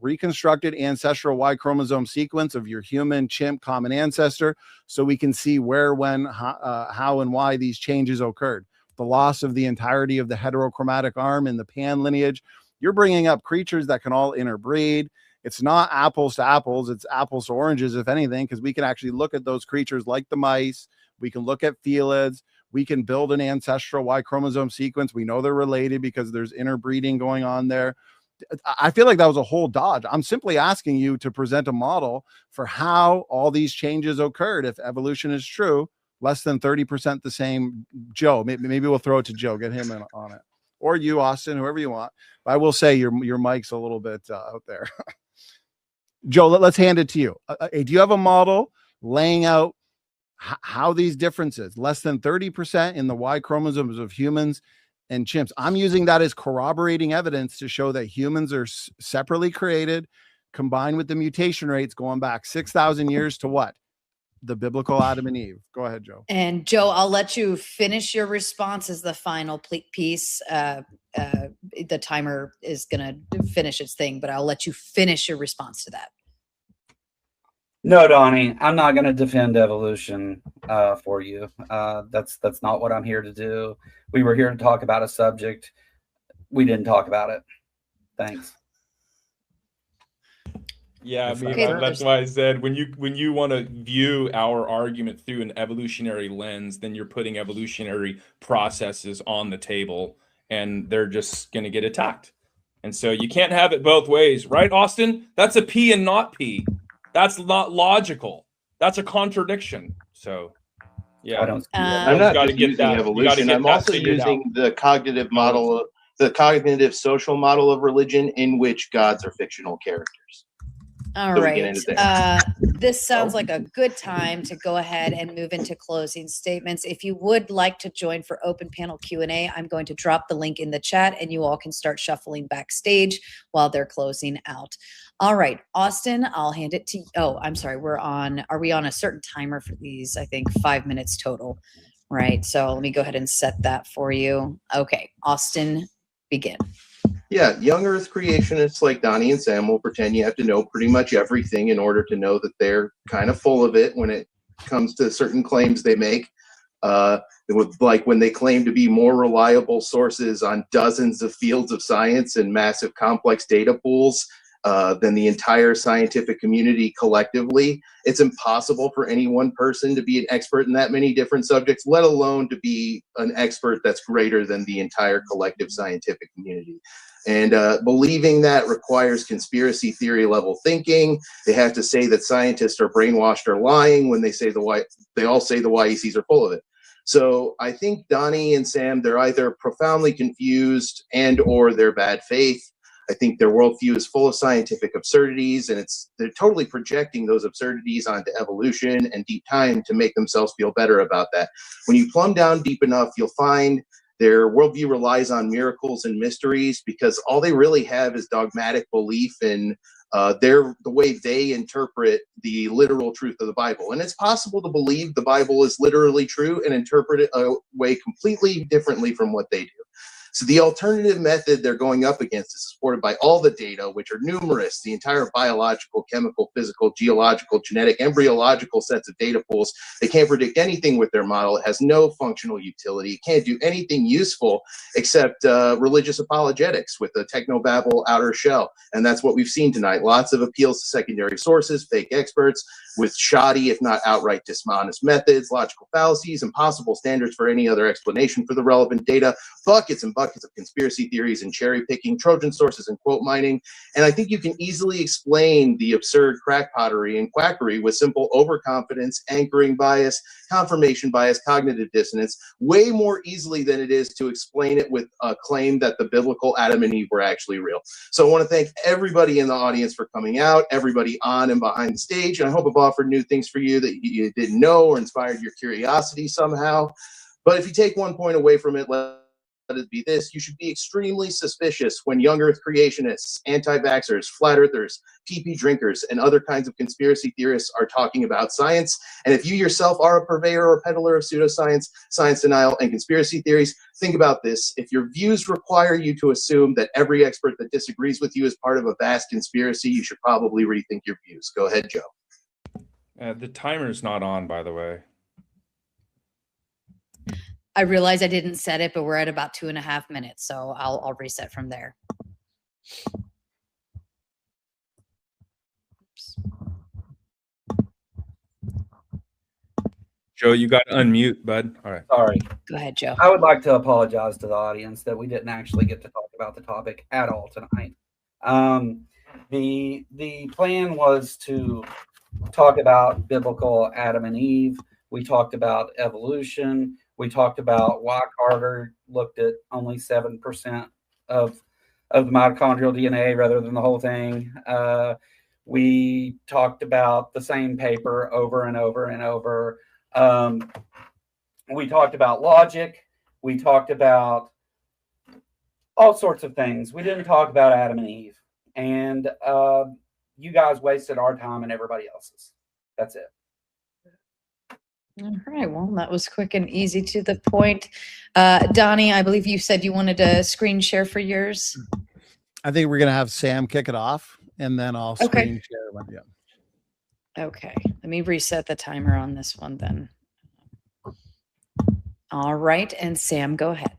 reconstructed ancestral Y chromosome sequence of your human, chimp, common ancestor, so we can see where, when, how, and why these changes occurred. The loss of the entirety of the heterochromatic arm in the pan lineage. You're bringing up creatures that can all interbreed. It's not apples to apples. It's apples to oranges, if anything, because we can actually look at those creatures like the mice. We can look at felids. We can build an ancestral Y chromosome sequence. We know they're related because there's interbreeding going on there. I feel like that was a whole dodge. I'm simply asking you to present a model for how all these changes occurred. If evolution is true, less than 30% the same. Joe, maybe we'll throw it to Joe, get him in on it, or you, Austin, whoever you want. But I will say your mic's a little bit out there. Joe, let's hand it to you. Do you have a model laying out how these differences, less than 30% in the Y chromosomes of humans and chimps? I'm using that as corroborating evidence to show that humans are separately created, combined with the mutation rates going back 6,000 years to what? The biblical Adam and Eve. Go ahead, Joe. And Joe, I'll let you finish your response as the final piece. The timer is going to finish its thing, but I'll let you finish your response to that. No, Donnie, I'm not going to defend evolution for you. That's not what I'm here to do. We were here to talk about a subject. We didn't talk about it. Thanks. Yeah, I mean, Okay, that's why I said when you want to view our argument through an evolutionary lens, then you're putting evolutionary processes on the table, and they're just going to get attacked. And so you can't have it both ways, right, Austin? That's a P and not P. That's not logical. That's a contradiction. So, yeah, I don't. I'm not just using evolution. I'm also using the cognitive model, the cognitive social model of religion, in which gods are fictional characters. All right. This sounds like a good time to go ahead and move into closing statements. If you would like to join for open panel Q&A, I'm going to drop the link in the chat and you all can start shuffling backstage while they're closing out. All right, Austin, I'll hand it to you. Oh, I'm sorry. Are we on a certain timer for these? I think 5 minutes total, right? So let me go ahead and set that for you. Okay, Austin, begin. Yeah, young Earth creationists like Donny and Sam will pretend you have to know pretty much everything in order to know that they're kind of full of it when it comes to certain claims they make. Like when they claim to be more reliable sources on dozens of fields of science and massive complex data pools than the entire scientific community collectively. It's impossible for any one person to be an expert in that many different subjects, let alone to be an expert that's greater than the entire collective scientific community. And believing that requires conspiracy theory level thinking. They have to say that scientists are brainwashed or lying when they say they all say the YECs are full of it. So I think Donny and Sam, they're either profoundly confused and or they're bad faith. I think their worldview is full of scientific absurdities, and they're totally projecting those absurdities onto evolution and deep time to make themselves feel better about that. When you plumb down deep enough, you'll find their worldview relies on miracles and mysteries because all they really have is dogmatic belief in the way they interpret the literal truth of the Bible. And it's possible to believe the Bible is literally true and interpret it a way completely differently from what they do. So the alternative method they're going up against is supported by all the data, which are numerous, the entire biological, chemical, physical, geological, genetic, embryological sets of data pools. They can't predict anything with their model. It has no functional utility. It can't do anything useful except religious apologetics with a technobabble outer shell. And that's what we've seen tonight. Lots of appeals to secondary sources, fake experts with shoddy, if not outright dishonest methods, logical fallacies, impossible standards for any other explanation for the relevant data, buckets and buckets of conspiracy theories and cherry picking, Trojan sources and quote mining. And I think you can easily explain the absurd crackpottery and quackery with simple overconfidence, anchoring bias, confirmation bias, cognitive dissonance, way more easily than it is to explain it with a claim that the biblical Adam and Eve were actually real. So I want to thank everybody in the audience for coming out, everybody on and behind the stage, and I hope I've offered new things for you that you didn't know or inspired your curiosity somehow. But if you take one point away from it, let it be this: you should be extremely suspicious when young Earth creationists, anti-vaxxers, flat earthers, PP drinkers, and other kinds of conspiracy theorists are talking about science. And if you yourself are a purveyor or peddler of pseudoscience, science denial, and conspiracy theories, think about this. If your views require you to assume that every expert that disagrees with you is part of a vast conspiracy, you should probably rethink your views. Go ahead, Joe. The timer's not on, by the way. I realize I didn't set it, but we're at about 2.5 minutes, so I'll reset from there. Joe, you got to unmute, bud. All right. Sorry. Go ahead, Joe. I would like to apologize to the audience that we didn't actually get to talk about the topic at all tonight. The plan was to talk about biblical Adam and Eve. We talked about evolution. We talked about why Carter looked at only 7% of the mitochondrial DNA rather than the whole thing. We talked about the same paper over and over and over. We talked about logic. We talked about all sorts of things. We didn't talk about Adam and Eve. And you guys wasted our time and everybody else's. That's it. All right. Well, that was quick and easy to the point. Donny, I believe you said you wanted to screen share for yours. I think we're going to have Sam kick it off, and then I'll screen share with you. Okay. Let me reset the timer on this one then. All right. And Sam, go ahead.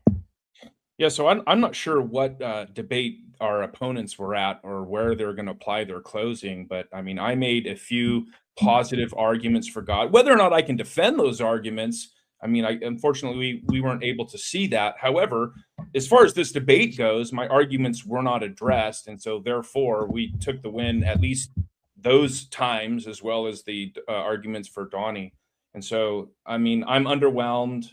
Yeah, so I'm not sure what debate our opponents were at or where they're going to apply their closing. But I mean, I made a few positive arguments for God. Whether or not I can defend those arguments, I mean, unfortunately, we weren't able to see that. However, as far as this debate goes, my arguments were not addressed. And so therefore, we took the win at least those times, as well as the arguments for Donny. And so, I mean, I'm underwhelmed.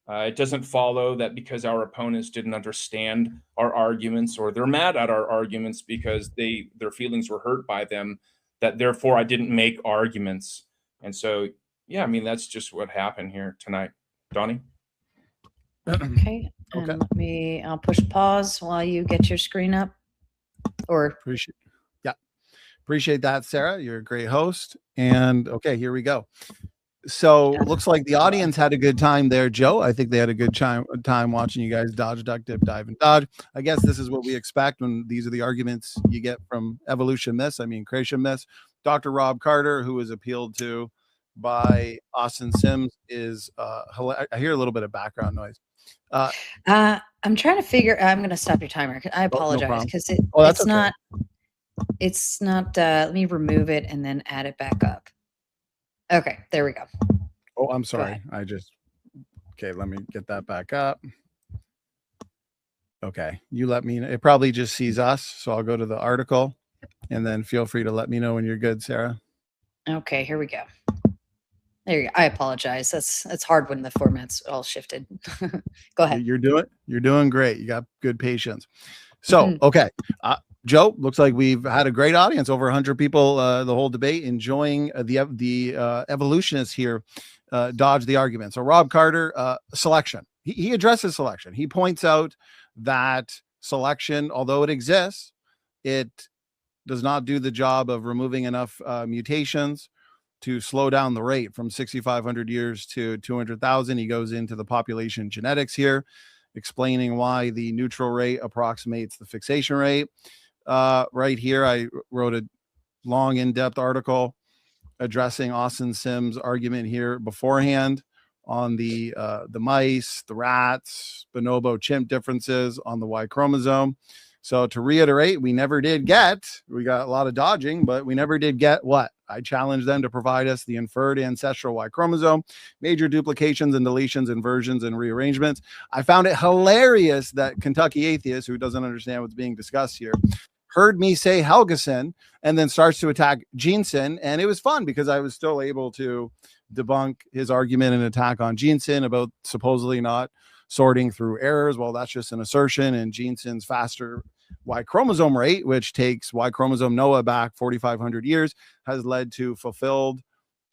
It doesn't follow that because our opponents didn't understand our arguments, or they're mad at our arguments because their feelings were hurt by them, that therefore I didn't make arguments. And so, yeah, I mean, that's just what happened here tonight. Donny? Okay. And I'll push pause while you get your screen up. Or appreciate that, Sarah. You're a great host. And okay, here we go. So looks like the audience had a good time there, Joe. I think they had a good time watching you guys dodge, duck, dip, dive, and dodge. I guess this is what we expect when these are the arguments you get from evolution myths. I mean, creation myths. Dr. Rob Carter, who was appealed to by Austin Sims, is I hear a little bit of background noise. I'm trying to figure. I'm going to stop your timer. I apologize because it's not. Let me remove it and then add it back up. Okay, there we go. Oh, I'm sorry. Okay, let me get that back up. Okay, you let me know. It probably just sees us, so I'll go to the article and then feel free to let me know when you're good, Sarah. Okay, here we go. There you go. I apologize. That's hard when the format's all shifted. Go ahead. You're doing great. You got good patience. So, okay. Joe, looks like we've had a great audience, over 100 people, the whole debate, enjoying the evolutionists here dodge the argument. So Rob Carter, selection. He addresses selection. He points out that selection, although it exists, it does not do the job of removing enough mutations to slow down the rate from 6,500 years to 200,000. He goes into the population genetics here, explaining why the neutral rate approximates the fixation rate. Right here, I wrote a long, in-depth article addressing Austin Sims' argument here beforehand on the mice, the rats, bonobo chimp differences on the Y chromosome. So to reiterate, we got a lot of dodging, but we never did get what? I challenged them to provide us the inferred ancestral Y chromosome, major duplications and deletions, inversions and rearrangements. I found it hilarious that Kentucky Atheist, who doesn't understand what's being discussed here, heard me say Helgeson and then starts to attack Jensen. And it was fun because I was still able to debunk his argument and attack on Jensen about supposedly not sorting through errors. Well, that's just an assertion, and Jensen's faster Y chromosome rate, which takes Y chromosome Noah back 4,500 years, has led to fulfilled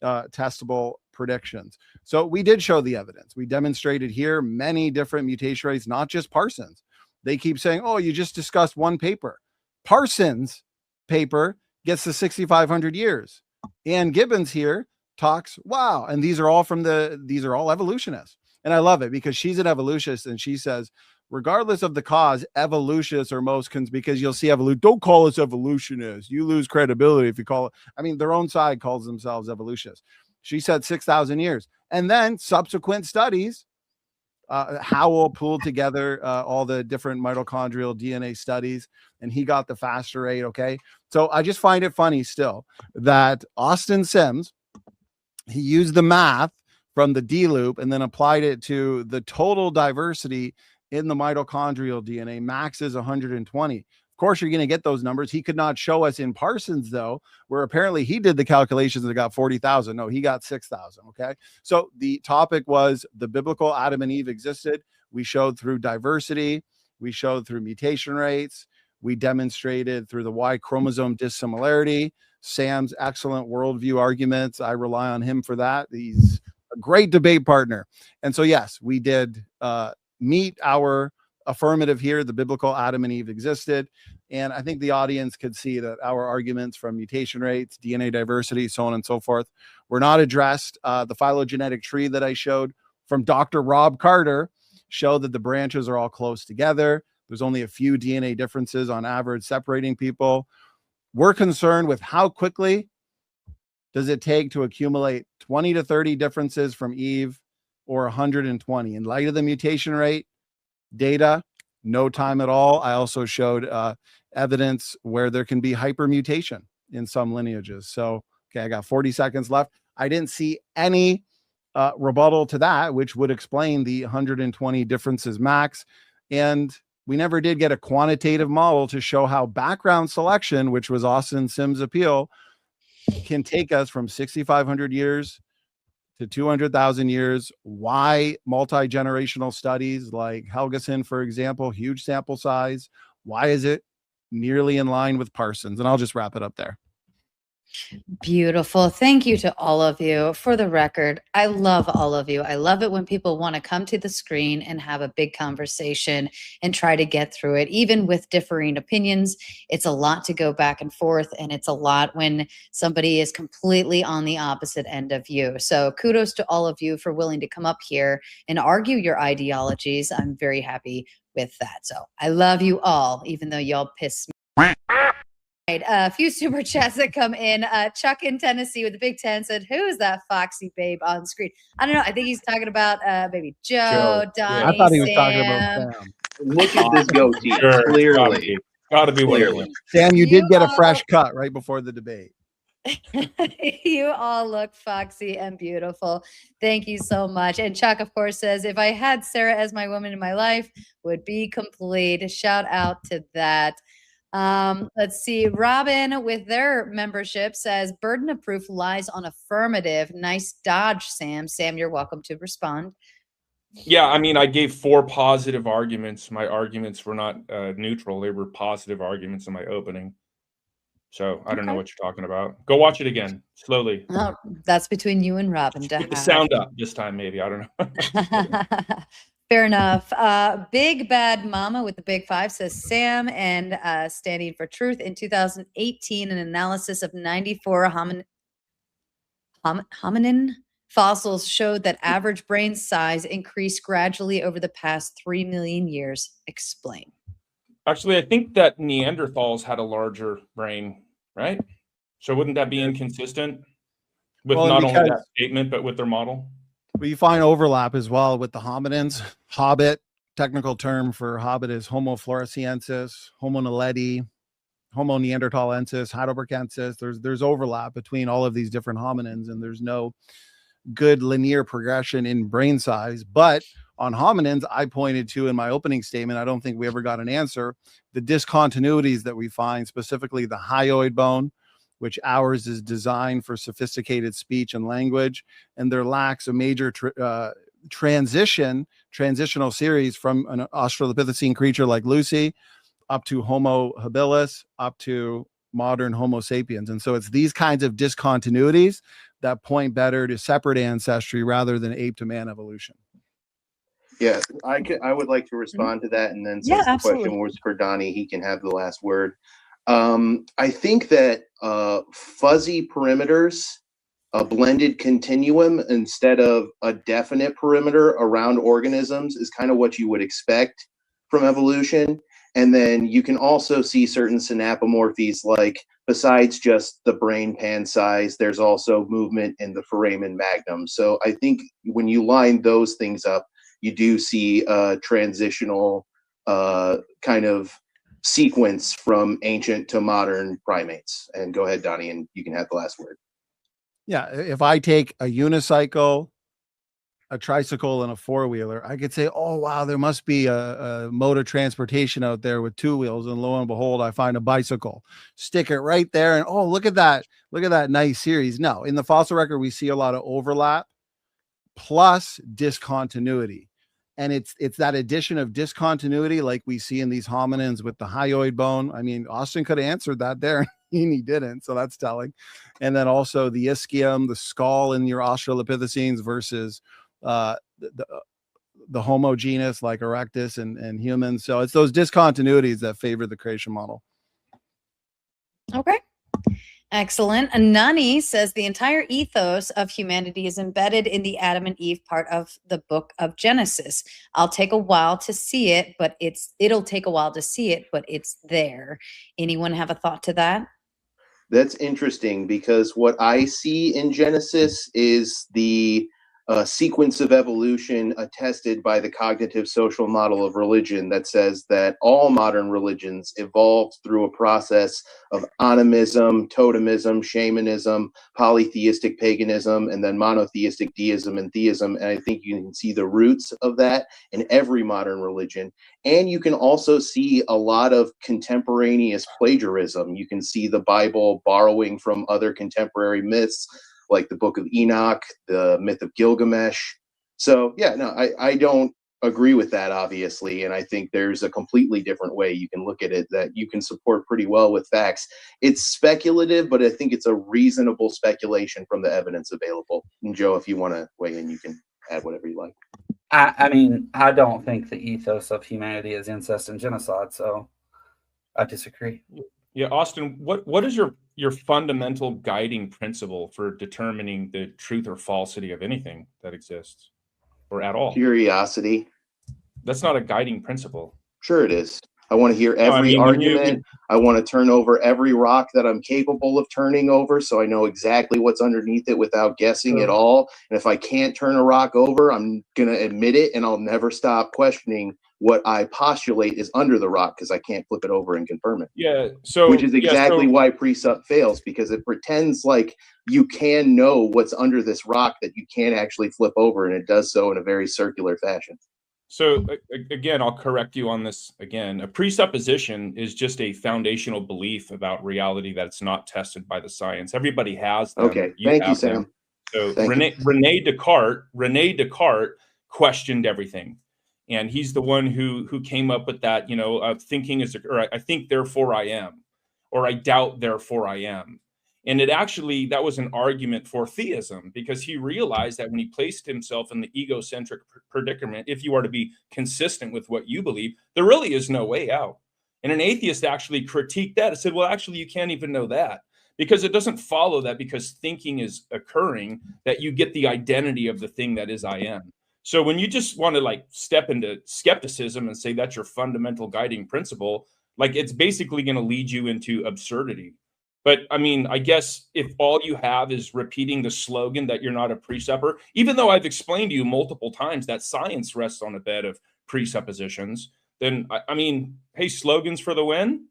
testable predictions. So we did show the evidence. We demonstrated here many different mutation rates, not just Parsons. They keep saying, oh, you just discussed one paper. Parsons' paper gets to 6,500 years. Ann Gibbons here talks, wow. And these are all evolutionists. And I love it because she's an evolutionist, and she says, regardless of the cause, evolutionists are most because you'll see don't call us evolutionists. You lose credibility if you call it. I mean, their own side calls themselves evolutionists. She said 6,000 years. And then subsequent studies, Howell pulled together all the different mitochondrial DNA studies, and he got the faster rate. Okay. So I just find it funny still that Austin Sims, he used the math from the D loop and then applied it to the total diversity in the mitochondrial DNA. Max is 120. Of course, you're going to get those numbers. He could not show us in Parsons, though, where apparently he did the calculations and got 40,000. No, he got 6,000. Okay. So the topic was the biblical Adam and Eve existed. We showed through diversity. We showed through mutation rates. We demonstrated through the Y chromosome dissimilarity. Sam's excellent worldview arguments. I rely on him for that. He's a great debate partner. And so, yes, we did meet our affirmative here. The biblical Adam and Eve existed. And I think the audience could see that our arguments from mutation rates, DNA diversity, so on and so forth, were not addressed. The phylogenetic tree that I showed from Dr. Rob Carter showed that the branches are all close together. There's only a few DNA differences on average separating people. We're concerned with how quickly does it take to accumulate 20 to 30 differences from Eve or 120. In light of the mutation rate data, no time at all. I also showed evidence where there can be hypermutation in some lineages. So, okay, I got 40 seconds left. I didn't see any rebuttal to that, which would explain the 120 differences max. And we never did get a quantitative model to show how background selection, which was Austin Sims' appeal, can take us from 6,500 years to 200,000 years. Why multi-generational studies like Helgeson, for example, huge sample size? Why is it nearly in line with Parsons? And I'll just wrap it up there. Beautiful. Thank you to all of you. For the record, I love all of you. I love it when people want to come to the screen and have a big conversation and try to get through it, even with differing opinions. It's a lot to go back and forth, and it's a lot when somebody is completely on the opposite end of you. So kudos to all of you for willing to come up here and argue your ideologies. I'm very happy with that. So I love you all, even though y'all piss me. Right, a few super chats that come in. Chuck in Tennessee with the Big 10 said, "Who is that foxy babe on screen?" I don't know. I think he's talking about maybe Joe, Donny, I thought he was Sam. talking about Sam. Look at this goatee. Sure, Clearly. gotta be clearly. Sam, you did get a fresh cut right before the debate. You all look foxy and beautiful. Thank you so much. And Chuck, of course, says, "If I had Sarah as my woman in my life, would be complete." Shout out to that. Let's see. Robin with their membership says, "Burden of proof lies on affirmative." Nice dodge, Sam. Sam, you're welcome to respond. Yeah, I mean, I gave 4 positive arguments. My arguments were not neutral. They were positive arguments in my opening. So I don't know what you're talking about. Go watch it again, slowly. Oh, that's between you and Robin. Get the sound up this time, maybe. I don't know. Fair enough. Big Bad Mama with the Big 5 says, "Sam and Standing for Truth in 2018, an analysis of 94 hominin fossils showed that average brain size increased gradually over the past 3 million years. Explain." Actually, I think that Neanderthals had a larger brain, right? So wouldn't that be inconsistent with not only that statement, but with their model? Well, you find overlap as well with the hominins. Hobbit, technical term for hobbit is Homo floresiensis, Homo naledi, Homo neanderthalensis, heidelbergensis. There's overlap between all of these different hominins, and there's no good linear progression in brain size. But on hominins, I pointed to in my opening statement, I don't think we ever got an answer, the discontinuities that we find, specifically the hyoid bone, which ours is designed for sophisticated speech and language, and there lacks a major transitional series from an Australopithecine creature like Lucy up to Homo habilis, up to modern Homo sapiens. And so it's these kinds of discontinuities that point better to separate ancestry rather than ape to man evolution. Yeah, I would like to respond to that, and then since the question was for Donny, he can have the last word. I think that fuzzy perimeters, a blended continuum instead of a definite perimeter around organisms is kind of what you would expect from evolution. And then you can also see certain synapomorphies, like besides just the brain pan size, there's also movement in the foramen magnum. So I think when you line those things up, you do see a transitional kind of sequence from ancient to modern primates. And go ahead, Donny, and you can have the last word. Yeah, if I take a unicycle, a tricycle, and a four-wheeler, I could say, oh, wow, there must be a mode of transportation out there with 2 wheels. And lo and behold, I find a bicycle. Stick it right there. And oh, look at that. Look at that nice series. No, in the fossil record, we see a lot of overlap plus discontinuity. And it's that addition of discontinuity like we see in these hominins with the hyoid bone. I mean, Austin could have answered that there, and he didn't, so that's telling. And then also the ischium, the skull in your Australopithecines versus the Homo genus like Erectus and humans. So it's those discontinuities that favor the creation model. Okay. Excellent. Anani says the entire ethos of humanity is embedded in the Adam and Eve part of the book of Genesis. I'll take a while to see it, but it'll take a while to see it, but it's there. Anyone have a thought to that? That's interesting because what I see in Genesis is the a sequence of evolution attested by the cognitive social model of religion that says that all modern religions evolved through a process of animism, totemism, shamanism, polytheistic paganism, and then monotheistic deism and theism. And I think you can see the roots of that in every modern religion. And you can also see a lot of contemporaneous plagiarism. You can see the Bible borrowing from other contemporary myths, like the Book of Enoch, the myth of Gilgamesh. So yeah, no, I don't agree with that, obviously. And I think there's a completely different way you can look at it that you can support pretty well with facts. It's speculative, but I think it's a reasonable speculation from the evidence available. And Joe, if you want to weigh in, you can add whatever you like. I mean, I don't think the ethos of humanity is incest and genocide, so I disagree. Yeah, Austin, what is your fundamental guiding principle for determining the truth or falsity of anything that exists or at all? Curiosity. That's not a guiding principle. Sure it is. I want to hear every argument. I want to turn over every rock that I'm capable of turning over so I know exactly what's underneath it without guessing at all. And if I can't turn a rock over, I'm going to admit it, and I'll never stop questioning what I postulate is under the rock because I can't flip it over and confirm it. Yeah. So which is exactly why precept fails, because it pretends like you can know what's under this rock that you can't actually flip over, and it does so in a very circular fashion. So again, I'll correct you on this again. A presupposition is just a foundational belief about reality that's not tested by the science. Everybody has them. Okay, thank you, Sam. So Rene Descartes questioned everything. And he's the one who came up with that, thinking is, or I think, therefore I am, or I doubt, therefore I am. And that was an argument for theism, because he realized that when he placed himself in the egocentric predicament, if you are to be consistent with what you believe, there really is no way out. And an atheist actually critiqued that and said, well, actually, you can't even know that, because it doesn't follow that because thinking is occurring, that you get the identity of the thing that is I am. So when you just want to step into skepticism and say that's your fundamental guiding principle, it's basically going to lead you into absurdity. But I mean, I guess if all you have is repeating the slogan that you're not a presupper, even though I've explained to you multiple times that science rests on a bed of presuppositions, then I mean, hey, slogans for the win,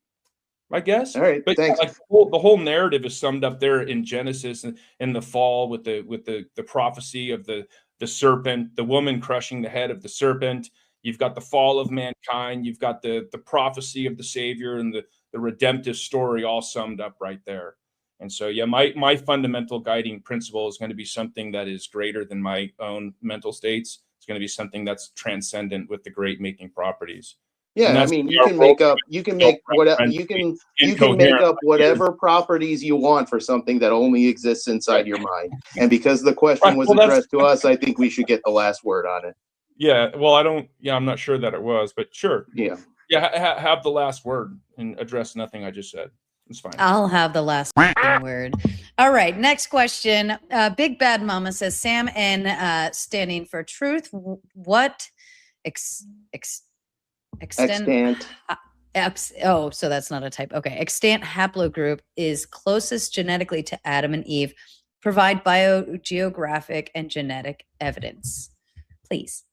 I guess. All right, but thanks. The whole narrative is summed up there in Genesis and the fall with the prophecy of the serpent, the woman crushing the head of the serpent. You've got the fall of mankind. You've got the prophecy of the Savior and the redemptive story all summed up right there. And so, yeah, my fundamental guiding principle is going to be something that is greater than my own mental states. It's going to be something that's transcendent with the great making properties. Yeah, I mean, you can make up whatever properties you want for something that only exists inside your mind. And because the question was addressed to us, I think we should get the last word on it. Yeah, well, I'm not sure that it was, but sure. Yeah. Yeah, have the last word and address nothing I just said. It's fine. I'll have the last word. All right, next question. Big Bad Mama says, Sam and standing for truth, what extent? So that's not a type. Okay. Extant haplogroup is closest genetically to Adam and Eve. Provide biogeographic and genetic evidence, please.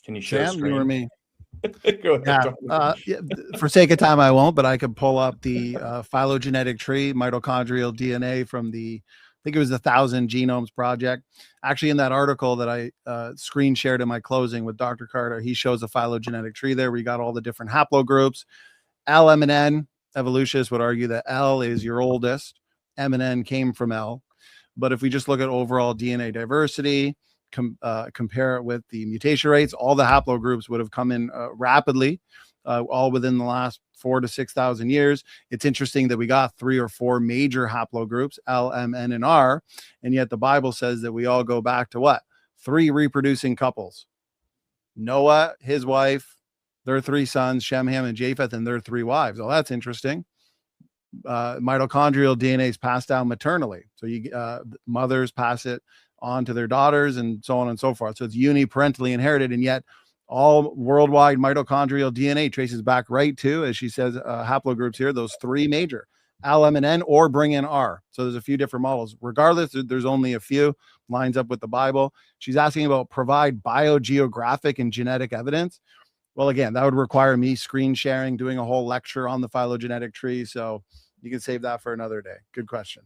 Can you share Sam, you or me? Go ahead. For sake of time, I won't, but I could pull up the phylogenetic tree, mitochondrial DNA from I think it was the 1,000 Genomes Project. Actually, in that article that I screen shared in my closing with Dr. Carter, he shows a phylogenetic tree there. We got all the different haplogroups. L, M, and N. Evolutionists would argue that L is your oldest. M and N came from L. But if we just look at overall DNA diversity, compare it with the mutation rates, all the haplogroups would have come in rapidly, all within the last 4,000 to 6,000 years. It's interesting that we got 3 or 4 major haplogroups, L, M, N, and R, and yet the Bible says that we all go back to what? 3 reproducing couples. Noah, his wife, their 3 sons, Shem, Ham, and Japheth, and their 3 wives. Oh, that's interesting. Mitochondrial DNA is passed down maternally. So mothers pass it on to their daughters and so on and so forth. So it's uniparentally inherited, and yet all worldwide mitochondrial DNA traces back right to, as she says, haplogroups here, those 3 major. LMNN or bring in R. So there's a few different models. Regardless, there's only a few, lines up with the Bible. She's asking about provide biogeographic and genetic evidence. Well, again, that would require me screen sharing, doing a whole lecture on the phylogenetic tree. So you can save that for another day. Good question.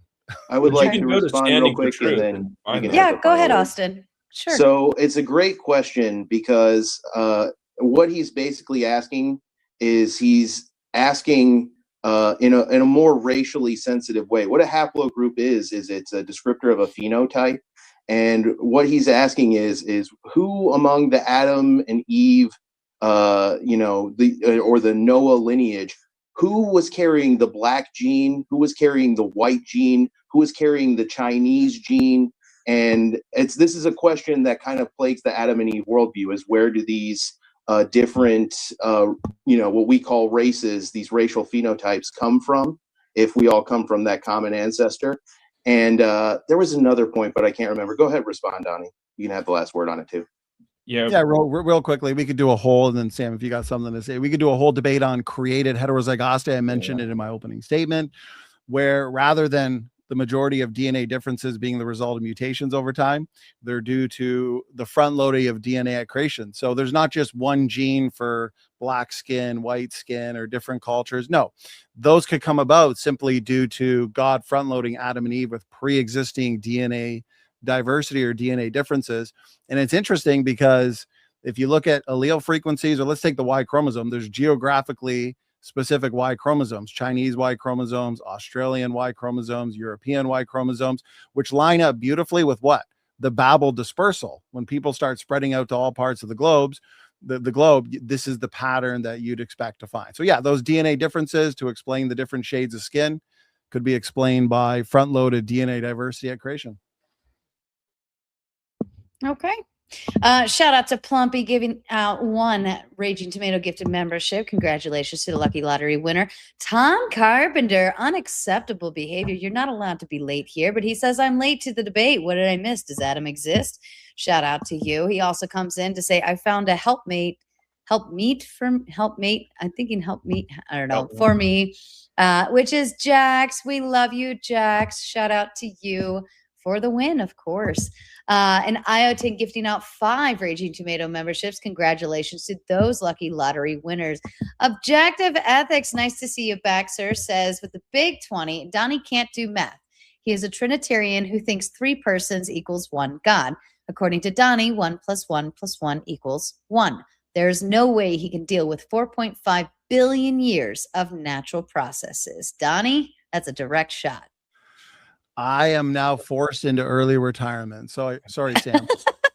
I would like to respond real quick, and then you can yeah, go ahead, Austin. Sure. So it's a great question because what he's basically asking is he's asking in a more racially sensitive way. What a haplogroup is it's a descriptor of a phenotype. And what he's asking is who among the Adam and Eve, or the Noah lineage, who was carrying the black gene, who was carrying the white gene, who was carrying the Chinese gene? And this is a question that kind of plagues the Adam and Eve worldview: is where do these different, what we call races, these racial phenotypes, come from? If we all come from that common ancestor. And there was another point, but I can't remember. Go ahead, respond, Donnie. You can have the last word on it too. Yeah, real quickly, we could do a whole, and then Sam, if you got something to say, we could do a whole debate on created heterozygosity. I mentioned it in my opening statement, where rather than the majority of DNA differences being the result of mutations over time, they're due to the front loading of DNA at creation. So there's not just one gene for black skin, white skin, or different cultures. No, those could come about simply due to God front loading Adam and Eve with pre-existing DNA diversity or DNA differences. And it's interesting because if you look at allele frequencies, or let's take the Y chromosome, there's geographically specific Y chromosomes, Chinese Y chromosomes, Australian Y chromosomes, European Y chromosomes, which line up beautifully with what? The Babel dispersal. When people start spreading out to all parts of the globe, this is the pattern that you'd expect to find. So yeah, those DNA differences to explain the different shades of skin could be explained by front-loaded DNA diversity at creation. Okay. Shout out to Plumpy giving out 1 Raging Tomato gifted membership. Congratulations to the lucky lottery winner. Tom Carpenter, unacceptable behavior. You're not allowed to be late here, but he says, I'm late to the debate. What did I miss? Does Adam exist? Shout out to you. He also comes in to say, I found a helpmeet. I'm thinking helpmeet. I don't know, for me, which is Jax. We love you, Jax. Shout out to you for the win, of course. And Iotin gifting out 5 Raging Tomato memberships. Congratulations to those lucky lottery winners. Objective Ethics, nice to see you back, sir, says with the big 20, Donnie can't do math. He is a Trinitarian who thinks 3 persons equals 1 God. According to Donnie, 1 + 1 + 1 = 1. There's no way he can deal with 4.5 billion years of natural processes. Donnie, that's a direct shot. I am now forced into early retirement. So sorry, Sam.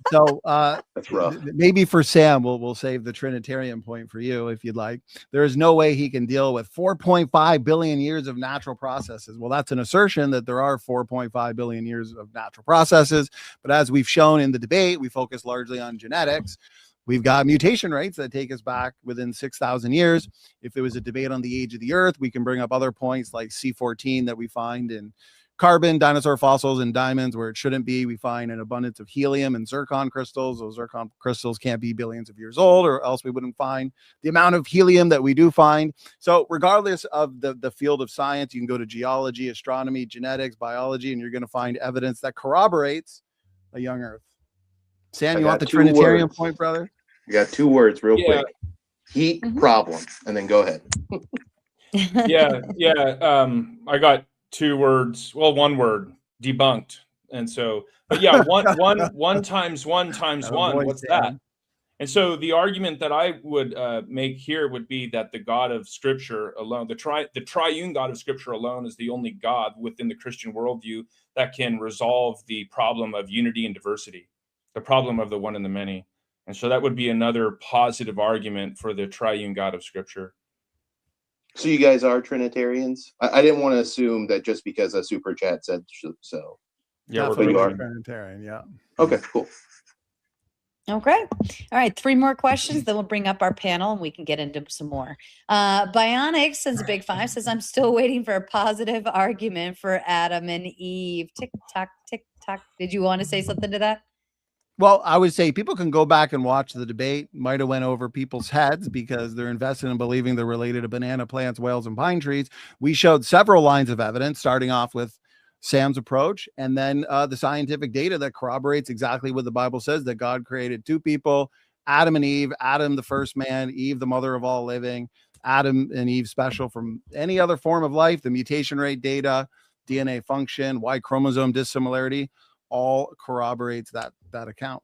So that's rough. Maybe for Sam, we'll save the Trinitarian point for you if you'd like. There is no way he can deal with 4.5 billion years of natural processes. Well, that's an assertion that there are 4.5 billion years of natural processes. But as we've shown in the debate, we focus largely on genetics. We've got mutation rates that take us back within 6,000 years. If it was a debate on the age of the Earth, we can bring up other points like C14 that we find in carbon, dinosaur fossils, and diamonds where it shouldn't be. We find an abundance of helium and zircon crystals. Those zircon crystals can't be billions of years old, or else we wouldn't find the amount of helium that we do find. So regardless of the field of science, you can go to geology, astronomy, genetics, biology, and you're going to find evidence that corroborates a young Earth. Sam, you want the Trinitarian point, brother? You got 2 words real quick. Heat problem, and then go ahead. I got 2 words. Well, 1 word, debunked. And so, but yeah, one times 1 times 1. What's that? And so the argument that I would make here would be that the God of Scripture alone, the triune God of Scripture alone, is the only God within the Christian worldview that can resolve the problem of unity and diversity, the problem of the one and the many. And so that would be another positive argument for the triune God of Scripture. So you guys are Trinitarians? I didn't want to assume that just because a super chat said so. Yeah, we're Trinitarian. Yeah. Okay, cool. Okay. All right. 3 more questions. Then we'll bring up our panel and we can get into some more. Bionic sends a big 5, says, I'm still waiting for a positive argument for Adam and Eve. Tick tock, tick tock. Did you want to say something to that? Well, I would say people can go back and watch the debate. Might have went over people's heads because they're invested in believing they're related to banana plants, whales, and pine trees. We showed several lines of evidence, starting off with Sam's approach, and then the scientific data that corroborates exactly what the Bible says, that God created two people, Adam and Eve, Adam the first man, Eve the mother of all living, Adam and Eve special from any other form of life, the mutation rate data, DNA function, Y chromosome dissimilarity, all corroborates that account.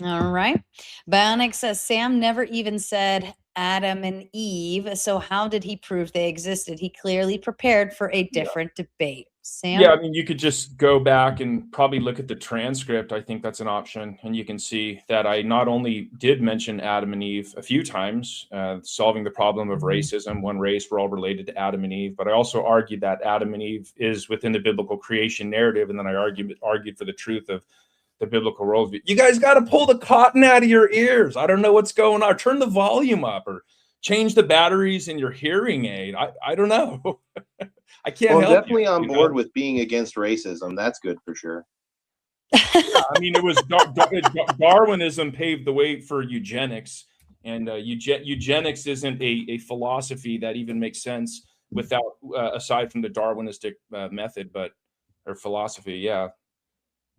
All right. Bionic says Sam never even said Adam and Eve. So how did he prove they existed? He clearly prepared for a different debate. Sam? Yeah, I mean, you could just go back and probably look at the transcript. I think that's an option. And you can see that I not only did mention Adam and Eve a few times, solving the problem of racism, one race, we're all related to Adam and Eve, but I also argued that Adam and Eve is within the biblical creation narrative. And then I argued for the truth of the biblical worldview. You guys got to pull the cotton out of your ears. I don't know what's going on. Turn the volume up or change the batteries in your hearing aid. I don't know. I can't help definitely you, on board with being against racism. That's good for sure. Yeah, I mean, it was Darwinism paved the way for eugenics, and eugenics isn't a philosophy that even makes sense without aside from the Darwinistic method, or philosophy. Yeah.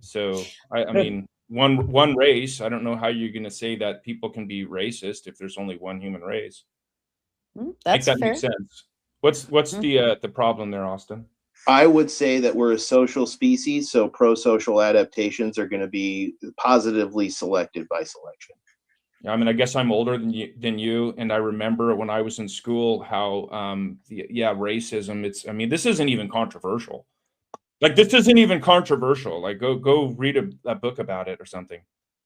So I mean, one race. I don't know how you're going to say that people can be racist if there's only one human race. That's that fair. makes sense. What's the problem there, Austin? I would say that we're a social species, so pro-social adaptations are going to be positively selected by selection. Yeah, I mean, I guess I'm older than you, and I remember when I was in school how racism. I mean, this isn't even controversial. Like, this isn't even controversial. Like, go read a book about it or something.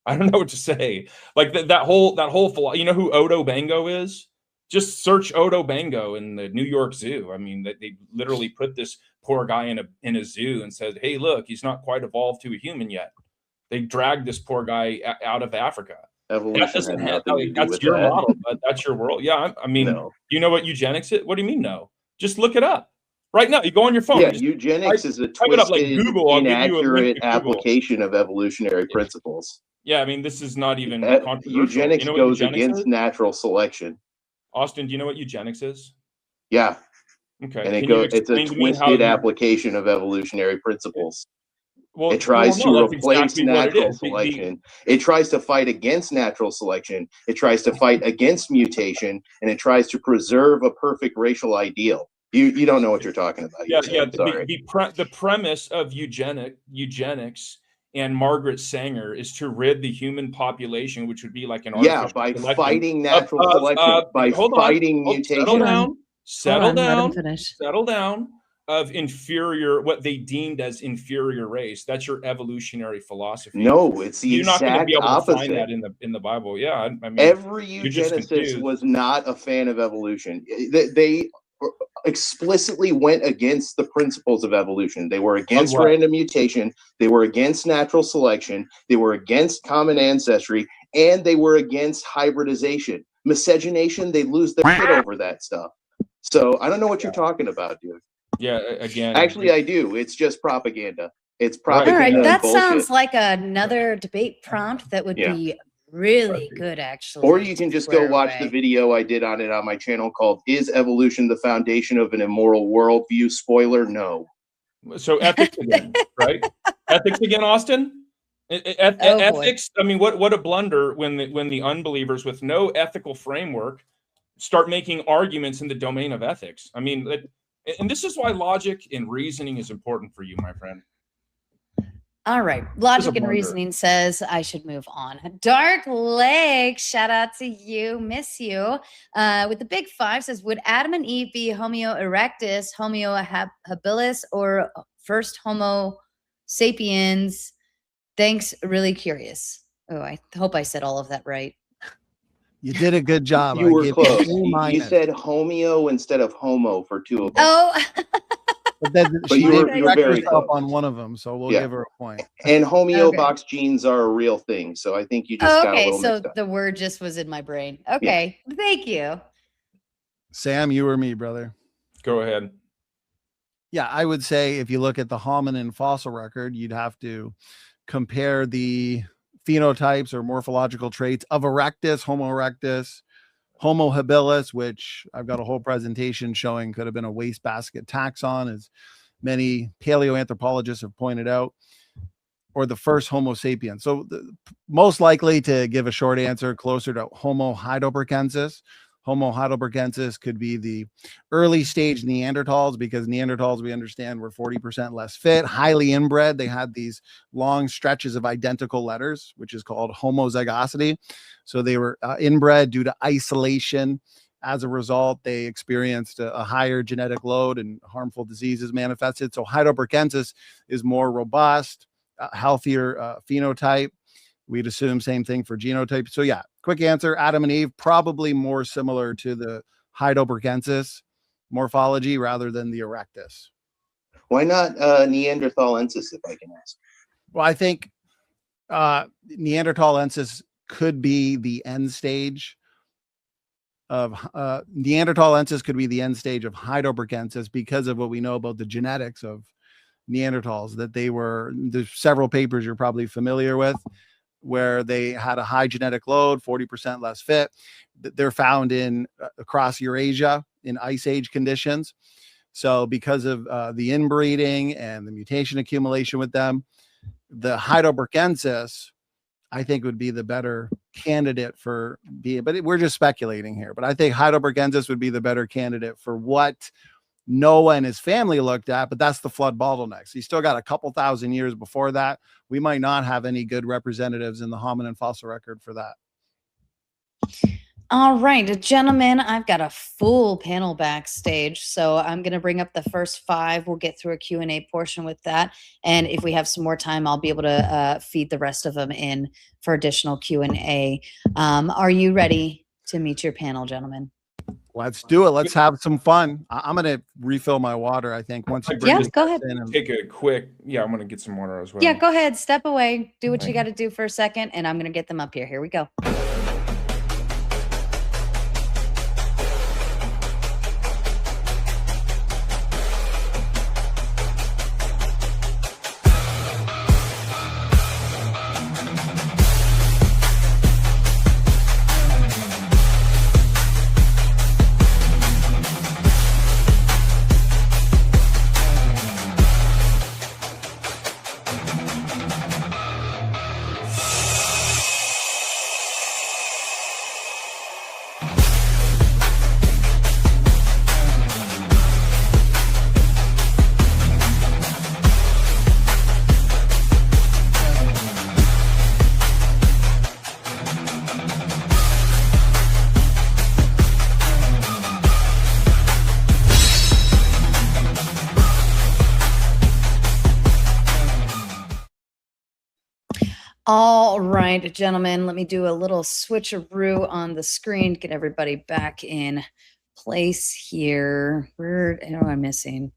I don't know what to say. Like that whole you know who Odo Bango is? Just search Odo Bango in the New York Zoo. I mean, they literally put this poor guy in a zoo and said, "Hey, look, he's not quite evolved to a human yet." They dragged this poor guy out of Africa. Evolution that's your model, but that's your world. Yeah, I mean, no. You know what eugenics is? What do you mean no? Just look it up right now. You go on your phone. Yeah, eugenics is a twisted, inaccurate application of evolutionary principles. Yeah, I mean, this is not even controversial. Eugenics goes against natural selection. Austin, do you know what eugenics is? Yeah. Okay. And it's a twisted application of evolutionary principles. Well, it tries to replace natural selection. It tries to fight against natural selection. It tries to fight against mutation, and it tries to preserve a perfect racial ideal. You don't know what you're talking about. Yeah. The premise of eugenics and Margaret Sanger is to rid the human population, which would be like an by fighting natural selection, by fighting mutation. Settle down. Of inferior, what they deemed as inferior race. That's your evolutionary philosophy. No, it's the You're not going to be able opposite. to find that in the Bible. Yeah, I mean, every eugenicist was not a fan of evolution. They explicitly went against the principles of evolution. They were against random mutation. They were against natural selection. They were against common ancestry, and they were against hybridization. Miscegenation, they lose their shit over that stuff. So I don't know what you're talking about, dude. Yeah, again. Actually, I do. It's just propaganda. It's propaganda. All right, that bullshit. sounds like another debate prompt that would be really good, actually. Or you can just go watch the video I did on it on my channel called "Is Evolution the Foundation of an Immoral Worldview?" Spoiler: no. So ethics again, right? Ethics again, Austin. Ethics. I mean, what a blunder when the unbelievers with no ethical framework start making arguments in the domain of ethics. I mean. And this is why logic and reasoning is important for you, my friend. All right. Logic and reasoning says I should move on. Dark Lake, shout out to you. Miss you. With the big 5 says, would Adam and Eve be Homo erectus, Homo habilis, or first Homo sapiens? Thanks. Really curious. Oh, I hope I said all of that right. You did a good job. You were close. You said homeo instead of homo for 2 of them. Oh, but you were very close close on one of them, so we'll give her a point. And homeo box genes are a real thing, so I think you just got a little mixed up. The word just was in my brain. Okay, thank you. Sam, you or me, brother? Go ahead. Yeah, I would say if you look at the hominin fossil record, you'd have to compare the phenotypes or morphological traits of erectus, Homo erectus, Homo habilis, which I've got a whole presentation showing could have been a wastebasket taxon, as many paleoanthropologists have pointed out, or the first Homo sapiens. So most likely, to give a short answer, closer to Homo heidelbergensis. Homo heidelbergensis could be the early stage Neanderthals, because Neanderthals, we understand, were 40% less fit, highly inbred. They had these long stretches of identical letters, which is called homozygosity. So they were inbred due to isolation. As a result, they experienced a higher genetic load and harmful diseases manifested. So heidelbergensis is more robust, healthier phenotype. We'd assume same thing for genotype. So yeah, quick answer, Adam and Eve, probably more similar to the heidelbergensis morphology rather than the erectus. Why not Neanderthalensis, if I can ask? Well, I think Neanderthalensis could be the end stage of Neanderthalensis could be the end stage of heidelbergensis, because of what we know about the genetics of Neanderthals, that they were, there's several papers you're probably familiar with, where they had a high genetic load, 40% less fit. They're found in across Eurasia in ice age conditions. So because of the inbreeding and the mutation accumulation with them, the heidelbergensis, I think, would be the better candidate for being, but we're just speculating here, but I think heidelbergensis would be the better candidate for what Noah and his family looked at, but that's the flood bottlenecks. You still got a couple thousand years before that. We might not have any good representatives in the hominin fossil record for that. All right, gentlemen, I've got a full panel backstage, so I'm going to bring up the first 5. We'll get through a Q&A portion with that, and if we have some more time, I'll be able to feed the rest of them in for additional Q&A. Are you ready to meet your panel, gentlemen? Let's do it. Let's have some fun. I'm going to refill my water, I think, once you bring go ahead. in and take a quick, I'm going to get some water as well. Yeah, go ahead. Step away. Do what you got to do for a second, and I'm going to get them up here. Here we go. All right, gentlemen, let me do a little switcheroo on the screen, get everybody back in place here. Where am I missing?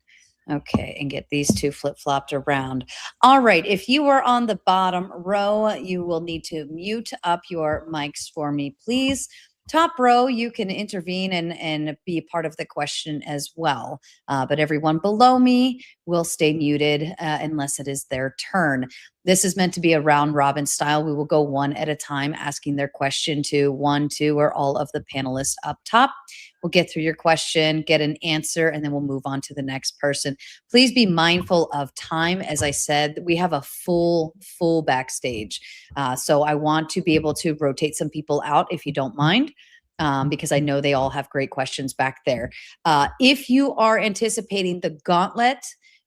Okay, and get these 2 flip-flopped around. All right, if you are on the bottom row, you will need to mute up your mics for me, please. Top row, you can intervene and be a part of the question as well. But everyone below me will stay muted unless it is their turn. This is meant to be a round robin style. We will go one at a time, asking their question to 1, 2, or all of the panelists up top. We'll get through your question, get an answer, and then we'll move on to the next person. Please be mindful of time. As I said, we have a full backstage. So I want to be able to rotate some people out if you don't mind. Because I know they all have great questions back there. If you are anticipating the gauntlet,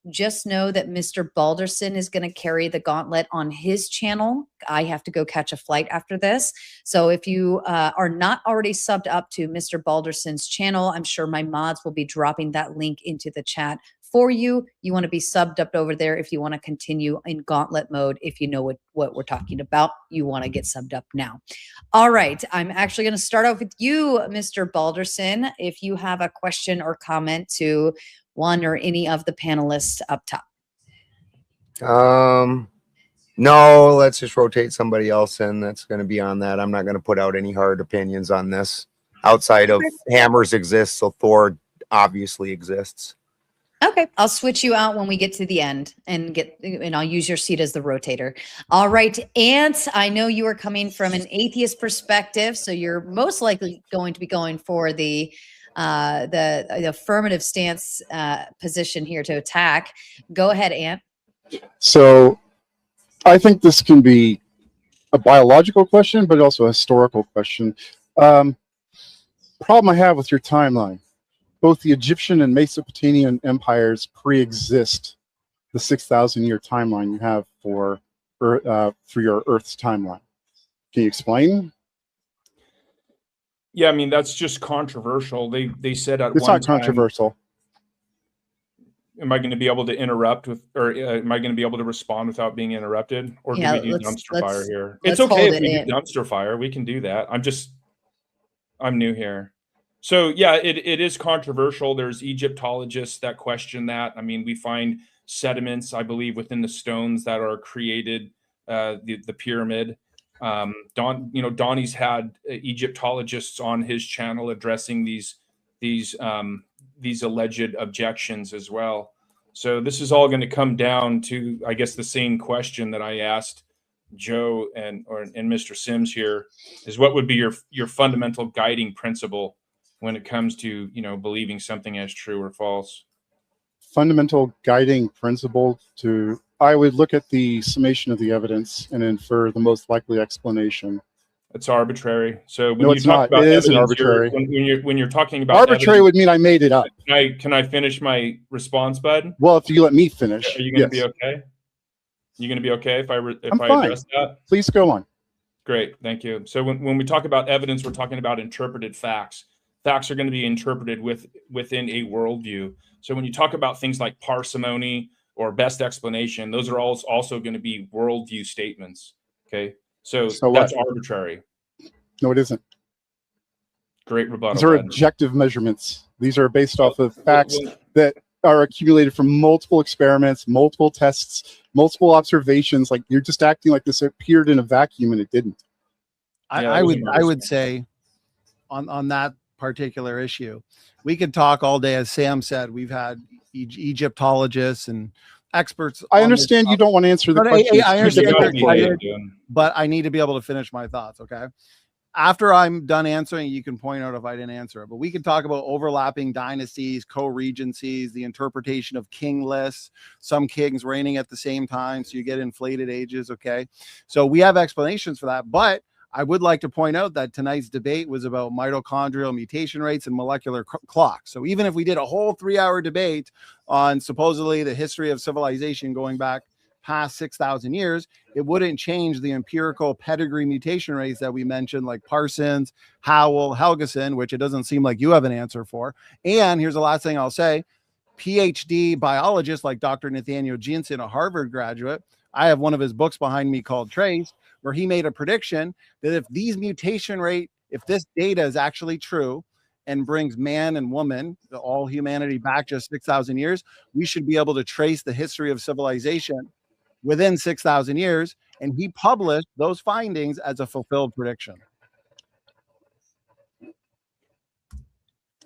just know that Mr. Balderson is going to carry the gauntlet on his channel. I have to go catch a flight after this. So if you are not already subbed up to Mr. Balderson's channel, I'm sure my mods will be dropping that link into the chat for you. You want to be subbed up over there if you want to continue in gauntlet mode. If you know what we're talking about, you want to get subbed up now. All right. I'm actually going to start off with you, Mr. Balderson. If you have a question or comment to one or any of the panelists up top. No, let's just rotate somebody else in that's going to be on that. I'm not going to put out any hard opinions on this. Outside of Hammers exists, so Thor obviously exists. Okay, I'll switch you out when we get to the end and I'll use your seat as the rotator. All right, Ant, I know you are coming from an atheist perspective, so you're most likely going to be going for the affirmative stance position here to attack. Go ahead, Ant. So I think this can be a biological question, but also a historical question. Problem I have with your timeline. Both the Egyptian and Mesopotamian empires pre-exist the 6,000-year timeline you have for your Earth's timeline. Can you explain? Yeah, I mean, that's just controversial. They said at it's one not controversial. Am I going to be able to interrupt with, or am I going to be able to respond without being interrupted? Or do we do dumpster fire here? It's okay if we do dumpster fire. We can do that. I'm new here. So yeah, it is controversial. There's Egyptologists that question that. I mean, we find sediments, I believe, within the stones that are created the pyramid. Donnie's had Egyptologists on his channel addressing these alleged objections as well. So this is all going to come down to, I guess, the same question that I asked Joe and Mr. Sims here is, what would be your fundamental guiding principle when it comes to, believing something as true or false? Fundamental guiding principle I would look at the summation of the evidence and infer the most likely explanation. It's arbitrary. So when no, it's not. It isn't arbitrary. When you're talking about arbitrary would mean I made it up. Can I finish my response, bud? Well, if you let me finish. Are you going to be okay? You going to be okay if I address that? Please go on. Great, thank you. So when we talk about evidence, we're talking about interpreted facts. Facts are going to be interpreted within a worldview. So when you talk about things like parsimony or best explanation, those are also going to be worldview statements. Okay, so that's arbitrary. No, it isn't. Great rebuttal. These are objective measurements. These are based off of facts that are accumulated from multiple experiments, multiple tests, multiple observations. Like, you're just acting like this appeared in a vacuum, and it didn't. I would say on that particular issue, we could talk all day. As Sam said, we've had Egyptologists and experts. I understand you don't want to answer the question. I understand, but I need to be able to finish my thoughts. Okay. After I'm done answering, you can point out if I didn't answer it, but we can talk about overlapping dynasties, co-regencies, the interpretation of king lists, some kings reigning at the same time. So you get inflated ages. Okay. So we have explanations for that, but I would like to point out that tonight's debate was about mitochondrial mutation rates and molecular clocks. So even if we did a whole 3-hour debate on supposedly the history of civilization going back past 6,000 years, it wouldn't change the empirical pedigree mutation rates that we mentioned, like Parsons, Howell, Helgeson, which it doesn't seem like you have an answer for. And here's the last thing I'll say. PhD biologists like Dr. Nathaniel Jensen, a Harvard graduate, I have one of his books behind me called Trace, where he made a prediction that if this data is actually true and brings man and woman, all humanity back just 6,000 years, we should be able to trace the history of civilization within 6,000 years. And he published those findings as a fulfilled prediction.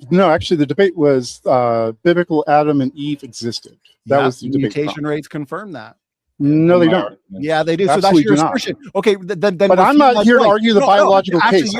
No, actually, the debate was biblical Adam and Eve existed. That was the debate. Mutation rates confirm that. No, they don't. Yeah, they do. Absolutely so that's your assertion. Okay, then but I'm not here to argue the biological case.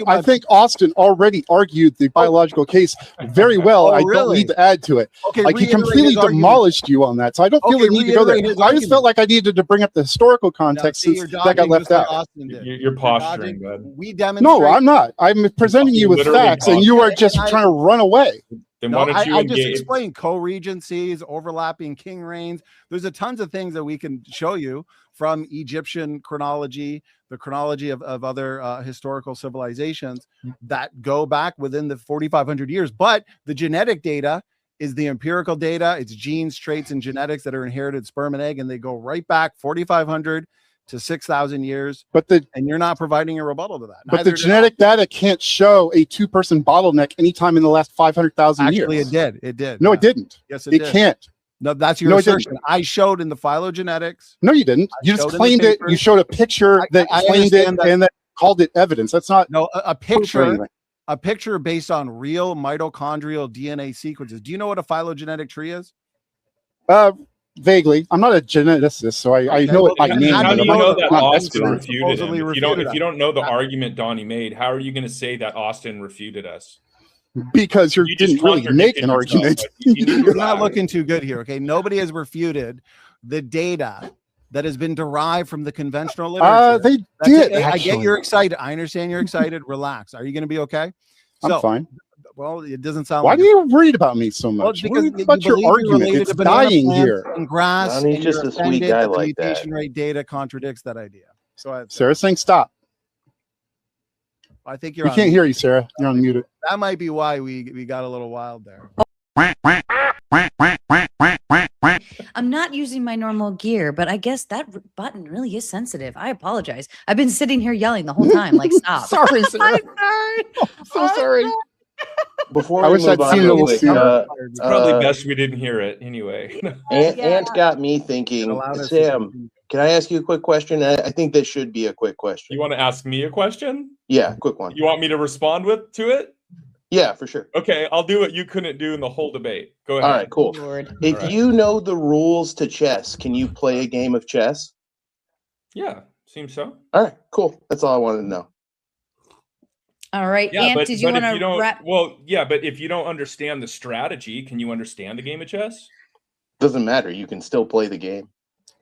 I think Austin already argued the biological case very well. I don't need to add to it. Okay, like, he completely demolished you on that, so I don't feel the need to go there. I just felt like I needed to bring up the historical context since that got left out. You're posturing, bud. We demonstrate. No, I'm not. I'm presenting you with facts, and you are just trying to run away. Then why don't you I just explained co-regencies, overlapping king reigns. There's a tons of things that we can show you from Egyptian chronology, the chronology of other historical civilizations that go back within the 4,500 years. But the genetic data is the empirical data. It's genes, traits, and genetics that are inherited sperm and egg, and they go right back 4,500 to 6,000 years. And you're not providing a rebuttal to that. But the genetic data can't show a 2-person bottleneck anytime in the last 500,000 years. Actually, it did. It did. No, it didn't. Yes, it did. It can't. No, that's your assertion. I showed in the phylogenetics. No, you didn't. You just claimed it. You showed a picture that claimed it and that called it evidence. That's not a picture. a picture based on real mitochondrial DNA sequences. Do you know what a phylogenetic tree is? Vaguely. I'm not a geneticist, so I know it by name. How do you know that Austin Austin refuted him? supposedly If you don't know the argument Donnie made, how are you going to say that Austin refuted us? Because you didn't really make an argument. You're not looking too good here. Okay, nobody has refuted the data that has been derived from the conventional literature. They did. I get you're excited. I understand you're excited. Relax. Are you going to be okay? I'm fine. Well, it doesn't sound. Why like are you worried about me so much? Well, because about your argument? It's dying here. And grass. Donnie's just a sweet guy like that. Mutation rate data contradicts that idea. So Sarah's saying stop. I think you're. We can't hear you, Sarah. You're on mute. That might be why we got a little wild there. I'm not using my normal gear, but I guess that button really is sensitive. I apologize. I've been sitting here yelling the whole time, like, stop. Sorry, Sarah. I'm so sorry. Before I we wish move I'd on, seen it a little It's probably best we didn't hear it anyway. Ant got me thinking. Sam, can I ask you a quick question? I think this should be a quick question. You want to ask me a question? Yeah, quick one. You want me to respond to it? Yeah, for sure. Okay, I'll do what you couldn't do in the whole debate. Go ahead. All right, cool. If you know the rules to chess, can you play a game of chess? Yeah, seems so. All right, cool. That's all I wanted to know. All right, Yeah, Ant, did you want to wrap? Well, yeah, but if you don't understand the strategy, can you understand the game of chess? Doesn't matter. You can still play the game.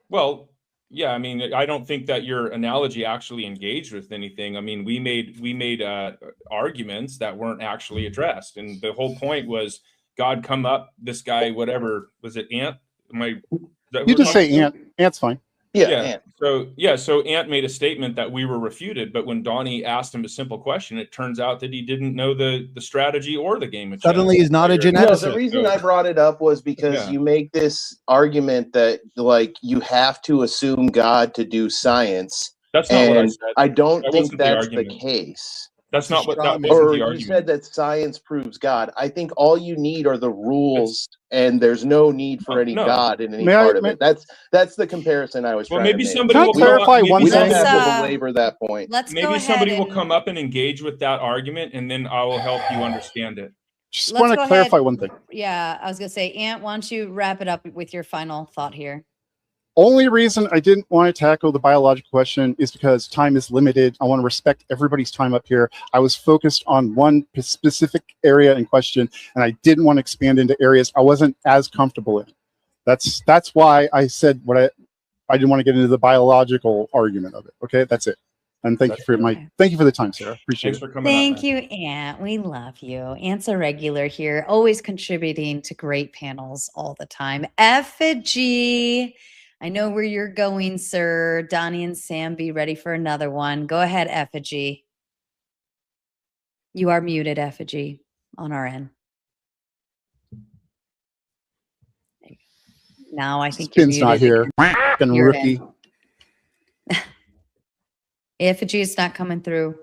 Well, yeah, I mean, I don't think that your analogy actually engaged with anything. I mean, we made arguments that weren't actually addressed, and the whole point was God come up, this guy, whatever was it, Ant? You just say Ant. Ant's fine. Yeah. Ant. So Ant made a statement that we were refuted, but when Donnie asked him a simple question, it turns out that he didn't know the strategy or the game of chess. Suddenly he's not a geneticist. No, the reason I brought it up was because you make this argument that like you have to assume God to do science. That's not what I said. I don't That think wasn't the that's the argument. case. That's not what that wasn't Or the you argument. said that science proves God. I think all you need are the rules, and there's no need for any God in any part of it. That's the comparison I was trying to make. Maybe somebody will clarify one We thing. don't have to belabor that point. Maybe somebody will come up and engage with that argument, and then I will help you understand it. Just Let's want go to clarify ahead. one thing. Yeah, I was going to say, Ant, why don't you wrap it up with your final thought here? Only reason I didn't want to tackle the biological question is because time is limited. I want to respect everybody's time up here. I was focused on one specific area in question, and I didn't want to expand into areas I wasn't as comfortable in. That's why I said what I didn't want to get into the biological argument of it. Okay, that's it. And thank you for the time, Sarah. Appreciate it. Thanks for coming. Thank you, Ant. We love you. Ant's a regular here, always contributing to great panels all the time. Effigy. I know where you're going, sir. Donnie and Sam, be ready for another one. Go ahead, Effigy. You are muted, Effigy, on our end. Now I think Spin's you're not muted. here. Fucking You're rookie. in. Effigy is not coming through.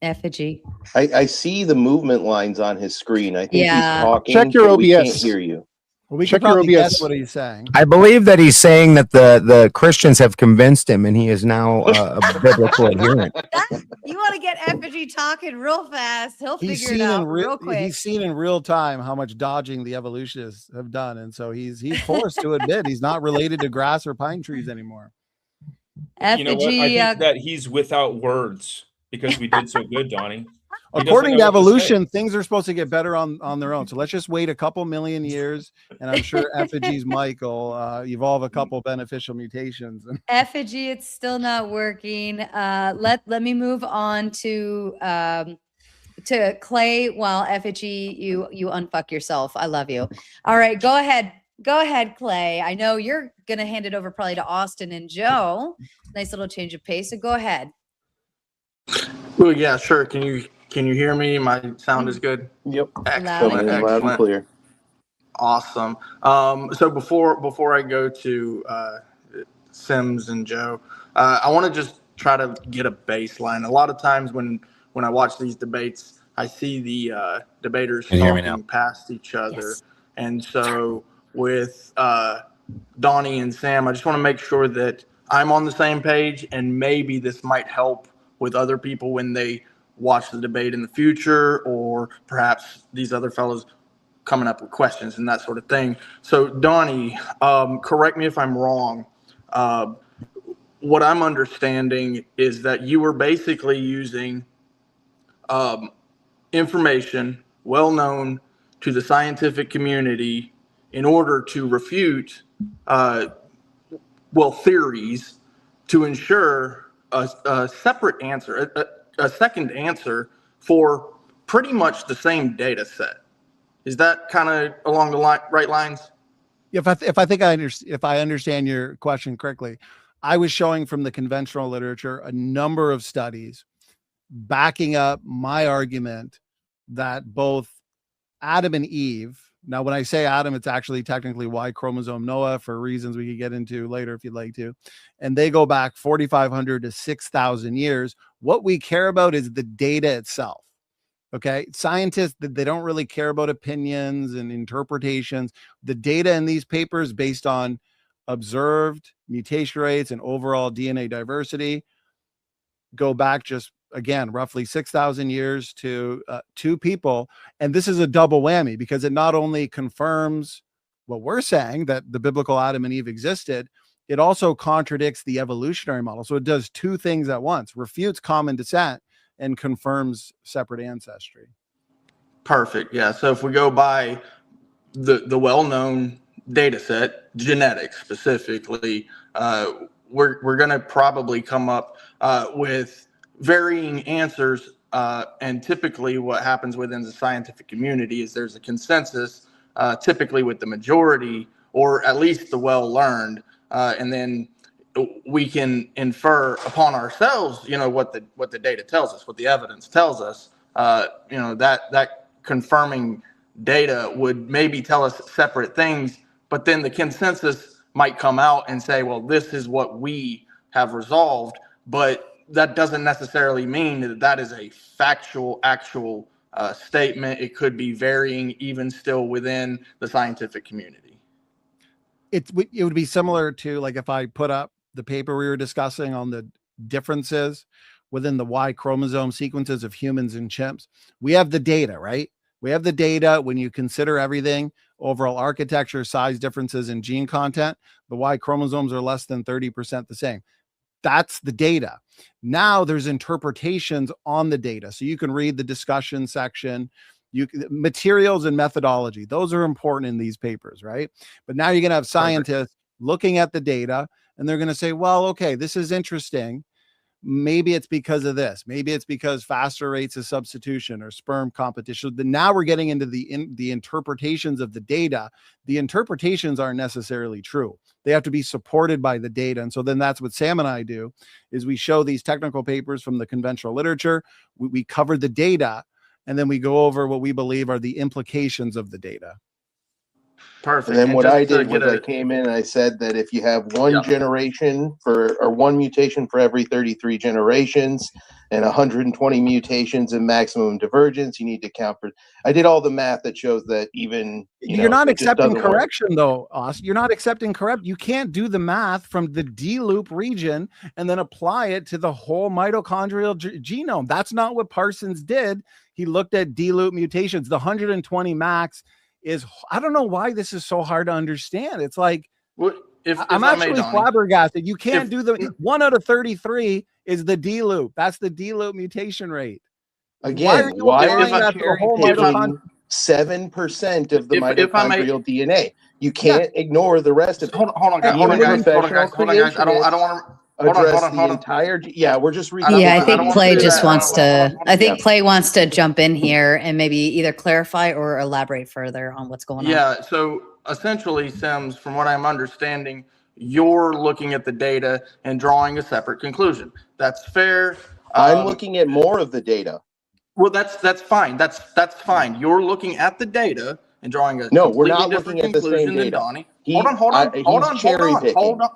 Effigy. I see the movement lines on his screen. I think he's talking. Check your but we can't OBS. hear you. Well, we Check can your probably OBS. guess what he's saying. I believe that he's saying that the Christians have convinced him, and he is now a biblical adherent. You want to get Effigy talking real fast. He'll figure it out real quick. He's seen in real time how much dodging the evolutionists have done, and so he's forced to admit he's not related to grass or pine trees anymore. You know what? I think that he's without words because we did so good, Donnie. According to evolution, things are supposed to get better on their own. So let's just wait a couple million years, and I'm sure Effigy's Mike will evolve a couple beneficial mutations. Effigy, it's still not working. Let me move on to Clay while Effigy, you unfuck yourself. I love you. All right, go ahead. Go ahead, Clay. I know you're gonna hand it over probably to Austin and Joe. Nice little change of pace. So go ahead. Oh yeah, sure. Can you hear me? My sound is good. Yep. Excellent. Loud and clear. Awesome. So before I go to Sims and Joe, I want to just try to get a baseline. A lot of times when I watch these debates, I see the debaters talking past each other, and so with Donnie and Sam, I just want to make sure that I'm on the same page, and maybe this might help with other people when they watch the debate in the future, or perhaps these other fellows coming up with questions and that sort of thing. So Donnie, correct me if I'm wrong. What I'm understanding is that you were basically using information well known to the scientific community in order to refute, theories, to ensure a separate answer, a second answer for pretty much the same data set. Is that kind of along the right lines? If I understand your question correctly, I was showing from the conventional literature a number of studies backing up my argument that both Adam and Eve, now when I say Adam, it's actually technically Y chromosome Noah for reasons we could get into later if you'd like to, and they go back 4,500 to 6,000 years. What we care about is the data itself. Okay, scientists, they don't really care about opinions and interpretations. The data in these papers based on observed mutation rates and overall DNA diversity go back just, again, roughly 6,000 years to two people. And this is a double whammy because it not only confirms what we're saying, that the biblical Adam and Eve existed, it also contradicts the evolutionary model. So it does two things at once: refutes common descent and confirms separate ancestry. Perfect. Yeah. So if we go by the well-known data set, genetics specifically, we're going to probably come up with varying answers. And typically what happens within the scientific community is there's a consensus, typically with the majority, or at least the well-learned. And then we can infer upon ourselves, what the data tells us, what the evidence tells us. That confirming data would maybe tell us separate things, but then the consensus might come out and say, well, this is what we have resolved, but that doesn't necessarily mean that that is a factual, actual statement. It could be varying even still within the scientific community. It would be similar to, like, if I put up the paper we were discussing on the differences within the Y chromosome sequences of humans and chimps. We have the data, right? We have the data. When you consider everything, overall architecture, size differences, and gene content, the Y chromosomes are less than 30% the same. That's the data. Now there's interpretations on the data. So you can read the discussion section, materials and methodology. Those are important in these papers, right? But now you're going to have scientists looking at the data, and they're going to say, well, okay, this is interesting. Maybe it's because of this. Maybe it's because faster rates of substitution or sperm competition. But now we're getting into the interpretations of the data. The interpretations aren't necessarily true. They have to be supported by the data. And so then that's what Sam and I do, is we show these technical papers from the conventional literature. We cover the data, and then we go over what we believe are the implications of the data. Perfect. And then what I did was I came in and I said that if you have one generation or one mutation for every 33 generations and 120 mutations in maximum divergence, you need to count for. I did all the math that shows that even you're not accepting correction though, Austin. You're not accepting correct. You can't do the math from the D loop region and then apply it to the whole mitochondrial genome. That's not what Parsons did. He looked at D loop mutations. The 120 max is, I don't know why this is so hard to understand. It's like, I'm actually flabbergasted. You can't do the 1 out of 33 is the D loop. That's the D loop mutation rate. Again, why are you 7% of the mitochondrial DNA? You can't ignore the rest of it. Hold on, guys. I don't want to address the entire. Yeah, we're just reading. Yeah, I think Play just wants to. I think Play wants to jump in here and maybe either clarify or elaborate further on what's going on. Yeah. So essentially, Sims, from what I'm understanding, you're looking at the data and drawing a separate conclusion. That's fair. I'm looking at more of the data. Well, that's fine. That's fine. You're looking at the data and drawing a we're not looking at the same data. Donnie. Hold on.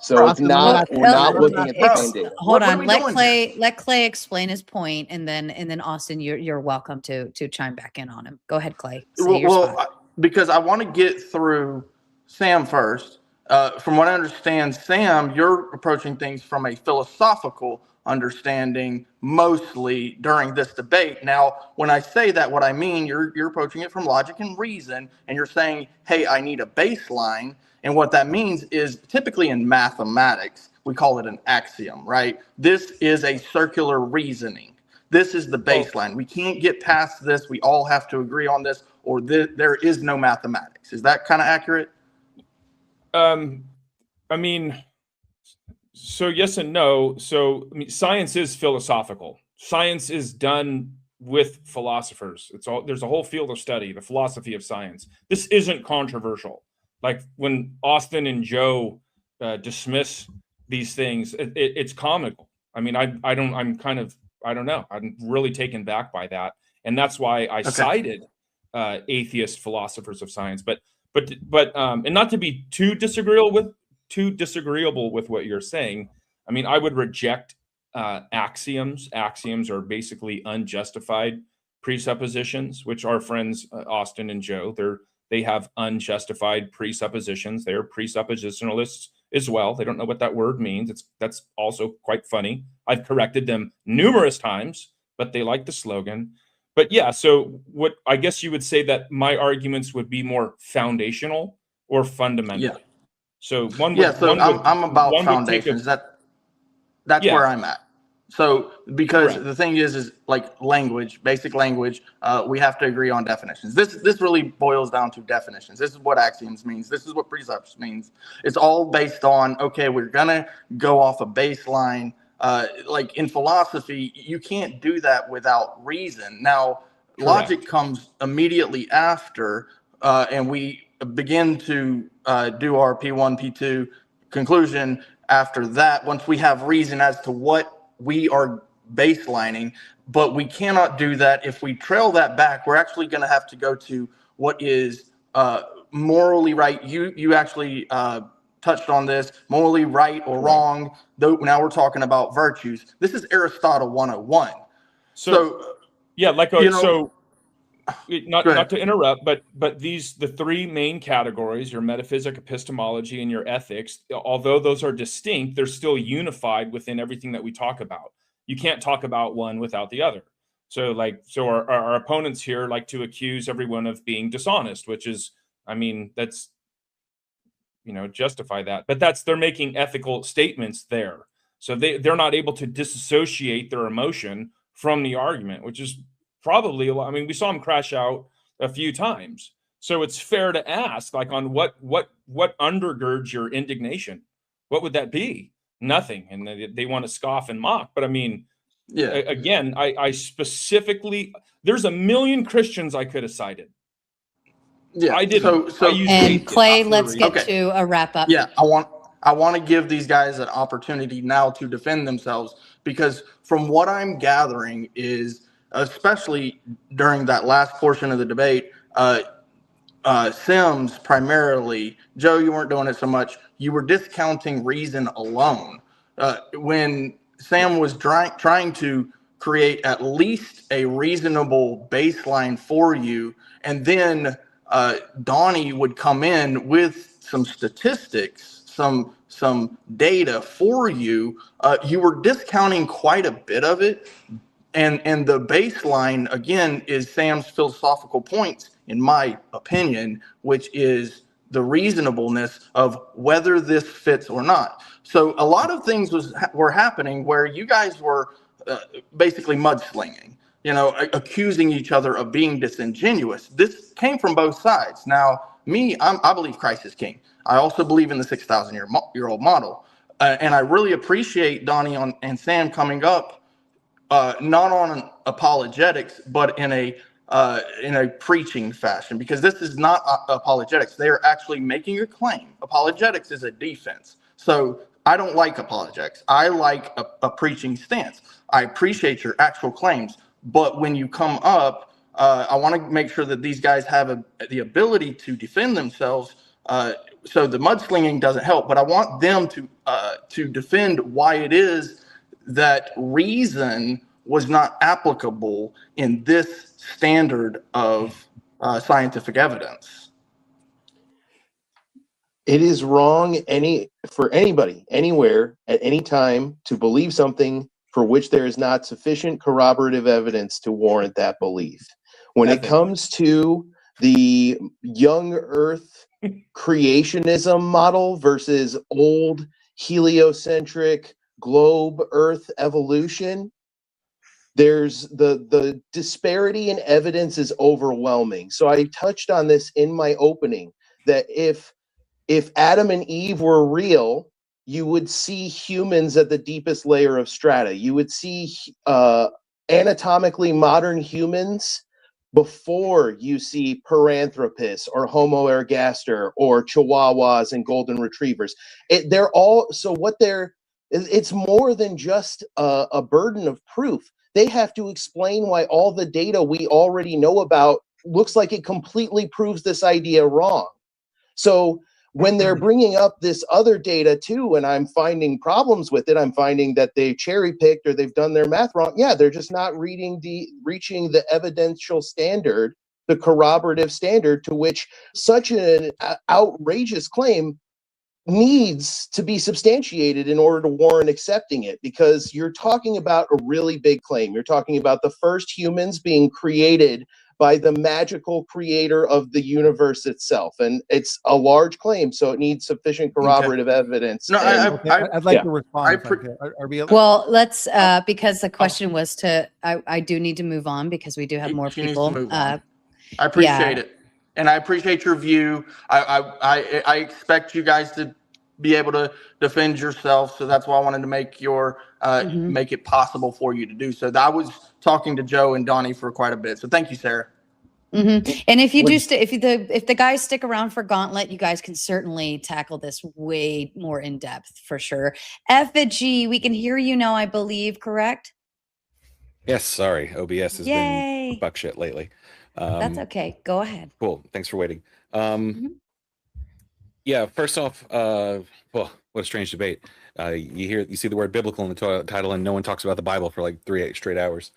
So it's not. We're not looking at the same data. Hold on. Let Clay explain his point, and then Austin, you're welcome to chime back in on him. Go ahead, Clay. Because I want to get through Sam first, from what I understand, Sam, you're approaching things from a philosophical understanding mostly during this debate. Now, when I say that, what I mean, you're approaching it from logic and reason, and you're saying, hey, I need a baseline. And what that means is typically in mathematics, we call it an axiom, right? This is a circular reasoning. This is the baseline. We can't get past this. We all have to agree on this, or there is no mathematics. Is that kind of accurate? I mean, so yes and no. So I mean, science is philosophical. Science is done with philosophers. There's a whole field of study, the philosophy of science. This isn't controversial. Like when Austin and Joe dismiss these things, it's comical. I mean, I don't know. I'm really taken back by that, and that's why I cited atheist philosophers of science. But and not to be too disagreeable with what you're saying. I mean, I would reject axioms. Axioms are basically unjustified presuppositions, which our friends Austin and Joe, they have unjustified presuppositions. They're presuppositionalists as well. They don't know what that word means. That's also quite funny. I've corrected them numerous times, but they like the slogan. But yeah, so what I guess you would say that my arguments would be more foundational or fundamental. Yeah. So I'm about foundations. That's where I'm at. So because the thing is like language, basic language, we have to agree on definitions. This really boils down to definitions. This is what axioms means. This is what presumption means. It's all based on, okay, we're gonna go off a baseline. Like in philosophy, you can't do that without reason. Now, logic comes immediately after, and we begin to do our P1, P2 conclusion after that, once we have reason as to what we are baselining. But we cannot do that if we trail that back. We're actually going to have to go to what is morally right. You actually touched on this, morally right or wrong. Though now we're talking about virtues. This is Aristotle 101. So yeah, like not to interrupt, but the three main categories, your metaphysic, epistemology, and your ethics, although those are distinct, they're still unified within everything that we talk about. You can't talk about one without the other. So our opponents here like to accuse everyone of being dishonest, which is, I mean, that's, justify that. But they're making ethical statements there. So they're not able to disassociate their emotion from the argument, which is probably a lot. I mean, we saw him crash out a few times. So it's fair to ask, like, on what undergirds your indignation? What would that be? Nothing. And they want to scoff and mock. But I mean, again, I specifically, there's a million Christians I could have cited. Yeah, I didn't. And Clay, let's get to a wrap up. Yeah, I want to give these guys an opportunity now to defend themselves, because from what I'm gathering is, especially during that last portion of the debate, Sims primarily, Joe, you weren't doing it so much. You were discounting reason alone. When Sam was trying to create at least a reasonable baseline for you, and then Donny would come in with some statistics, some data for you, you were discounting quite a bit of it. And the baseline, again, is Sam's philosophical points, in my opinion, which is the reasonableness of whether this fits or not. So a lot of things were happening where you guys were basically mudslinging, accusing each other of being disingenuous. This came from both sides. Now, I believe Christ is king. I also believe in the 6,000-year-old model. And I really appreciate Donny and Sam coming up, not on apologetics, but in a preaching fashion, because this is not apologetics. They are actually making a claim. Apologetics is a defense. So I don't like apologetics. I like a preaching stance. I appreciate your actual claims. But when you come up, I want to make sure that these guys have the ability to defend themselves. So the mudslinging doesn't help, but I want them to defend why it is that reason was not applicable in this standard of scientific evidence. It is wrong for anybody, anywhere, at any time to believe something for which there is not sufficient corroborative evidence to warrant that belief. When it comes to the young Earth creationism model versus old heliocentric globe Earth evolution, there's the disparity in evidence is overwhelming. So I touched on this in my opening, that if Adam and Eve were real, you would see humans at the deepest layer of strata. You would see anatomically modern humans before you see Paranthropus or Homo ergaster or Chihuahuas and golden retrievers. They're all, so what it's more than just a burden of proof. They have to explain why all the data we already know about looks like it completely proves this idea wrong. So when they're bringing up this other data too, and I'm finding problems with it, I'm finding that they cherry picked or they've done their math wrong. Yeah, they're just not reaching the evidential standard, the corroborative standard to which such an outrageous claim needs to be substantiated in order to warrant accepting it, because you're talking about a really big claim. You're talking about the first humans being created by the magical creator of the universe itself, and it's a large claim, so it needs sufficient corroborative evidence. No, I'd like to respond. Well, let's because the question was to. I do need to move on because we do have more people. I appreciate it, and I appreciate your view. I expect you guys to be able to defend yourself, so that's why I wanted to make make it possible for you to do so. I was talking to Joe and Donnie for quite a bit, so thank you, Sarah. And if you if the guys stick around for Gauntlet, you guys can certainly tackle this way more in depth for sure. Effigy, we can hear you now, I believe, correct? Yes, sorry, OBS has been buck shit lately. That's okay. Go ahead. Cool. Thanks for waiting. Yeah, first off, well, what a strange debate. You see the word biblical in the title, and no one talks about the Bible for like 3 straight hours.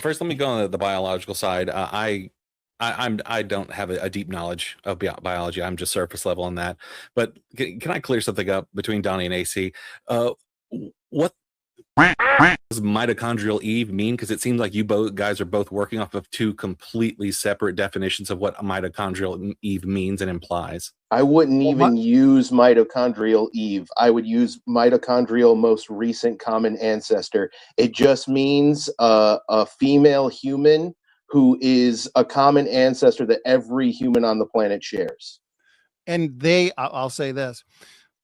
First, let me go on the biological side. I don't have a deep knowledge of biology. I'm just surface level on that. But can I clear something up between Donnie and AC? What does mitochondrial Eve mean? Because it seems like you guys are both working off of two completely separate definitions of what mitochondrial Eve means and implies. I wouldn't even use mitochondrial Eve. I would use mitochondrial most recent common ancestor. It just means a female human who is a common ancestor that every human on the planet shares. And I'll say this.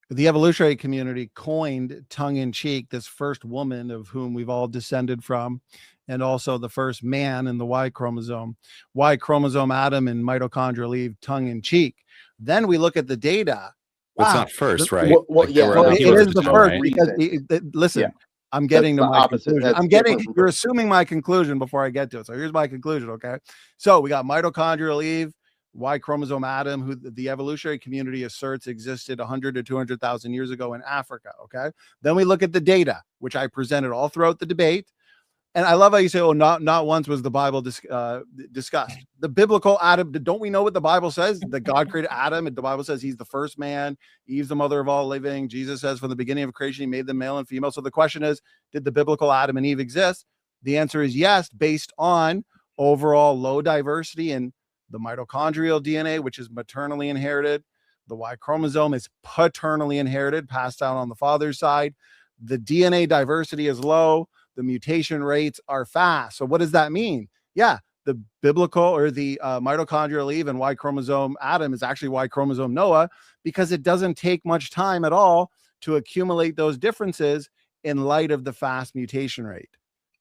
The evolutionary community coined tongue-in-cheek this first woman of whom we've all descended from, and also the first man in the Y chromosome. Y chromosome Adam and mitochondrial Eve tongue-in-cheek. Then we look at the data. It's not first, right? Well, it is the first because listen, I'm getting to my conclusion. You're assuming my conclusion before I get to it. So here's my conclusion, okay? So we got mitochondrial Eve, Y chromosome Adam, who the evolutionary community asserts existed 100 to 200,000 years ago in Africa, okay? Then we look at the data, which I presented all throughout the debate. And I love how you say, oh, not once was the Bible discussed. The biblical Adam, don't we know what the Bible says? That God created Adam, and the Bible says he's the first man, Eve's the mother of all living. Jesus says from the beginning of creation, he made them male and female. So the question is, did the biblical Adam and Eve exist? The answer is yes, based on overall low diversity in the mitochondrial DNA, which is maternally inherited. The Y chromosome is paternally inherited, passed down on the father's side. The DNA diversity is low. The mutation rates are fast. So what does that mean? Yeah, the biblical or the mitochondrial Eve and Y chromosome Adam is actually Y chromosome Noah, because it doesn't take much time at all to accumulate those differences in light of the fast mutation rate.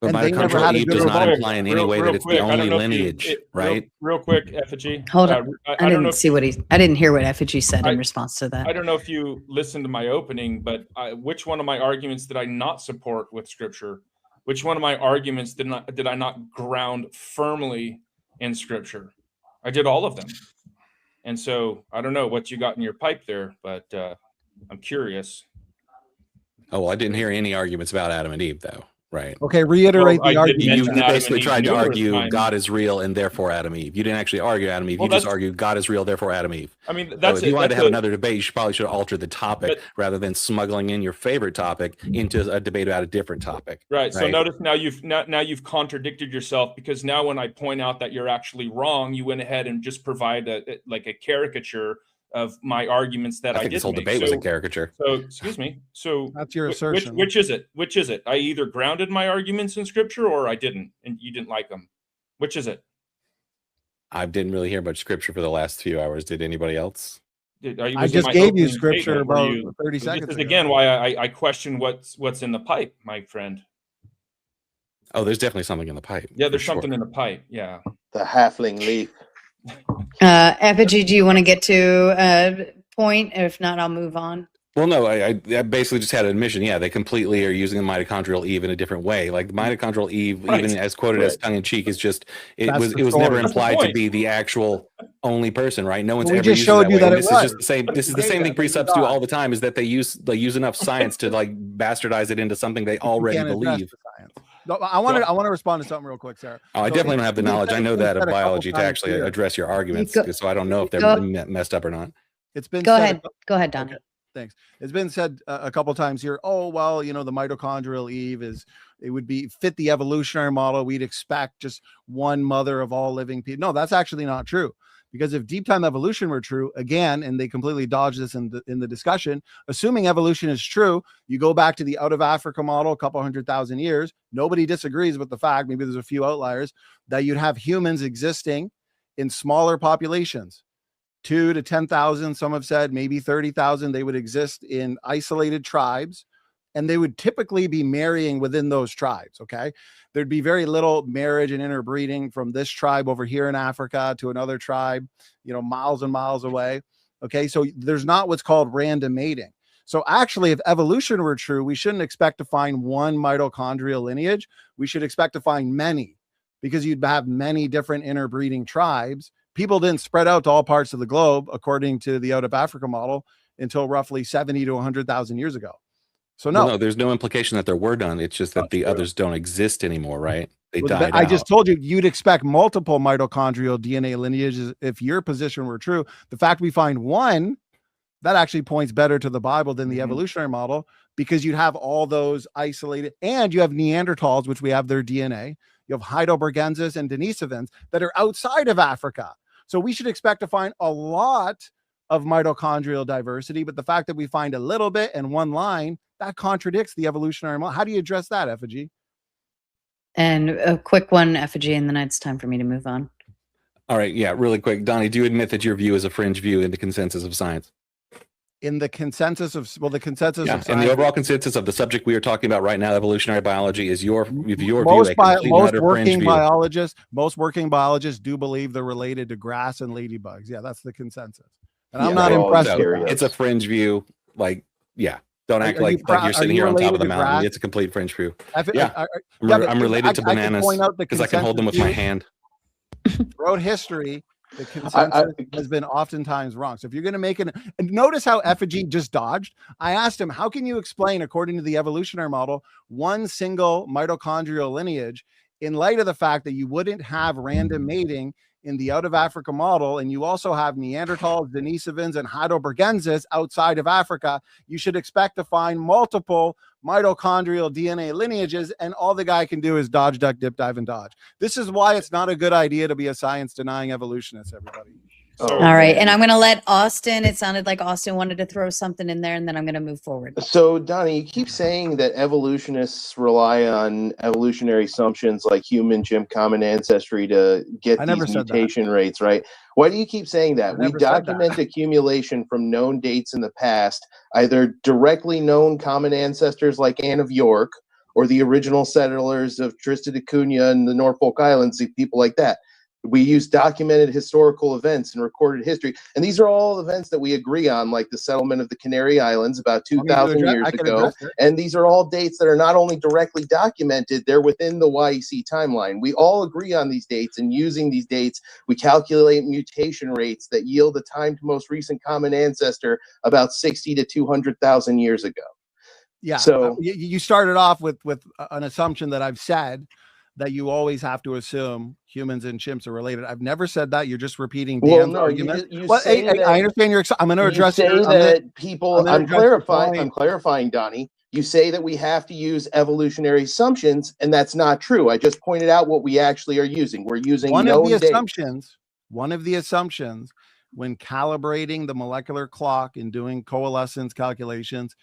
But mitochondrial Eve does not imply in any way that it's the only lineage, right? Real quick, Effigy. Hold on. I didn't hear what Effigy said in response to that. I don't know if you listened to my opening, but which one of my arguments did I not support with Scripture? Which one of my arguments did I not ground firmly in Scripture? I did all of them. And so I don't know what you got in your pipe there, but I'm curious. Oh, well, I didn't hear any arguments about Adam and Eve, though. Right. Okay, reiterate the argument. You basically tried to argue God is real and therefore Adam and Eve. You didn't actually argue Adam and Eve. You just argued God is real, therefore Adam and Eve. I mean, so that's if you wanted to have another debate, you probably should have altered the topic rather than smuggling in your favorite topic into a debate about a different topic. Right. So notice now you've contradicted yourself, because now when I point out that you're actually wrong, you went ahead and just provide a caricature of my arguments that I think did. This whole debate was a caricature. So excuse me. So that's your assertion. Which is it? Which is it? I either grounded my arguments in scripture or I didn't, and you didn't like them. Which is it? I didn't really hear much scripture for the last few hours. Did anybody else? I just gave you scripture about 30 seconds This is ago. again why I question what's in the pipe, my friend. Oh, there's definitely something in the pipe. Yeah, there's something in the pipe. Yeah. The halfling leaf. Effigy, do you want to get to a point? If not, I'll move on. Well, no, I basically just had an admission. Yeah, they completely are using the mitochondrial Eve in a different way. Like the mitochondrial Eve, even as quoted as tongue in cheek, is just it was never implied to be the actual only person, right? No one's ever used it that way. This is just the same. This is the same thing precepts do all the time. Is that they use enough science to like bastardize it into something they already believe. No, I want to respond to something real quick, Sarah. Oh, I definitely don't have the knowledge. I know that of biology to actually address your arguments, so I don't know if they're messed up or not. It's been go ahead, Donny. Okay, thanks. It's been said a couple times here. Oh well, the mitochondrial Eve would fit the evolutionary model. We'd expect just one mother of all living people. No, that's actually not true. Because if deep time evolution were true, again, and they completely dodged this in the discussion, assuming evolution is true, you go back to the out of Africa model a couple 100,000 years. Nobody disagrees with the fact, maybe there's a few outliers, that you'd have humans existing in smaller populations, 2 to 10,000. Some have said maybe 30,000. They would exist in isolated tribes, and they would typically be marrying within those tribes. Okay. There'd be very little marriage and interbreeding from this tribe over here in Africa to another tribe, miles and miles away. Okay. So there's not what's called random mating. So actually, if evolution were true, we shouldn't expect to find one mitochondrial lineage. We should expect to find many, because you'd have many different interbreeding tribes. People didn't spread out to all parts of the globe, according to the out of Africa model, until roughly 70 to 100,000 years ago. So no, there's no implication that there were done. It's just that the others don't exist anymore, right? They died I out. just told you'd expect multiple mitochondrial DNA lineages if your position were true. The fact we find one, that actually points better to the Bible than the evolutionary model, because you'd have all those isolated, and you have Neanderthals, which we have their DNA. You have Heidelbergensis and Denisovans that are outside of Africa. So we should expect to find a lot of mitochondrial diversity, but the fact that we find a little bit in one line, that contradicts the evolutionary model. How do you address that, Effigy? And a quick one, Effigy, and then it's time for me to move on. All right, yeah, really quick. Donnie, do you admit that your view is a fringe view in the consensus of science? In the consensus of, the consensus of science. In the overall consensus of the subject we are talking about right now, evolutionary biology, is your view a complete and utter fringe view? Most working biologists do believe they're related to grass and ladybugs. Yeah, that's the consensus. And I'm not impressed with that. It's a fringe view. Don't act like you're sitting here on top of the mountain. Grass? It's a complete fringe view. I'm related to bananas because I can hold them with my hand. Throughout history, the consensus has been oftentimes wrong. So if you're going to make and notice how Effigy just dodged. I asked him, how can you explain, according to the evolutionary model, one single mitochondrial lineage in light of the fact that you wouldn't have random mating in the out of Africa model, and you also have Neanderthals, Denisovans, and Heidelbergensis outside of Africa? You should expect to find multiple mitochondrial DNA lineages, and all the guy can do is dodge, duck, dip, dive, and dodge. This is why it's not a good idea to be a science-denying evolutionist, everybody. All right, and I'm going to let Austin, it sounded like Austin wanted to throw something in there, and then I'm going to move forward. So, Donnie, you keep saying that evolutionists rely on evolutionary assumptions like human, chimp, common ancestry to get these mutation rates, right? Why do you keep saying that? We document accumulation from known dates in the past, either directly known common ancestors like Anne of York, or the original settlers of Tristan da Cunha and the Norfolk Islands, people like that. We use documented historical events and recorded history. And these are all events that we agree on, like the settlement of the Canary Islands about 2,000 years ago. And these are all dates that are not only directly documented, they're within the YEC timeline. We all agree on these dates, and using these dates, we calculate mutation rates that yield the time to most recent common ancestor about 60 to 200,000 years ago. Yeah. So you started off with an assumption that I've said, that you always have to assume humans and chimps are related. I've never said that. You're just repeating Dan's argument. I understand your. I'm going to address. You say that people. I'm clarifying, Donnie. You say that we have to use evolutionary assumptions, and that's not true. I just pointed out what we actually are using. We're using one known of the data. assumptions. One of the assumptions when calibrating the molecular clock and doing coalescence calculations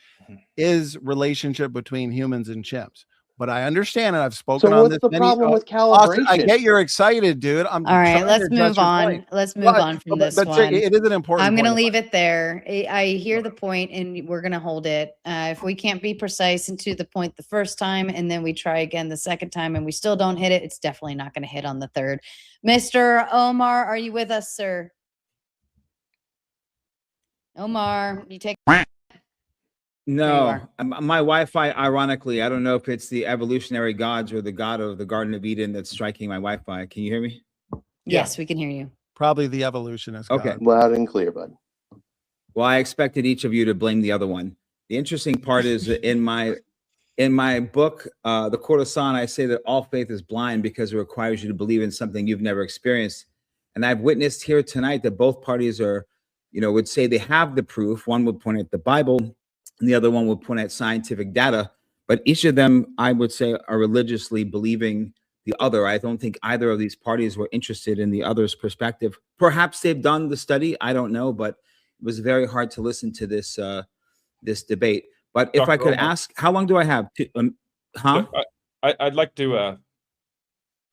is relationship between humans and chimps. But I understand, and I've spoken on this. So what's the problem with calibration? Austin, I get you're excited, dude. All right, let's move on. Let's move on from this one. It is an important. I'm going to leave it there. I hear the point, and we're going to hold it. If we can't be precise and to the point the first time, and then we try again the second time, and we still don't hit it, it's definitely not going to hit on the third. Mr. Omar, are you with us, sir? Omar, you take. No, my Wi-Fi, ironically, I don't know if it's the evolutionary gods or the god of the Garden of Eden that's striking my Wi-Fi. Can you hear me? Yes, we can hear you. Probably the evolutionist. Okay. Loud and clear, bud. Well, I expected each of you to blame the other one. The interesting part is that in my book, The Courtesan, I say that all faith is blind because it requires you to believe in something you've never experienced. And I've witnessed here tonight that both parties are, would say they have the proof. One would point at the Bible, and the other one would point at scientific data, but each of them, I would say, are religiously believing the other. I don't think either of these parties were interested in the other's perspective. Perhaps they've done the study, I don't know, but it was very hard to listen to this this debate. But if I could ask, how long do I have? I'd like to.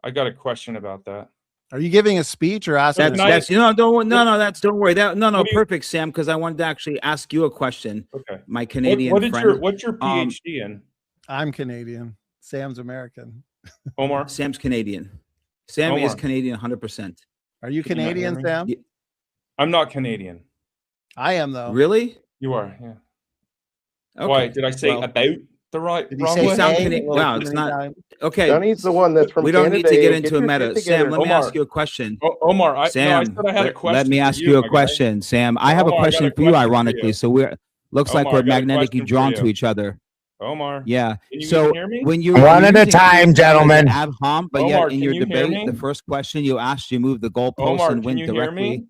I got a question about that. Are you giving a speech or asking? Don't worry. Perfect, Sam, because I wanted to actually ask you a question. Okay. My Canadian friend. What's your PhD in? I'm Canadian. Sam's American. Omar? Sam's Canadian. Sam is Canadian 100%. Are you Canadian, Sam? I'm not Canadian. I am, though. Really? You are, yeah. Okay. Why? Did I say about the wrong way? Wow, it's not. Okay. Donnie's the one that's from We don't Canada. need to get into a meta. Sam, let me ask you a question. Omar, I said I had a question. Let me ask you a question, Sam. I have a question for you, ironically. So looks like we're magnetically drawn to each other. Omar. Yeah. So when you one at a time, gentlemen. Ad hom, but yet in your debate, the first question you asked, you moved the goalpost and went directly.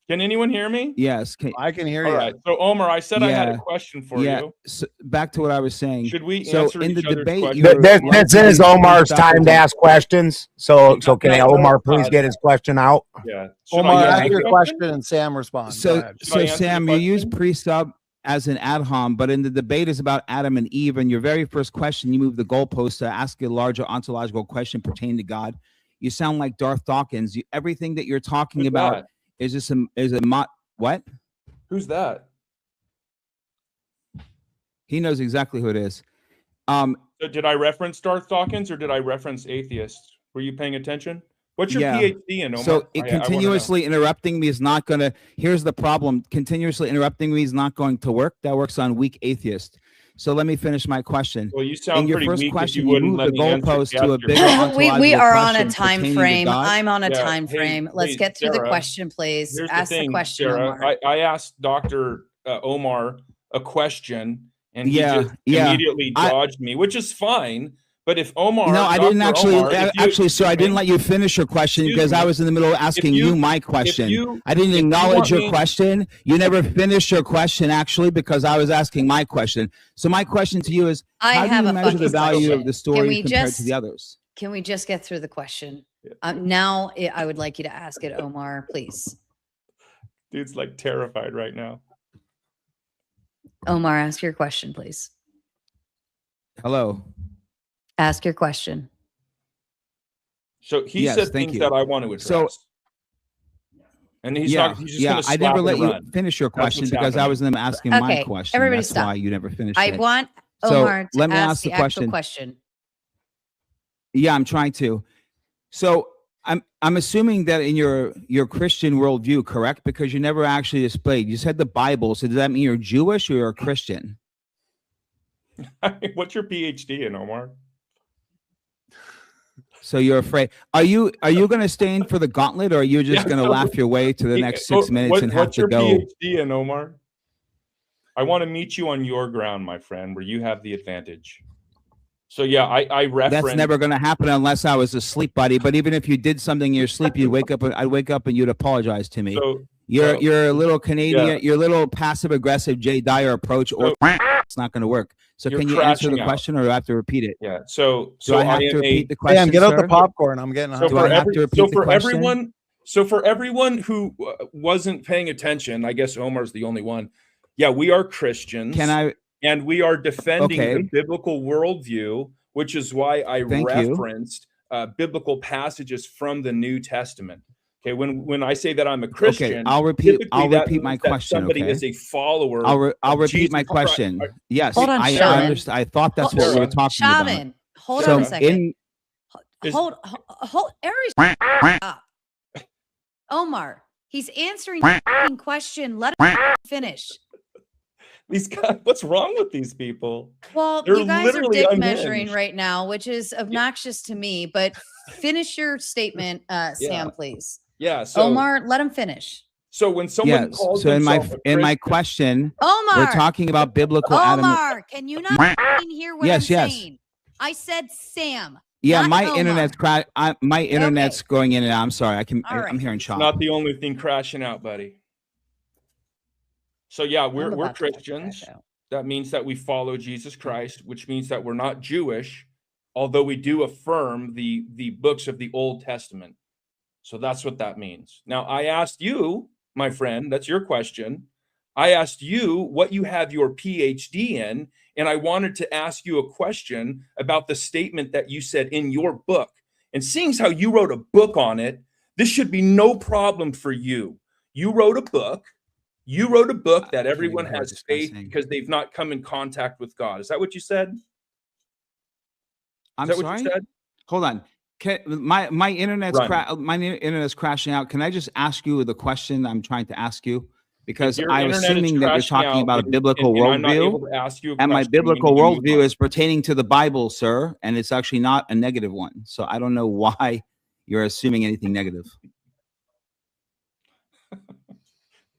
Can anyone hear me? Yes. I can hear you. All right. So Omar, I said I had a question for you. So back to what I was saying. Should we answer in the debate? This is Omar's time to ask questions. So can Omar please get his question out? Yeah. Omar, ask your question and Sam responds. So Sam, you use pre-sub as an ad hom, but in the debate is about Adam and Eve. And your very first question, you move the goalpost to ask a larger ontological question pertaining to God. You sound like Darth Dawkins. Everything that you're talking about is this what? Who's that? He knows exactly who it is. So did I reference Darth Dawkins or did I reference atheist? Were you paying attention? What's your PhD in, Omar? So continuously interrupting me is not going to. Here's the problem: continuously interrupting me is not going to work. That works on weak atheists. So let me finish my question. Well, you sound in your pretty first weak question, you wouldn't moved let the me answer goalpost to a the bigger ontological we are on a question time pertaining to frame. God. I'm on a Yeah, time frame. Let's hey, get through the Sarah, question, please. Here's Ask the question, Sarah. Omar. I asked Dr. Omar a question, and he just immediately dodged me, which is fine. But if Omar, no, I Dr. didn't actually. Omar, Sir, I didn't let you finish your question because I was in the middle of asking you my question. I didn't acknowledge your question. You never finished your question actually because I was asking my question. So my question to you is: how do you measure the value of the story compared to the others? Can we just get through the question? Now, I would like you to ask it, Omar, please. Dude's like terrified right now. Omar, ask your question, please. Hello. Ask your question. So he said things that I want to address. So, and he's not. He's just gonna I never let you run. finish your question because I was them asking my question. Everybody That's stop. why you never finished I it. want Omar to let me ask the question. actual question. Yeah, I'm trying to. So I'm assuming that in your Christian worldview, correct? Because you never actually displayed. You said the Bible. So does that mean you're Jewish or you're a Christian? What's your PhD in, Omar? So you're afraid. Are you going to stay in for the gauntlet, or are you just going to laugh your way to the next 6 minutes and have to go? What's your PhD in, Omar? I want to meet you on your ground, my friend, where you have the advantage. So yeah, I reference. That's never going to happen unless I was asleep, buddy. But even if you did something in your sleep, you'd wake up. I'd wake up and you'd apologize to me. So, you're a little Canadian. You're a little passive aggressive Jay Dyer approach, or it's not going to work. So can you answer the question, or do I have to repeat it? Yeah. So do I have to repeat the question? Sam, get out sir? the popcorn. I'm getting. So hungry. for, everyone who wasn't paying attention, I guess Omar's the only one. Yeah, we are Christians. And we are defending the biblical worldview, which is why I referenced biblical passages from the New Testament. Okay, when I say that I'm a Christian, okay, I'll repeat my question. Somebody is a follower. I'll repeat my question. Yes, hold on, I understand. I thought that's what we were talking about. Hold on a second. Hold, Aries, stop. Omar, he's answering the question. Let him finish. These guys, what's wrong with these people? Well, They're you guys are dick unhinged. measuring right now, which is obnoxious to me. But finish your statement, Sam, please. Yeah. So Omar, let him finish. So when someone calls in my question, Omar, we're talking about biblical Omar, can you not hear what I'm saying? I said Sam. Yeah, my internet's my internet's going in and out. I'm sorry. I'm hearing Sean. Not the only thing crashing out, buddy. So yeah, we're Christians. That means that we follow Jesus Christ, which means that we're not Jewish, although we do affirm the books of the Old Testament. So that's what that means. Now, I asked you, my friend, that's your question. I asked you what you have your PhD in, and I wanted to ask you a question about the statement that you said in your book. And seeing as how you wrote a book on it, this should be no problem for you. You wrote a book. You wrote a book that everyone has faith because they've not come in contact with God. Is that what you said? I'm sorry? What you said? Hold on. My internet's crashing out. Can I just ask you the question I'm trying to ask you? Because I'm assuming that you're talking about a biblical worldview, and my biblical worldview is pertaining to the Bible, sir, and it's actually not a negative one. So I don't know why you're assuming anything negative.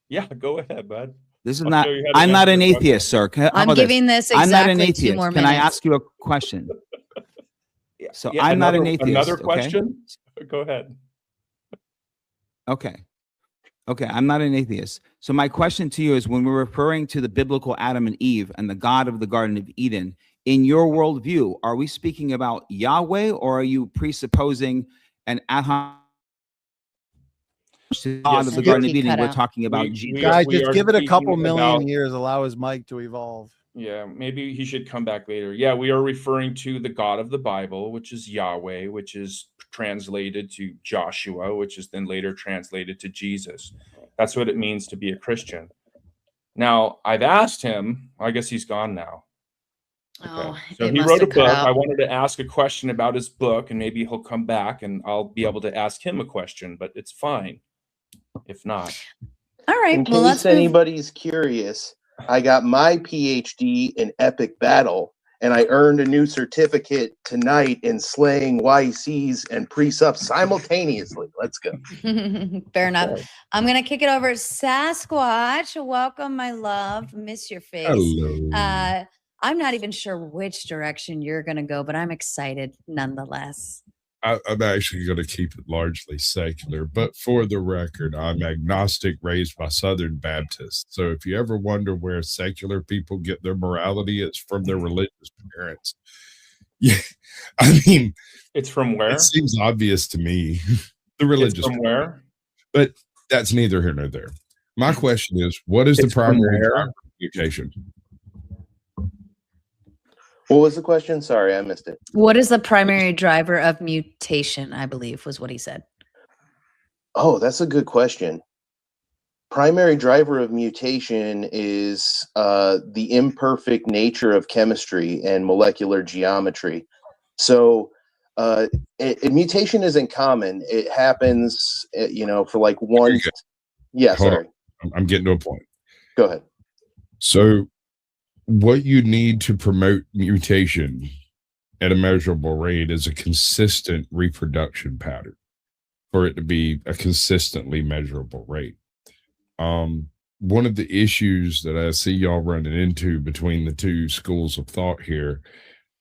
Yeah, go ahead, bud. This is not. I'm not an atheist, sir. I'm giving this exactly I'm not an atheist. 2 more minutes. Can I ask you a question? So yeah, I'm not an atheist. Another question? Okay? Go ahead. Okay. I'm not an atheist. So my question to you is, when we're referring to the biblical Adam and Eve and the God of the Garden of Eden, in your worldview, are we speaking about Yahweh, or are you presupposing an ad hoc God of the Garden of Eden? We're talking about Jesus. Guys, just give it a couple million years. Allow his mic to evolve. Yeah, maybe he should come back later. Yeah, we are referring to the God of the Bible, which is Yahweh, which is translated to Joshua, which is then later translated to Jesus. That's what it means to be a Christian. Now, I've asked him, I guess he's gone now. Oh, so he wrote a book. I wanted to ask a question about his book, and maybe he'll come back and I'll be able to ask him a question, but it's fine if not. All right. In case anybody's curious, I got my PhD in epic battle, and I earned a new certificate tonight in slaying YCs and precepts simultaneously. Let's go. Fair enough. I'm going to kick it over. Sasquatch, welcome, my love. Miss your face. Hello. I'm not even sure which direction you're going to go, but I'm excited nonetheless. I'm actually going to keep it largely secular, but for the record, I'm agnostic, raised by Southern Baptists. So if you ever wonder where secular people get their morality, it's from their religious parents. Yeah, I mean, it's from where? It seems obvious to me. The religious it's from where? But that's neither here nor there. My question is, what is the primary driver of mutation? What was the question? Sorry, I missed it. What is the primary driver of mutation, I believe was what he said. Oh, that's a good question. Primary driver of mutation is the imperfect nature of chemistry and molecular geometry. So mutation isn't common. It happens, for like one. Yeah, sorry. I'm getting to a point. Go ahead. So what you need to promote mutation at a measurable rate is a consistent reproduction pattern for it to be a consistently measurable rate. one of the issues that I see y'all running into between the two schools of thought here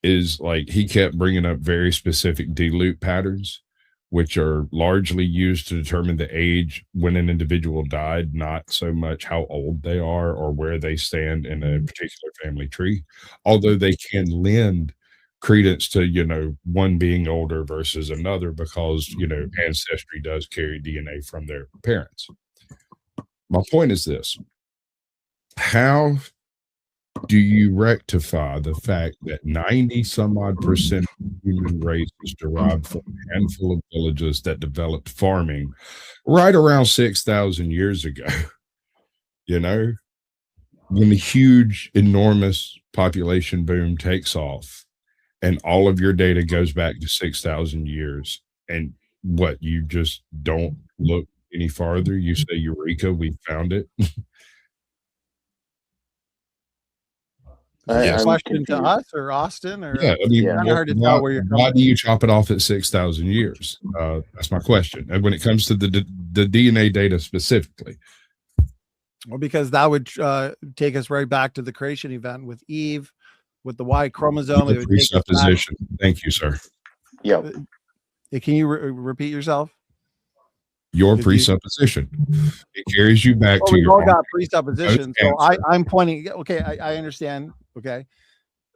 is, like, he kept bringing up very specific D-loop patterns, which are largely used to determine the age when an individual died, not so much how old they are or where they stand in a particular family tree, although they can lend credence to, you know, one being older versus another, because, you know, ancestry does carry DNA from their parents. My point is this: how do you rectify the fact that 90 some odd percent of the human race is derived from a handful of villages that developed farming right around 6,000 years ago? You know, when the huge, enormous population boom takes off and all of your data goes back to 6,000 years, and what, you just don't look any farther? You say, "Eureka, we found it." Question to us or Austin? Or Yeah, I mean, kind of hard to tell where you're coming. why do you chop it off at 6,000 years? That's my question. And when it comes to the DNA data specifically, Well, because that would take us right back to the creation event with Eve, with the Y chromosome. It would take us back. presupposition. Thank you, sir. Yeah. Can you repeat yourself? Your presupposition. It carries you back Well, to we've your all own got presuppositions. So answer. I'm pointing. Okay, I understand. Okay,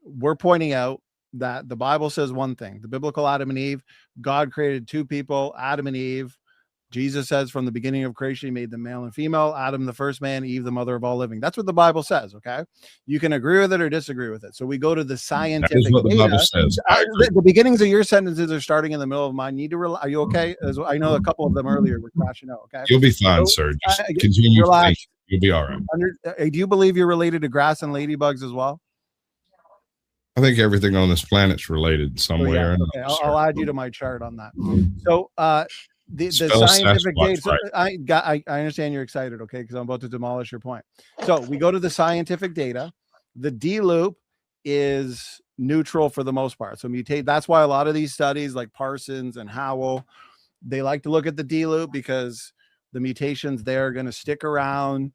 we're pointing out that the Bible says one thing. The biblical Adam and Eve. God created two people, Adam and Eve. Jesus says from the beginning of creation, he made them male and female. Adam, the first man, Eve, the mother of all living. That's what the Bible says. Okay. You can agree with it or disagree with it. So we go to the scientific That is what the data. Bible says. The beginnings of your sentences are starting in the middle of mine. Are you okay? As I know a couple of them earlier were crashing out. Okay. You'll be fine, sir. Just continue. Relax. You'll be all right. Do you believe you're related to grass and ladybugs as well? I think everything on this planet's related some way or another. Okay, I'll add you to my chart on that. So the Spell scientific Sasquatch data. So I understand you're excited, okay? Because I'm about to demolish your point. So we go to the scientific data. The D loop is neutral for the most part. So mutate. That's why a lot of these studies, like Parsons and Howell, they like to look at the D loop because the mutations there are going to stick around.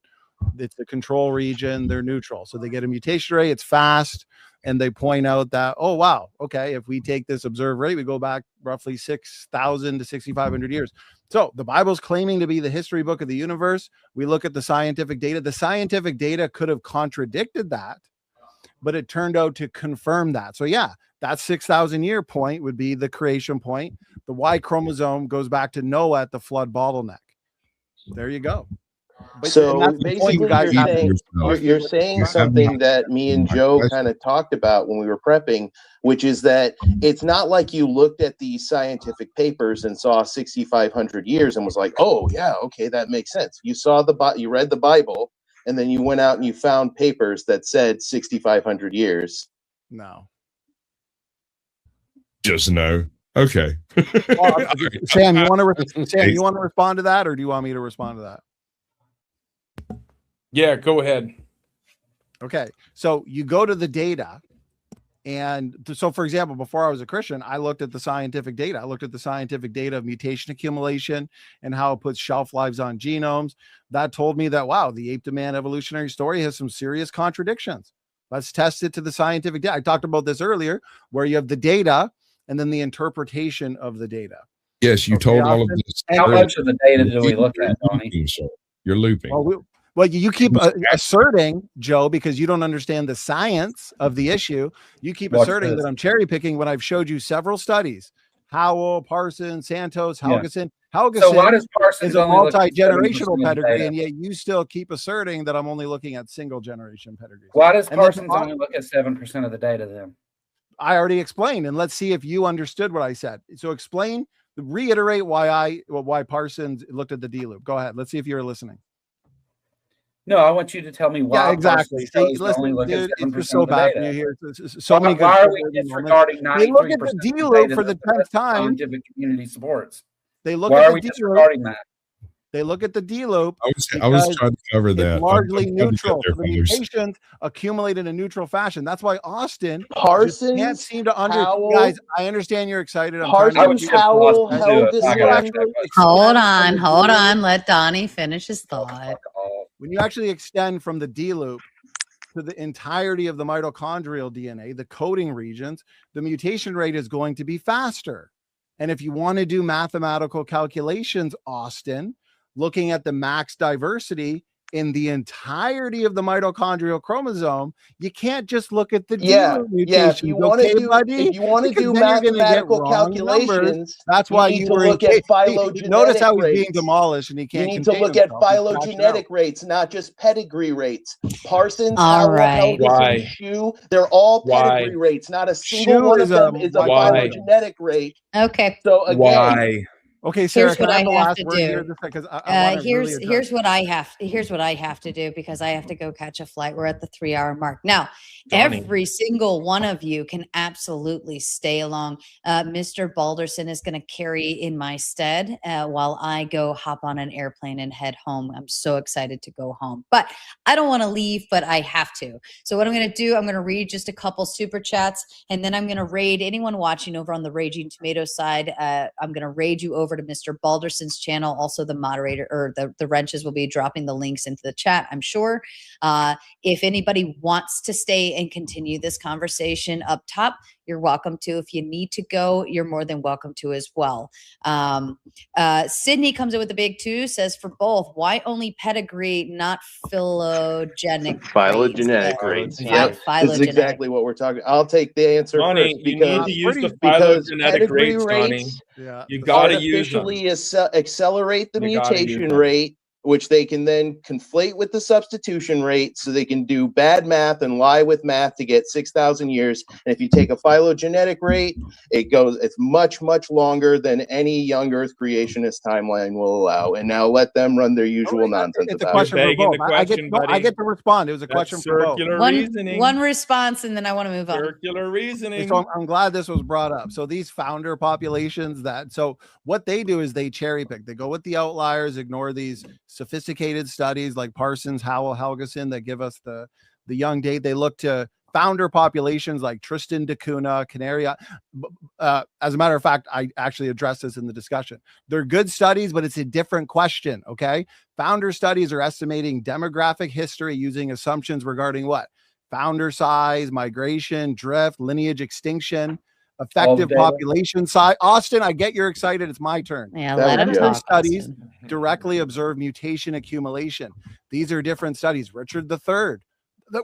It's the control region. They're neutral. So they get a mutation rate. It's fast. And they point out that, oh, wow, okay, if we take this observed rate, we go back roughly 6,000 to 6,500 years. So the Bible's claiming to be the history book of the universe. We look at the scientific data. The scientific data could have contradicted that, but it turned out to confirm that. So yeah, that 6,000 year point would be the creation point. The Y chromosome goes back to Noah at the flood bottleneck. There you go. But so basically you're saying something that me and Joe kind of talked about when we were prepping, which is that it's not like you looked at these scientific papers and saw 6,500 years and was like, oh yeah, okay, that makes sense. You saw you read the Bible, and then you went out and you found papers that said 6,500 years. No. Just no. Okay. Sam, you want to respond to that, or do you want me to respond to that? Yeah, go ahead. Okay. So you go to the data. And so, for example, before I was a Christian, I looked at the scientific data. I looked at the scientific data of mutation accumulation and how it puts shelf lives on genomes. That told me that, wow, the ape to man evolutionary story has some serious contradictions. Let's test it to the scientific data. I talked about this earlier, where you have the data and then the interpretation of the data. Yes, you told all of this. How much of the data do we look at, Donnie? You're looping. Well, you keep asserting, Joe, because you don't understand the science of the issue. You keep asserting that I'm cherry picking when I've showed you several studies. Howell, Parsons, Santos, Helgeson. Helgeson so why does Parsons is a multi-generational pedigree, and yet you still keep asserting that I'm only looking at single generation pedigrees. Why does Parsons only look at 7% of the data then? I already explained, and let's see if you understood what I said. So reiterate why Parsons looked at the D loop. Go ahead. Let's see if you're listening. No, I want you to tell me why. Yeah, exactly. See, listen, dude, it's just so bad for you here. So many. Why are we disregarding 93% they look at the D loop for the 10th time. Scientific community supports. They look why at are we disregarding that? They look at the D loop. I was trying to cover that. It's largely neutral. The mutations accumulate in a neutral fashion. That's why Austin Parsons can't seem to guys. I understand you're excited. Hold on. Let Donnie finish his thought. when you actually extend from the D loop to the entirety of the mitochondrial DNA, the coding regions, the mutation rate is going to be faster. And if you want to do mathematical calculations, Austin, looking at the max diversity in the entirety of the mitochondrial chromosome, you can't just look at the D-loop mutations. If you want to do mathematical calculations, that's why you need you to were look at phylogenetic notice how he's rates. being demolished, and he can't. You need to look at phylogenetic rates, not just pedigree rates. Parsons, Howell, Helgeson, Shu, they're all pedigree rates. Not a single one of them is a phylogenetic rate. Okay. So again, okay, Sarah, here's what I have to do. Here's what I have to do, because I have to go catch a flight. We're at the 3-hour mark now. Donny. Every single one of you can absolutely stay along. Mr. Balderson is going to carry in my stead while I go hop on an airplane and head home. I'm so excited to go home, but I don't want to leave, but I have to. So what I'm going to do, I'm going to read just a couple super chats, and then I'm going to raid anyone watching over on the Raging Tomato side. I'm going to raid you over to Mr. Balderson's channel. Also, the moderator or the wrenches will be dropping the links into the chat, I'm sure. If anybody wants to stay and continue this conversation up top, you're welcome to. If you need to go, you're more than welcome to as well. Sydney comes in with a big 2, says for both, why only pedigree, not phylogenetic rates? Yep, that's exactly what we're talking. I'll take the answer Donny, first you need to use the phylogenetic rates, Donny. You got to use them. Artificially accelerate the mutation rate, which they can then conflate with the substitution rate, so they can do bad math and lie with math to get 6,000 years. And if you take a phylogenetic rate, it's much, much longer than any young Earth creationist timeline will allow. And now let them run their usual nonsense. It's a question for both. I get to respond. It was a question for both. One response, and then I want to move on. Circular reasoning. So I'm glad this was brought up. So these founder populations, so what they do is they cherry pick. They go with the outliers, ignore these sophisticated studies like Parsons, Howell, Helgeson that give us the young date. They look to founder populations like Tristan da Cunha, Canary. As a matter of fact, I actually addressed this in the discussion. They're good studies, but it's a different question. Okay. Founder studies are estimating demographic history using assumptions regarding what? Founder size, migration, drift, lineage, extinction, effective population size. Austin, I get you're excited. It's my turn. Yeah, let him talk. Studies directly observe mutation accumulation. These are different studies. Richard III.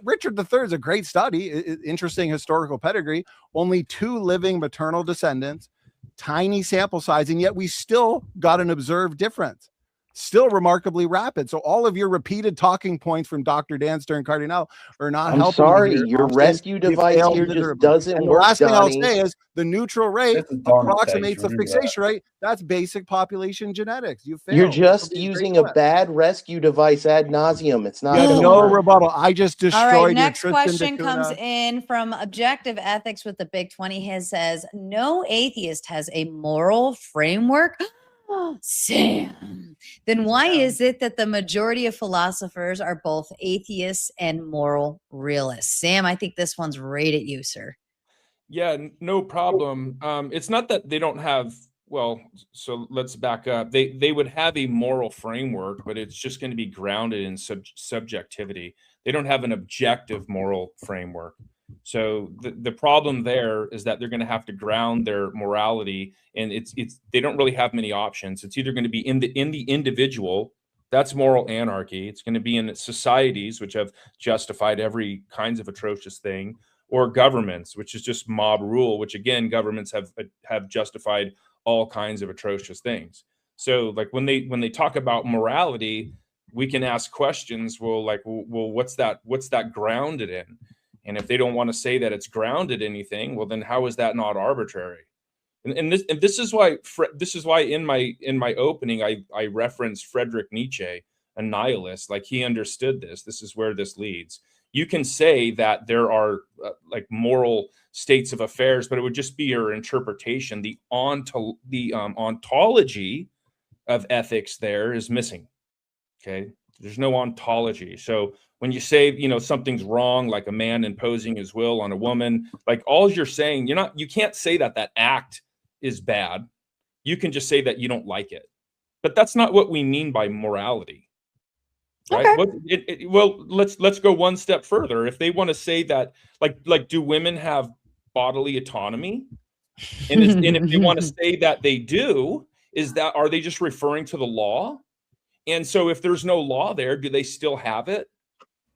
Richard III is a great study. Interesting historical pedigree. Only 2 living maternal descendants, tiny sample size, and yet we still got an observed difference. Still remarkably rapid. So all of your repeated talking points from Dr. Dan Stern Cardinale are not helping. I'm sorry, your rescue device here just doesn't work. The last thing I'll Donny. say is the neutral rate approximates the fixation rate. That's basic population genetics. You failed. You're just using a bad rescue device ad nauseum. It's not no rebuttal. I just destroyed. All right, next your question comes in from Objective Ethics with the big 20. His says, no atheist has a moral framework. Sam, then why is it that the majority of philosophers are both atheists and moral realists? Sam, I think this one's right at you, sir. Yeah, no problem. It's not that they don't have, well, so let's back up. They would have a moral framework, but it's just going to be grounded in subjectivity. They don't have an objective moral framework. So the problem there is that they're going to have to ground their morality, and they don't really have many options. It's either going to be in the individual, that's moral anarchy. It's going to be in societies, which have justified every kinds of atrocious thing, or governments, which is just mob rule, which again, governments have justified all kinds of atrocious things. So like when they talk about morality, we can ask questions. Well, what's that grounded in? And if they don't want to say that it's grounded in anything, well, then how is that not arbitrary? And this is why in my opening I referenced Friedrich Nietzsche, a nihilist. Like, he understood this. This is where this leads. You can say that there are like moral states of affairs, but it would just be your interpretation. The ontology of ethics there is missing. Okay, there's no ontology. So when you say, something's wrong, like a man imposing his will on a woman, like all you're saying, you can't say that act is bad. You can just say that you don't like it. But that's not what we mean by morality. Right. Okay. Well, let's go one step further. If they want to say that, like, do women have bodily autonomy? And if they want to say that they do, are they just referring to the law? And so if there's no law there, do they still have it?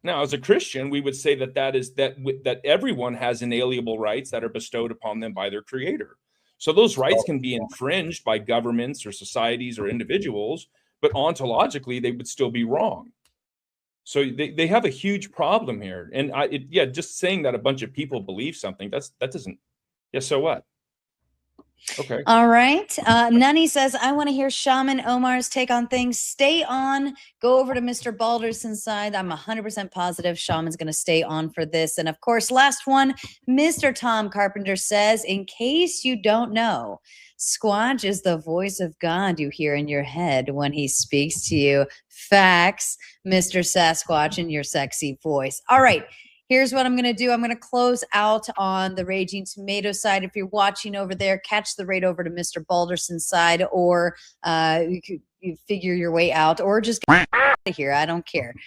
Now, as a Christian, we would say that everyone has inalienable rights that are bestowed upon them by their creator. So those rights can be infringed by governments or societies or individuals, but ontologically, they would still be wrong. So they have a huge problem here. And just saying that a bunch of people believe something, that doesn't, so what? Okay. All right. Nunny says, I want to hear Shaman Omar's take on things. Stay on. Go over to Mr. Balderson's side. I'm 100% positive Shaman's going to stay on for this. And of course, last one, Mr. Tom Carpenter says, in case you don't know, Squatch is the voice of God you hear in your head when he speaks to you. Facts, Mr. Sasquatch, in your sexy voice. All right. Here's what I'm going to do. I'm going to close out on the Raging Tomato side. If you're watching over there, catch the raid over to Mr. Balderson's side, or you figure your way out, or just get out of here. I don't care.